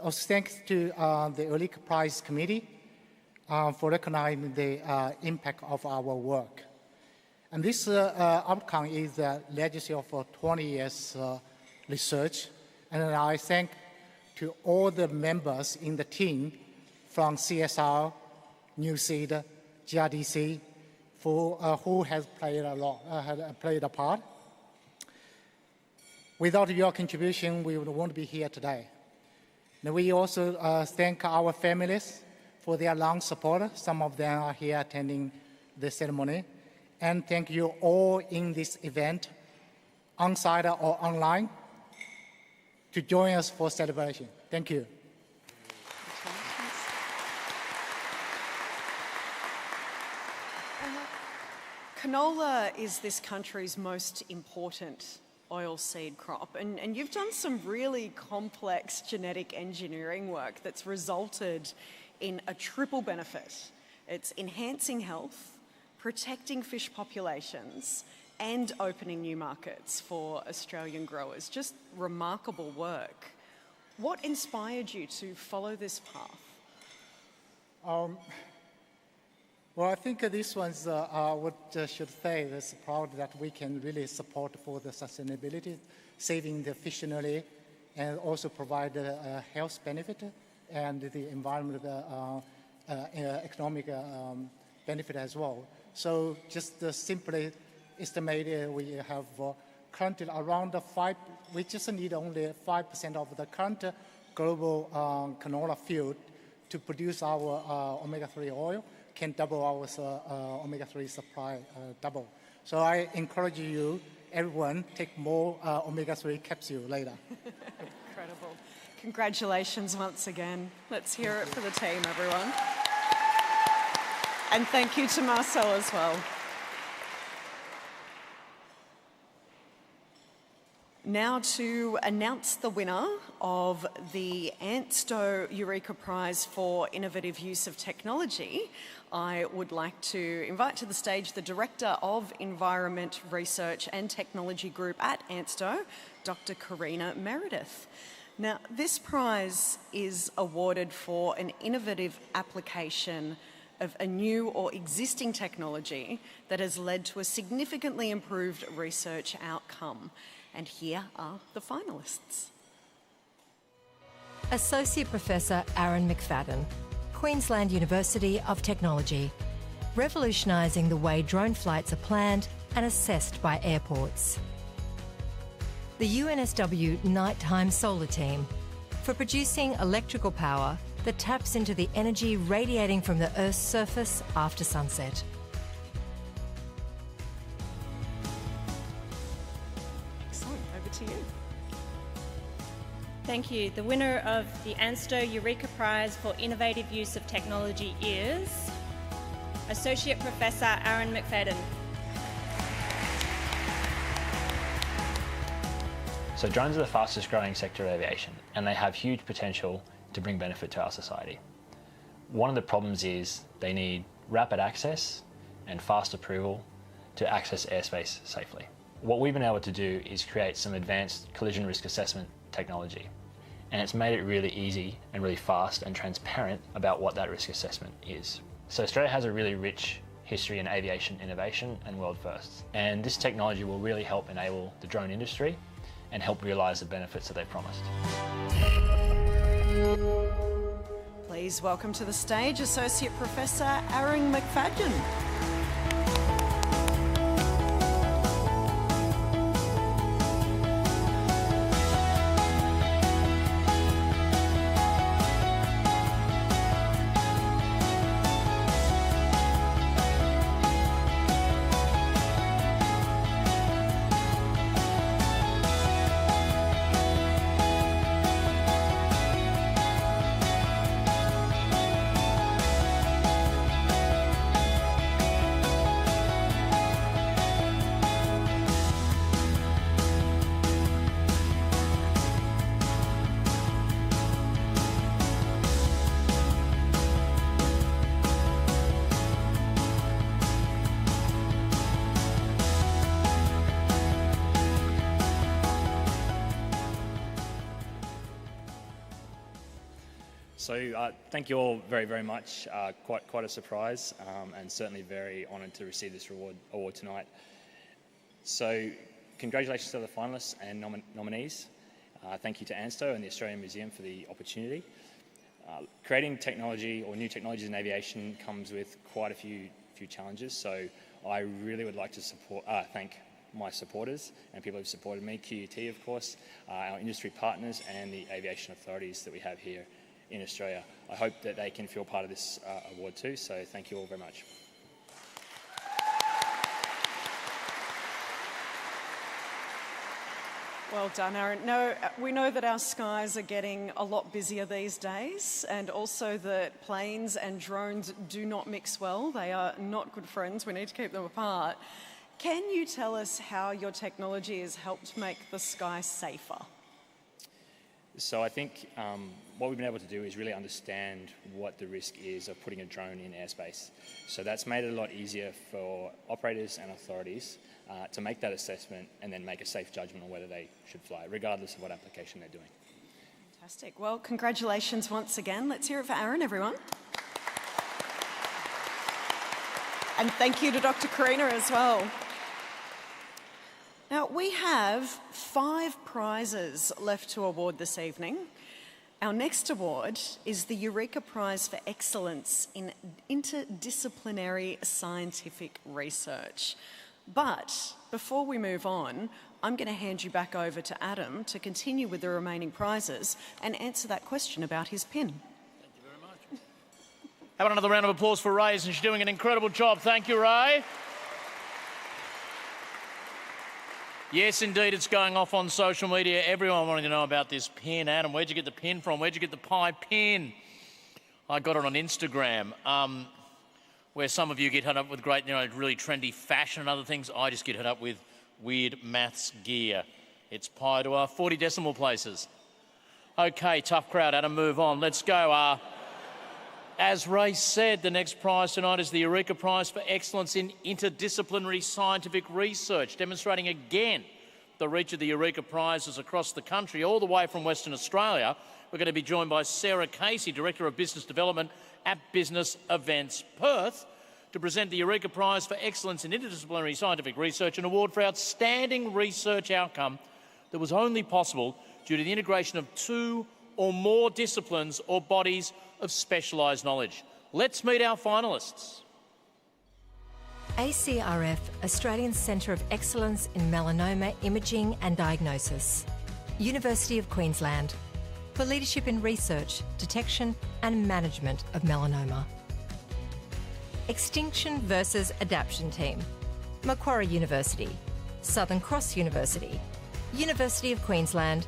[SPEAKER 22] Also thanks to the Eureka Prize Committee for recognizing the impact of our work. And this outcome is the legacy of 20 years research, and I thank to all the members in the team from CSR, NewSeed, GRDC, who has played a part. Without your contribution, we won't be here today. And we also thank our families for their long support. Some of them are here attending the ceremony. And thank you all in this event, on-site or online, to join us for celebration. Thank you.
[SPEAKER 5] Canola is this country's most important oilseed crop, and you've done some really complex genetic engineering work that's resulted in a triple benefit. It's enhancing health, protecting fish populations, and opening new markets for Australian growers. Just remarkable work. What inspired you to follow this path?
[SPEAKER 22] Well, I think this one's what should say is proud that we can really support for the sustainability, saving the fishery, and also provide a health benefit and the environmental economic benefit as well. So just simply estimated we have currently around we just need only 5% of the current global canola field to produce our omega-3 oil, can double our omega-3 supply, double. So I encourage you, everyone, take more omega-3 capsule later.
[SPEAKER 5] Incredible. Congratulations once again. Let's hear it for the team, everyone. And thank you to Marcel as well. Now to announce the winner of the ANSTO Eureka Prize for Innovative Use of Technology, I would like to invite to the stage the Director of Environment Research and Technology Group at ANSTO, Dr. Karina Meredith. Now, this prize is awarded for an innovative application of a new or existing technology that has led to a significantly improved research outcome. And here are the finalists.
[SPEAKER 3] Associate Professor Aaron McFadden, Queensland University of Technology, revolutionising the way drone flights are planned and assessed by airports. The UNSW Nighttime Solar Team, for producing electrical power that taps into the energy radiating from the Earth's surface after sunset.
[SPEAKER 5] To you.
[SPEAKER 7] Thank you. The winner of the ANSTO Eureka Prize for Innovative Use of Technology is Associate Professor Aaron McFadden.
[SPEAKER 9] So drones are the fastest growing sector of aviation, and they have huge potential to bring benefit to our society. One of the problems is they need rapid access and fast approval to access airspace safely. What we've been able to do is create some advanced collision risk assessment technology, and it's made it really easy and really fast and transparent about what that risk assessment is. So Australia has a really rich history in aviation innovation and world firsts, and this technology will really help enable the drone industry and help realise the benefits that they've promised.
[SPEAKER 5] Please welcome to the stage Associate Professor Aaron McFadden.
[SPEAKER 9] So thank you all very, very much. Quite a surprise, and certainly very honoured to receive this award tonight. So congratulations to the finalists and nominees. Thank you to ANSTO and the Australian Museum for the opportunity. Creating technology or new technologies in aviation comes with quite a few challenges, so I really would like to thank my supporters and people who've supported me, QUT of course, our industry partners and the aviation authorities that we have here in Australia. I hope that they can feel part of this award too, so thank you all very much.
[SPEAKER 5] Well done, Aaron. No, we know that our skies are getting a lot busier these days, and also that planes and drones do not mix well. They are not good friends. We need to keep them apart. Can you tell us how your technology has helped make the sky safer?
[SPEAKER 9] So I think what we've been able to do is really understand what the risk is of putting a drone in airspace. So that's made it a lot easier for operators and authorities to make that assessment and then make a safe judgment on whether they should fly, regardless of what application they're doing.
[SPEAKER 5] Fantastic. Well, congratulations once again. Let's hear it for Aaron, everyone. And thank you to Dr. Karina as well. Now, we have 5 prizes left to award this evening. Our next award is the Eureka Prize for Excellence in Interdisciplinary Scientific Research. But before we move on, I'm going to hand you back over to Adam to continue with the remaining prizes and answer that question about his pin.
[SPEAKER 6] Thank you very much. How about another round of applause for Ray, and she's doing an incredible job. Thank you, Ray. Yes, indeed, it's going off on social media. Everyone wanting to know about this pin. Adam, where'd you get the pin from? Where'd you get the pie pin? I got it on Instagram, where some of you get hit up with great, really trendy fashion and other things. I just get hit up with weird maths gear. It's pi to 40 decimal places. Okay, tough crowd. Adam, move on. Let's go. As Ray said, the next prize tonight is the Eureka Prize for Excellence in Interdisciplinary Scientific Research, demonstrating again the reach of the Eureka Prizes across the country, all the way from Western Australia. We're going to be joined by Sarah Casey, Director of Business Development at Business Events Perth, to present the Eureka Prize for Excellence in Interdisciplinary Scientific Research, an award for outstanding research outcome that was only possible due to the integration of 2 or more disciplines or bodies of specialised knowledge. Let's meet our finalists.
[SPEAKER 3] ACRF, Australian Centre of Excellence in Melanoma Imaging and Diagnosis. University of Queensland, for leadership in research, detection and management of melanoma. Extinction versus Adaptation Team, Macquarie University, Southern Cross University, University of Queensland,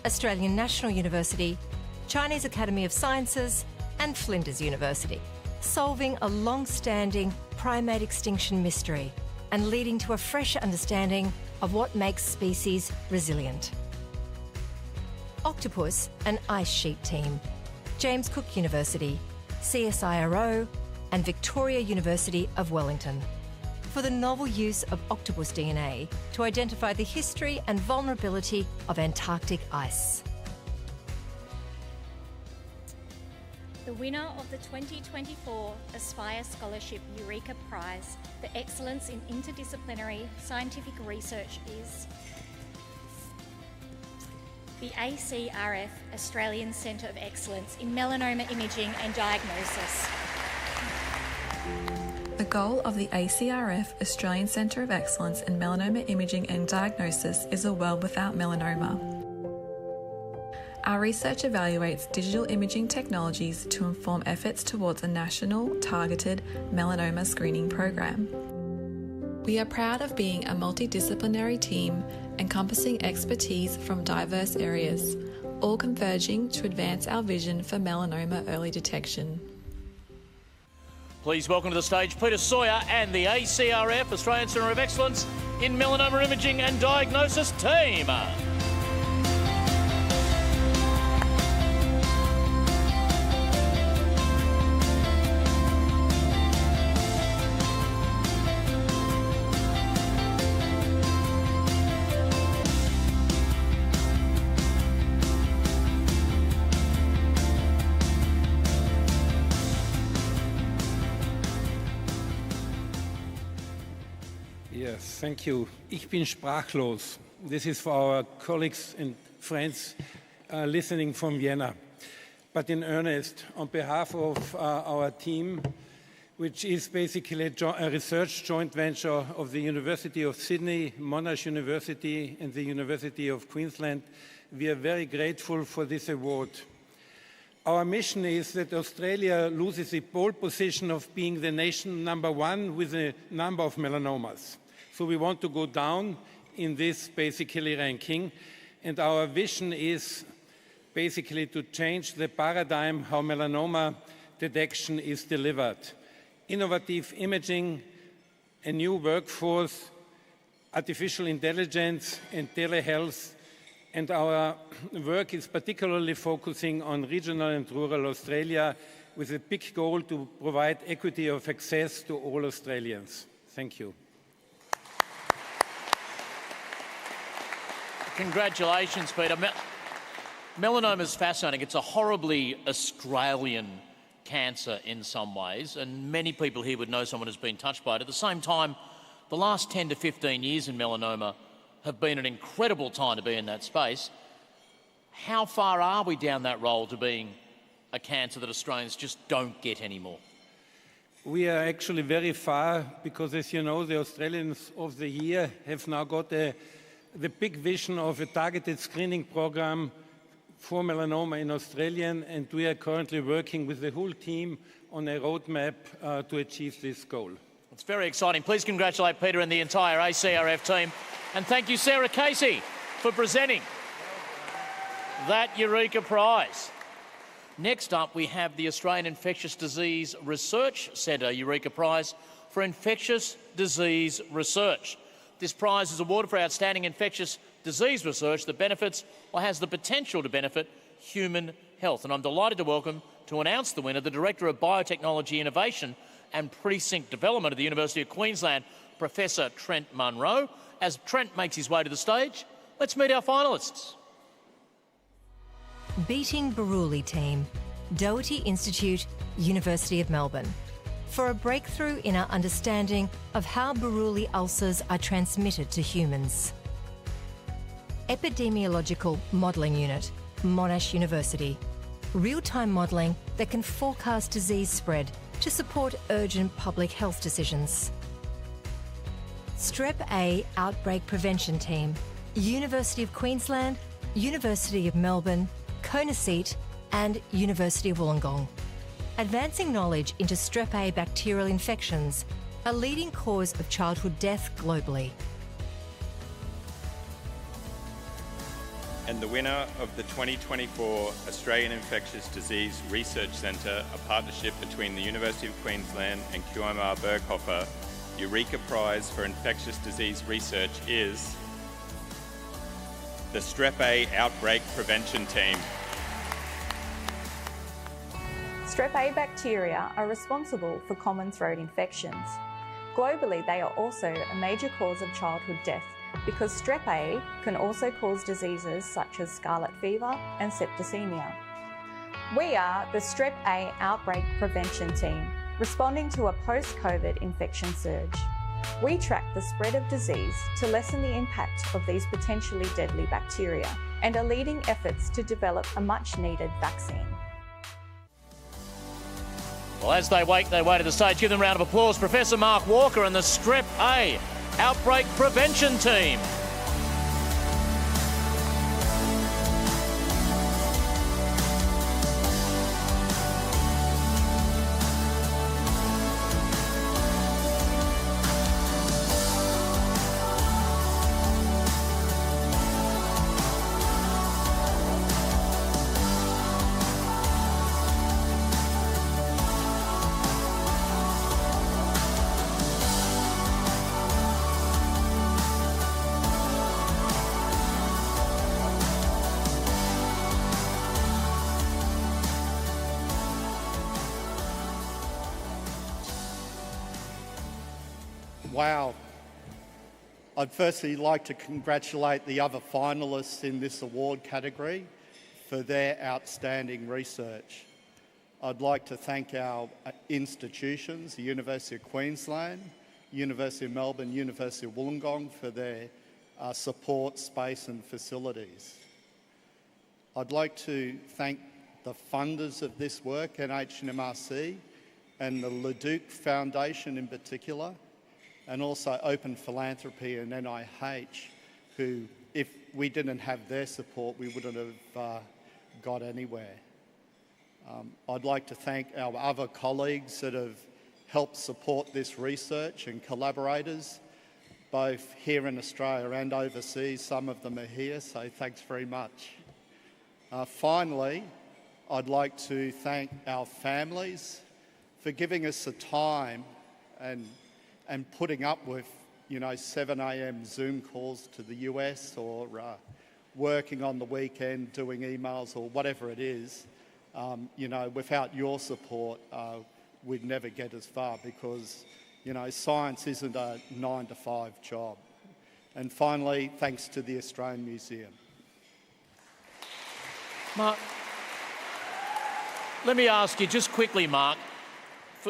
[SPEAKER 3] Australian National University, Chinese Academy of Sciences and Flinders University, solving a long-standing primate extinction mystery and leading to a fresh understanding of what makes species resilient. Octopus and Ice Sheet Team, James Cook University, CSIRO and Victoria University of Wellington, for the novel use of octopus DNA to identify the history and vulnerability of Antarctic ice.
[SPEAKER 7] The winner of the 2024 Aspire Scholarship Eureka Prize for Excellence in Interdisciplinary Scientific Research is the ACRF Australian Centre of Excellence in Melanoma Imaging and Diagnosis.
[SPEAKER 10] The goal of the ACRF Australian Centre of Excellence in Melanoma Imaging and Diagnosis is a world without melanoma. Our research evaluates digital imaging technologies to inform efforts towards a national, targeted melanoma screening program. We are proud of being a multidisciplinary team encompassing expertise from diverse areas, all converging to advance our vision for melanoma early detection.
[SPEAKER 6] Please welcome to the stage Peter Sawyer and the ACRF, Australian Centre of Excellence in Melanoma Imaging and Diagnosis team.
[SPEAKER 11] Thank you. Ich bin sprachlos. This is for our colleagues and friends listening from Vienna. But in earnest, on behalf of our team, which is basically a research joint venture of the University of Sydney, Monash University, and the University of Queensland, we are very grateful for this award. Our mission is that Australia loses the pole position of being the nation #1 with a number of melanomas. So we want to go down in this basically ranking, and our vision is basically to change the paradigm how melanoma detection is delivered. Innovative imaging, a new workforce, artificial intelligence and telehealth, and our work is particularly focusing on regional and rural Australia with a big goal to provide equity of access to all Australians. Thank you.
[SPEAKER 6] Congratulations, Peter. Melanoma is fascinating. It's a horribly Australian cancer in some ways, and many people here would know someone who's been touched by it. At the same time, the last 10 to 15 years in melanoma have been an incredible time to be in that space. How far are we down that road to being a cancer that Australians just don't get anymore?
[SPEAKER 11] We are actually very far because, as you know, the Australians of the Year have now got the big vision of a targeted screening program for melanoma in Australia, and we are currently working with the whole team on a roadmap to achieve this goal.
[SPEAKER 6] It's very exciting. Please congratulate Peter and the entire ACRF team. And thank you, Sarah Casey, for presenting that Eureka Prize. Next up, we have the Australian Infectious Disease Research Centre Eureka Prize for Infectious Disease Research. This prize is awarded for outstanding infectious disease research that benefits or has the potential to benefit human health. And I'm delighted to welcome, to announce the winner, the Director of Biotechnology Innovation and Precinct Development at the University of Queensland, Professor Trent Munro. As Trent makes his way to the stage, let's meet our finalists.
[SPEAKER 3] Beating Baruli Team, Doherty Institute, University of Melbourne. For a breakthrough in our understanding of how Baruli ulcers are transmitted to humans. Epidemiological Modelling Unit, Monash University. Real-time modelling that can forecast disease spread to support urgent public health decisions. Strep A Outbreak Prevention Team, University of Queensland, University of Melbourne, Conaseat and University of Wollongong. Advancing knowledge into Strep A bacterial infections, a leading cause of childhood death globally.
[SPEAKER 12] And the winner of the 2024 Australian Infectious Disease Research Centre, a partnership between the University of Queensland and QMR Berghofer, Eureka Prize for Infectious Disease Research is the Strep A Outbreak Prevention Team.
[SPEAKER 14] Strep A bacteria are responsible for common throat infections. Globally, they are also a major cause of childhood death because Strep A can also cause diseases such as scarlet fever and septicemia. We are the Strep A Outbreak Prevention Team, responding to a post-COVID infection surge. We track the spread of disease to lessen the impact of these potentially deadly bacteria and are leading efforts to develop a much-needed vaccine.
[SPEAKER 6] Well, as they wake their way to the stage, give them a round of applause. Professor Mark Walker and the Strep A Outbreak Prevention Team.
[SPEAKER 23] Wow. I'd firstly like to congratulate the other finalists in this award category for their outstanding research. I'd like to thank our institutions, the University of Queensland, University of Melbourne, University of Wollongong for their support, space and facilities. I'd like to thank the funders of this work, NHMRC and the Leduc Foundation in particular, and also Open Philanthropy and NIH, who, if we didn't have their support, we wouldn't have got anywhere. I'd like to thank our other colleagues that have helped support this research and collaborators, both here in Australia and overseas. Some of them are here, so thanks very much. Finally, I'd like to thank our families for giving us the time and putting up with, 7 a.m. Zoom calls to the US or working on the weekend, doing emails or whatever it is. Without your support, we'd never get as far because, science isn't a 9-to-5 job. And finally, thanks to the Australian Museum.
[SPEAKER 6] Mark, let me ask you just quickly, Mark,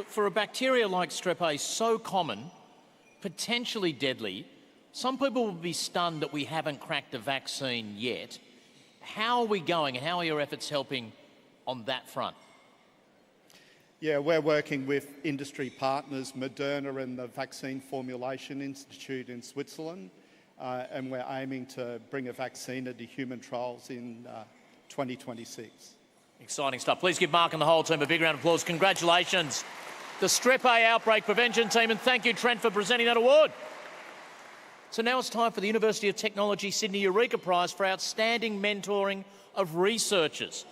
[SPEAKER 6] for a bacteria like Strep A, so common, potentially deadly, some people will be stunned that we haven't cracked a vaccine yet. How are we going and how are your efforts helping on that front?
[SPEAKER 23] Yeah, we're working with industry partners, Moderna and the Vaccine Formulation Institute in Switzerland, and we're aiming to bring a vaccine into human trials in 2026.
[SPEAKER 6] Exciting stuff. Please give Mark and the whole team a big round of applause. Congratulations, the Strep A Outbreak Prevention Team, and thank you, Trent, for presenting that award. So now it's time for the University of Technology Sydney Eureka Prize for Outstanding Mentoring of Researchers.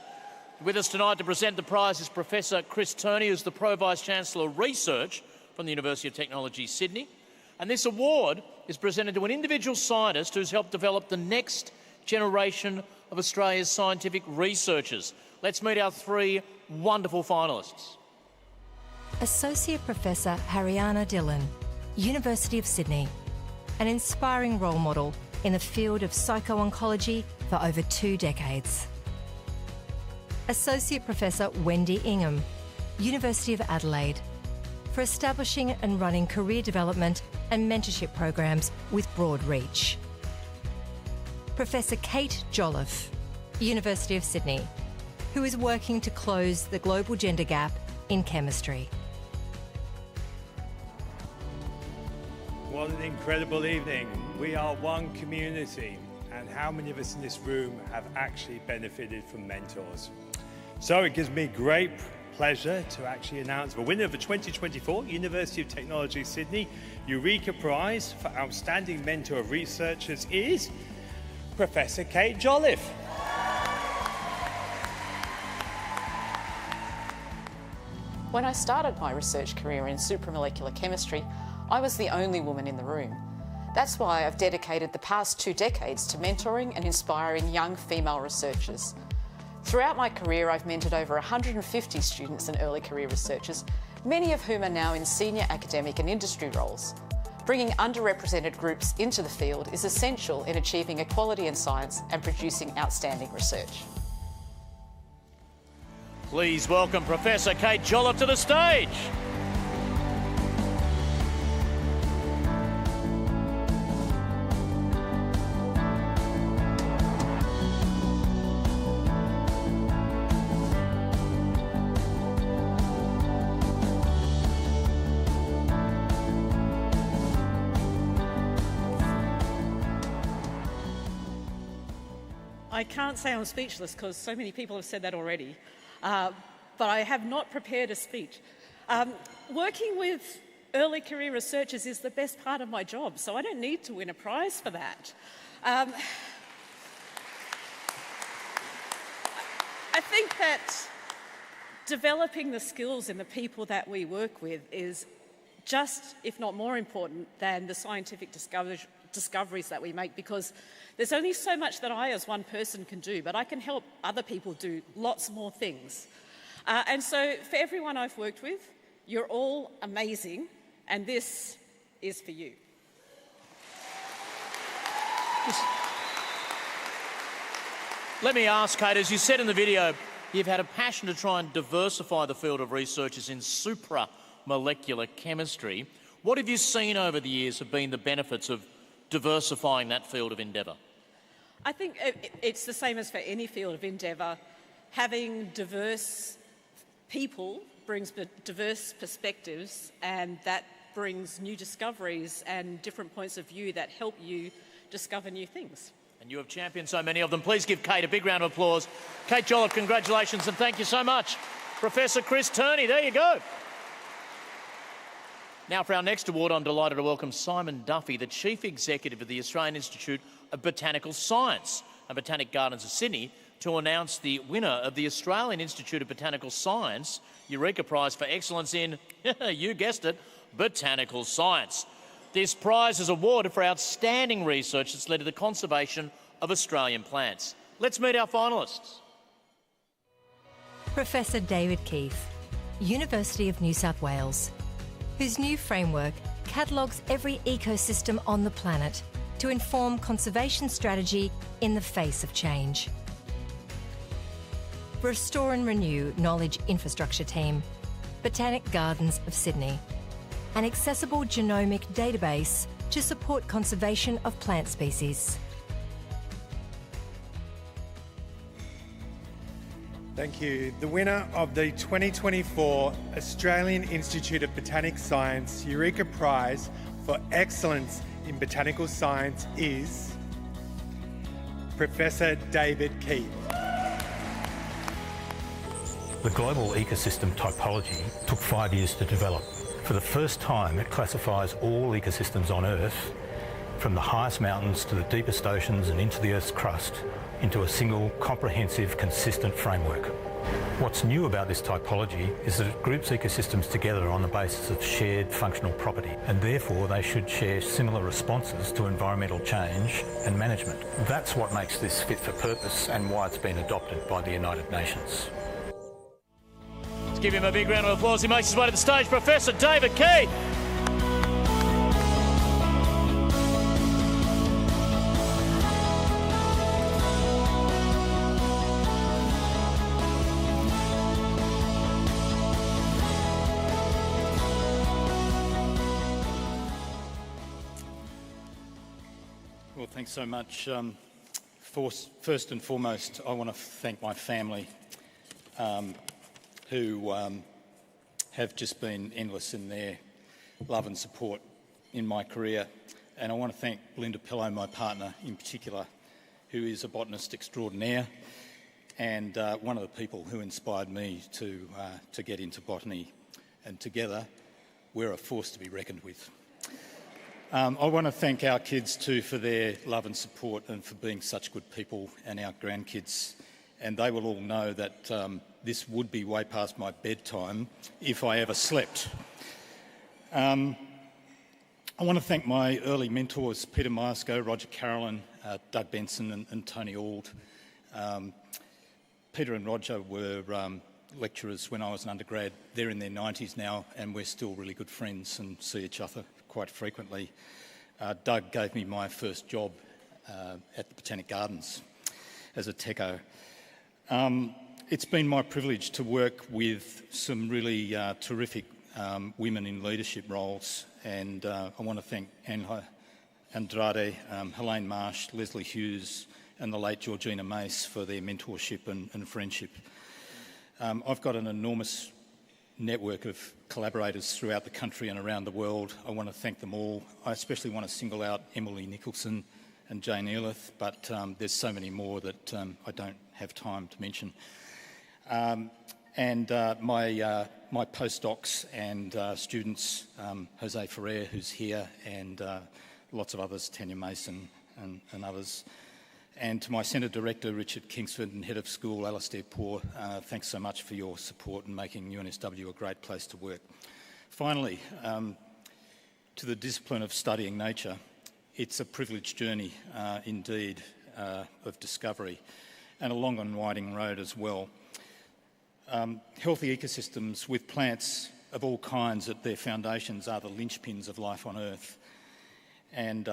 [SPEAKER 6] With us tonight to present the prize is Professor Chris Turney, who's the Pro Vice-Chancellor of Research from the University of Technology Sydney. And this award is presented to an individual scientist who's helped develop the next generation of Australia's scientific researchers. Let's meet our three wonderful finalists.
[SPEAKER 3] Associate Professor Haryana Dhillon, University of Sydney, an inspiring role model in the field of psycho-oncology for over 2 decades. Associate Professor Wendy Ingham, University of Adelaide, for establishing and running career development and mentorship programs with broad reach. Professor Kate Jolliffe, University of Sydney, who is working to close the global gender gap in chemistry.
[SPEAKER 13] What an incredible evening. We are one community, and how many of us in this room have actually benefited from mentors? So it gives me great pleasure to actually announce the winner of the 2024 University of Technology Sydney Eureka Prize for Outstanding Mentor of Researchers is Professor Kate Jolliffe.
[SPEAKER 15] When I started my research career in supramolecular chemistry, I was the only woman in the room. That's why I've dedicated the past 2 decades to mentoring and inspiring young female researchers. Throughout my career, I've mentored over 150 students and early career researchers, many of whom are now in senior academic and industry roles. Bringing underrepresented groups into the field is essential in achieving equality in science and producing outstanding research.
[SPEAKER 6] Please welcome Professor Kate Jolliffe to the stage.
[SPEAKER 16] I can't say I'm speechless because so many people have said that already, but I have not prepared a speech. Working with early career researchers is the best part of my job, so I don't need to win a prize for that. I think that developing the skills in the people that we work with is just, if not more important, than the scientific discoveries that we make, because there's only so much that I as one person can do, but I can help other people do lots more things. And so for everyone I've worked with, you're all amazing, and this is for you.
[SPEAKER 6] Let me ask, Kate, as you said in the video, you've had a passion to try and diversify the field of researchers in supramolecular chemistry. What have you seen over the years have been the benefits of diversifying that field of endeavour?
[SPEAKER 16] I think it's the same as for any field of endeavour. Having diverse people brings diverse perspectives, and that brings new discoveries and different points of view that help you discover new things.
[SPEAKER 6] And you have championed so many of them. Please give Kate a big round of applause. Kate Jolliffe, congratulations and thank you so much. Professor Chris Turney, there you go. Now for our next award, I'm delighted to welcome Simon Duffy, the Chief Executive of the Australian Institute of Botanical Science and Botanic Gardens of Sydney, to announce the winner of the Australian Institute of Botanical Science Eureka Prize for Excellence in, you guessed it, botanical science. This prize is awarded for outstanding research that's led to the conservation of Australian plants. Let's meet our finalists.
[SPEAKER 3] Professor David Keith, University of New South Wales, whose new framework catalogues every ecosystem on the planet to inform conservation strategy in the face of change. Restore and Renew Knowledge Infrastructure Team, Botanic Gardens of Sydney, an accessible genomic database to support conservation of plant species.
[SPEAKER 17] Thank you. The winner of the 2024 Australian Institute of Botanic Science Eureka Prize for Excellence in Botanical Science is Professor David Keith.
[SPEAKER 18] The global ecosystem typology took 5 years to develop. For the first time, it classifies all ecosystems on Earth, from the highest mountains to the deepest oceans and into the Earth's crust, into a single, comprehensive, consistent framework. What's new about this typology is that it groups ecosystems together on the basis of shared functional property, and therefore they should share similar responses to environmental change and management. That's what makes this fit for purpose and why it's been adopted by the United Nations.
[SPEAKER 6] Let's give him a big round of applause. He makes his way to the stage, Professor David Keith.
[SPEAKER 18] Well, thanks so much. First and foremost, I want to thank my family who have just been endless in their love and support in my career. And I want to thank Belinda Pillow, my partner in particular, who is a botanist extraordinaire and one of the people who inspired me to get into botany. And together, we're a force to be reckoned with. I want to thank our kids too for their love and support and for being such good people, and our grandkids. And they will all know that this would be way past my bedtime if I ever slept. I want to thank my early mentors, Peter Myerscough, Roger Carolyn, Doug Benson and Tony Auld. Peter and Roger were lecturers when I was an undergrad. They're in their 90s now and we're still really good friends and see each other quite frequently. Doug gave me my first job at the Botanic Gardens as a techo. It's been my privilege to work with some really terrific women in leadership roles, and I want to thank Anne Andrade, Helene Marsh, Leslie Hughes and the late Georgina Mace for their mentorship and friendship. I've got an enormous network of collaborators throughout the country and around the world. I want to thank them all. I especially want to single out Emily Nicholson and Jane Earleth, but there's so many more that I don't have time to mention. My postdocs and students, Jose Ferrer, who's here, and lots of others, Tanya Mason and others. And to my Centre Director, Richard Kingsford, and Head of School, Alastair Poor, thanks so much for your support in making UNSW a great place to work. Finally, to the discipline of studying nature, it's a privileged journey indeed of discovery, and a long and winding road as well. Healthy ecosystems with plants of all kinds at their foundations are the linchpins of life on Earth, and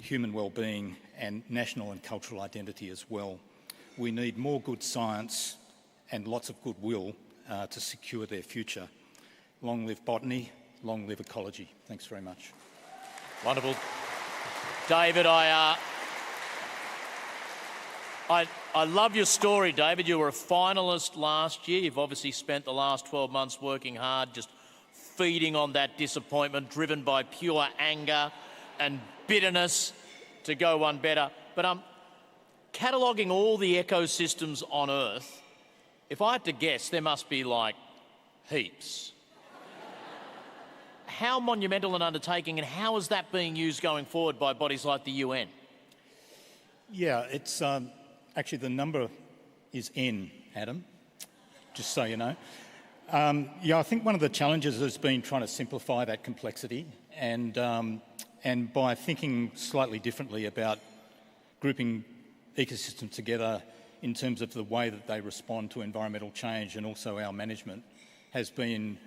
[SPEAKER 18] human well-being and national and cultural identity as well. We need more good science and lots of goodwill to secure their future. Long live botany, long live ecology. Thanks very much.
[SPEAKER 6] Wonderful. David, I love your story, David. You were a finalist last year. You've obviously spent the last 12 months working hard, just feeding on that disappointment, driven by pure anger and bitterness to go one better. But cataloguing all the ecosystems on Earth, if I had to guess, there must be like heaps. How monumental an undertaking, and how is that being used going forward by bodies like the UN?
[SPEAKER 18] Yeah, it's actually the number is N, Adam, just so you know. Yeah, I think one of the challenges has been trying to simplify that complexity, and by thinking slightly differently about grouping ecosystems together in terms of the way that they respond to environmental change and also our management has been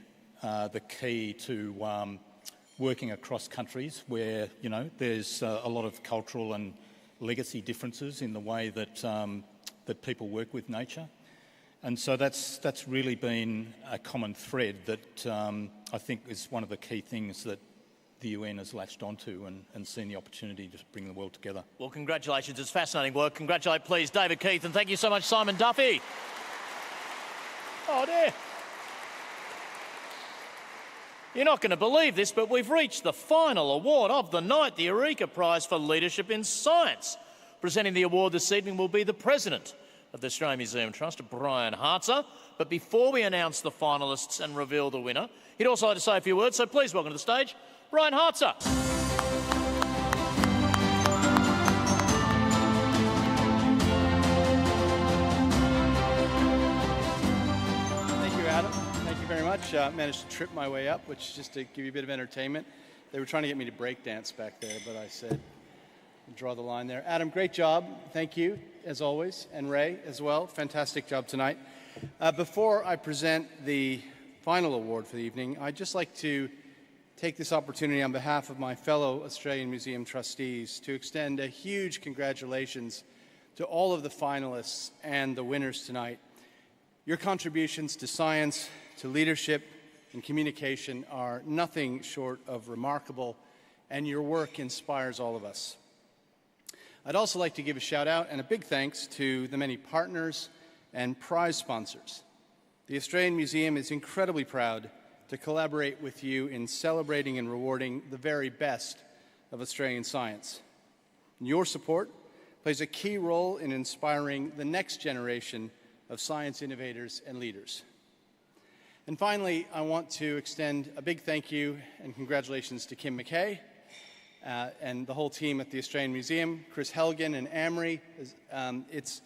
[SPEAKER 18] the key to working across countries where, you know, there's a lot of cultural and legacy differences in the way that that people work with nature. And so that's really been a common thread that I think is one of the key things that the UN has latched onto and seen the opportunity to bring the world together.
[SPEAKER 6] Well, congratulations. It's fascinating work. Congratulate, please, David Keith, and thank you so much, Simon Duffy. Oh, dear. You're not going to believe this, but we've reached the final award of the night, the Eureka Prize for Leadership in Science. Presenting the award this evening will be the President of the Australian Museum Trust, Brian Hartzer. But before we announce the finalists and reveal the winner, he'd also like to say a few words, so please welcome to the stage, Brian Hartzer.
[SPEAKER 1] Thank you, Adam. Thank you very much. Managed to trip my way up, which just to give you a bit of entertainment. They were trying to get me to break dance back there, but I said, draw the line there. Adam, great job. Thank you, as always, and Ray as well. Fantastic job tonight. Before I present the final award for the evening, I'd just like to take this opportunity on behalf of my fellow Australian Museum trustees to extend a huge congratulations to all of the finalists and the winners tonight. Your contributions to science, to leadership, and communication are nothing short of remarkable, and your work inspires all of us. I'd also like to give a shout out and a big thanks to the many partners and prize sponsors. The Australian Museum is incredibly proud to collaborate with you in celebrating and rewarding the very best of Australian science. Your support plays a key role in inspiring the next generation of science innovators and leaders. And finally, I want to extend a big thank you and congratulations to Kim McKay and the whole team at the Australian Museum, Chris Helgen and AMRI. It's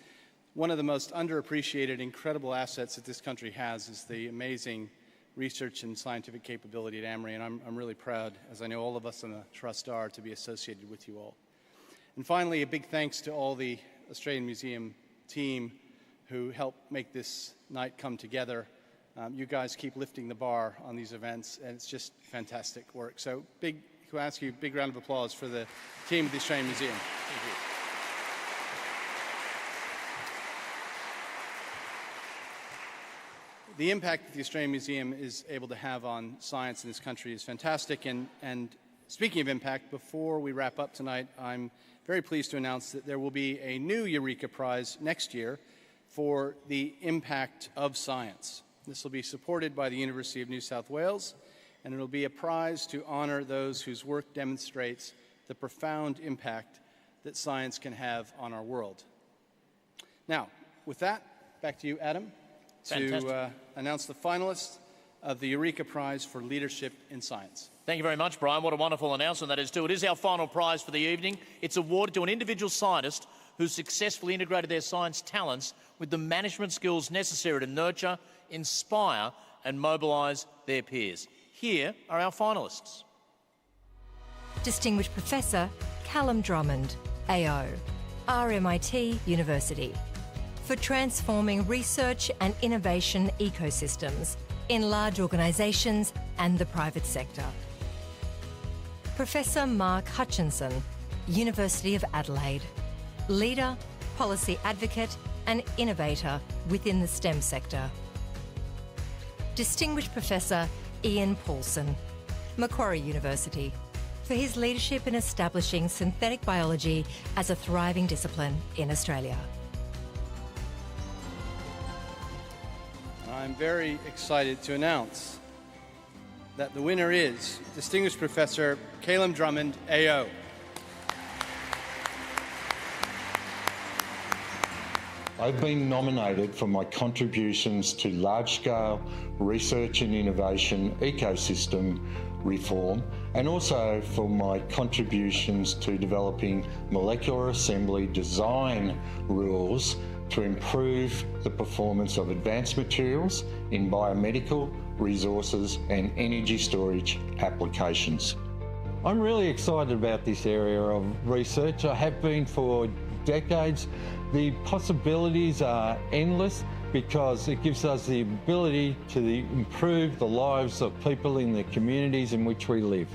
[SPEAKER 1] one of the most underappreciated, incredible assets that this country has is the amazing research and scientific capability at AMRI, and I'm really proud, as I know all of us on the Trust are, to be associated with you all. And finally, a big thanks to all the Australian Museum team who helped make this night come together. You guys keep lifting the bar on these events, and it's just fantastic work. So can I ask you a big round of applause for the team of the Australian Museum. Thank you. The impact that the Australian Museum is able to have on science in this country is fantastic. And speaking of impact, before we wrap up tonight, I'm very pleased to announce that there will be a new Eureka Prize next year for the impact of science. This will be supported by the University of New South Wales, and it will be a prize to honor those whose work demonstrates the profound impact that science can have on our world. Now, with that, back to you, Adam, to announce the finalists of the Eureka Prize for Leadership in Science.
[SPEAKER 6] Thank you very much, Brian. What a wonderful announcement that is too. It is our final prize for the evening. It's awarded to an individual scientist who successfully integrated their science talents with the management skills necessary to nurture, inspire and mobilise their peers. Here are our finalists.
[SPEAKER 3] Distinguished Professor Callum Drummond, AO, RMIT University, for transforming research and innovation ecosystems in large organisations and the private sector. Professor Mark Hutchinson, University of Adelaide, leader, policy advocate and innovator within the STEM sector. Distinguished Professor Ian Paulson, Macquarie University, for his leadership in establishing synthetic biology as a thriving discipline in Australia.
[SPEAKER 1] I'm very excited to announce that the winner is Distinguished Professor Caleb Drummond, AO.
[SPEAKER 19] I've been nominated for my contributions to large-scale research and innovation ecosystem reform, and also for my contributions to developing molecular assembly design rules to improve the performance of advanced materials in biomedical, resources and energy storage applications.
[SPEAKER 20] I'm really excited about this area of research. I have been for decades. The possibilities are endless because it gives us the ability to improve the lives of people in the communities in which we live.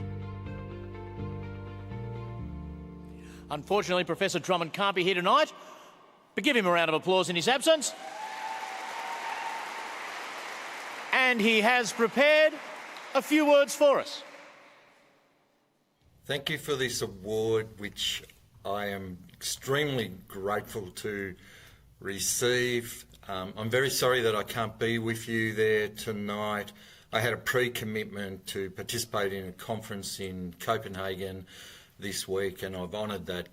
[SPEAKER 6] Unfortunately, Professor Drummond can't be here tonight, but give him a round of applause in his absence. And he has prepared a few words for us.
[SPEAKER 19] Thank you for this award, which I am extremely grateful to receive. I'm very sorry that I can't be with you there tonight. I had a pre-commitment to participate in a conference in Copenhagen this week, and I've honoured that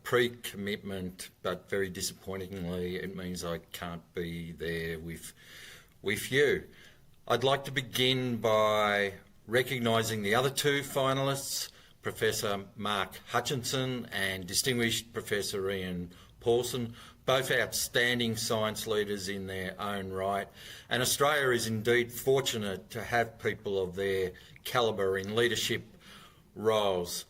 [SPEAKER 19] pre-commitment, but very disappointingly it means I can't be there with you. I'd like to begin by recognising the other two finalists, Professor Mark Hutchinson and Distinguished Professor Ian Paulson, both outstanding science leaders in their own right. And Australia is indeed fortunate to have people of their calibre in leadership roles.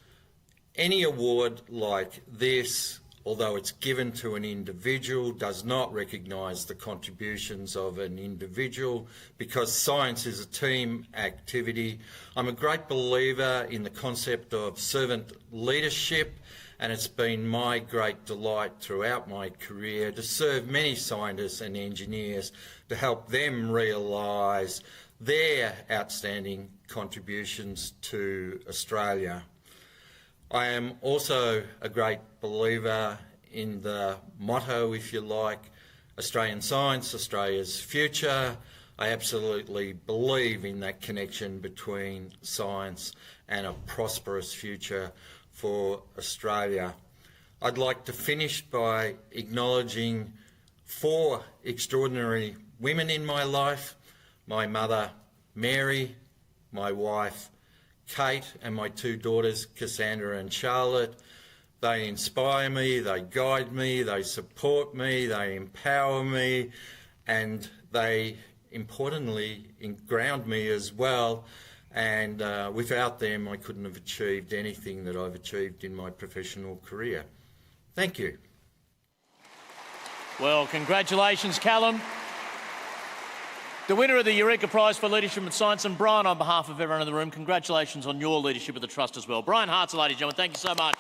[SPEAKER 19] Any award like this, although it's given to an individual, does not recognise the contributions of an individual because science is a team activity. I'm a great believer in the concept of servant leadership, and it's been my great delight throughout my career to serve many scientists and engineers to help them realise their outstanding contributions to Australia. I am also a great believer in the motto, if you like, Australian science, Australia's future. I absolutely believe in that connection between science and a prosperous future for Australia. I'd like to finish by acknowledging 4 extraordinary women in my life: my mother, Mary, my wife, Kate, and my 2 daughters, Cassandra and Charlotte. They inspire me, they guide me, they support me, they empower me, and they, importantly, ground me as well. And without them, I couldn't have achieved anything that I've achieved in my professional career. Thank you.
[SPEAKER 6] Well, congratulations, Callum. The winner of the Eureka Prize for Leadership in Science, and Brian, on behalf of everyone in the room, congratulations on your leadership of the Trust as well. Brian Hartz, ladies and gentlemen, thank you so much.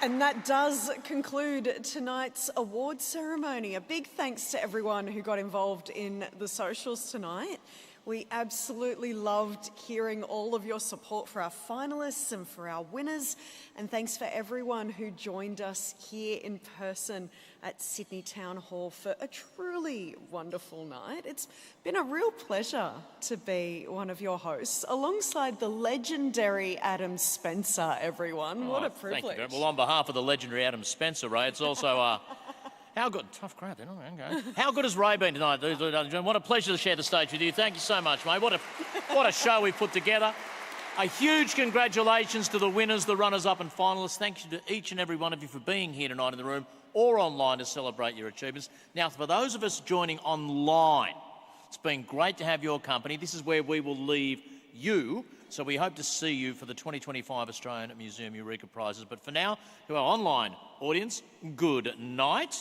[SPEAKER 5] And that does conclude tonight's award ceremony. A big thanks to everyone who got involved in the socials tonight. We absolutely loved hearing all of your support for our finalists and for our winners. And thanks for everyone who joined us here in person at Sydney Town Hall for a truly wonderful night. It's been a real pleasure to be one of your hosts alongside the legendary Adam Spencer, everyone. What a privilege.
[SPEAKER 6] Thank you. Well, on behalf of the legendary Adam Spencer, Ray, it's also how good? Tough crowd, then. Okay. How good has Ray been tonight? What a pleasure to share the stage with you. Thank you so much, mate. What a show we've put together. A huge congratulations to the winners, the runners-up and finalists. Thank you to each and every one of you for being here tonight in the room or online to celebrate your achievements. Now, for those of us joining online, it's been great to have your company. This is where we will leave you. So we hope to see you for the 2025 Australian Museum Eureka Prizes. But for now, to our online audience, good night.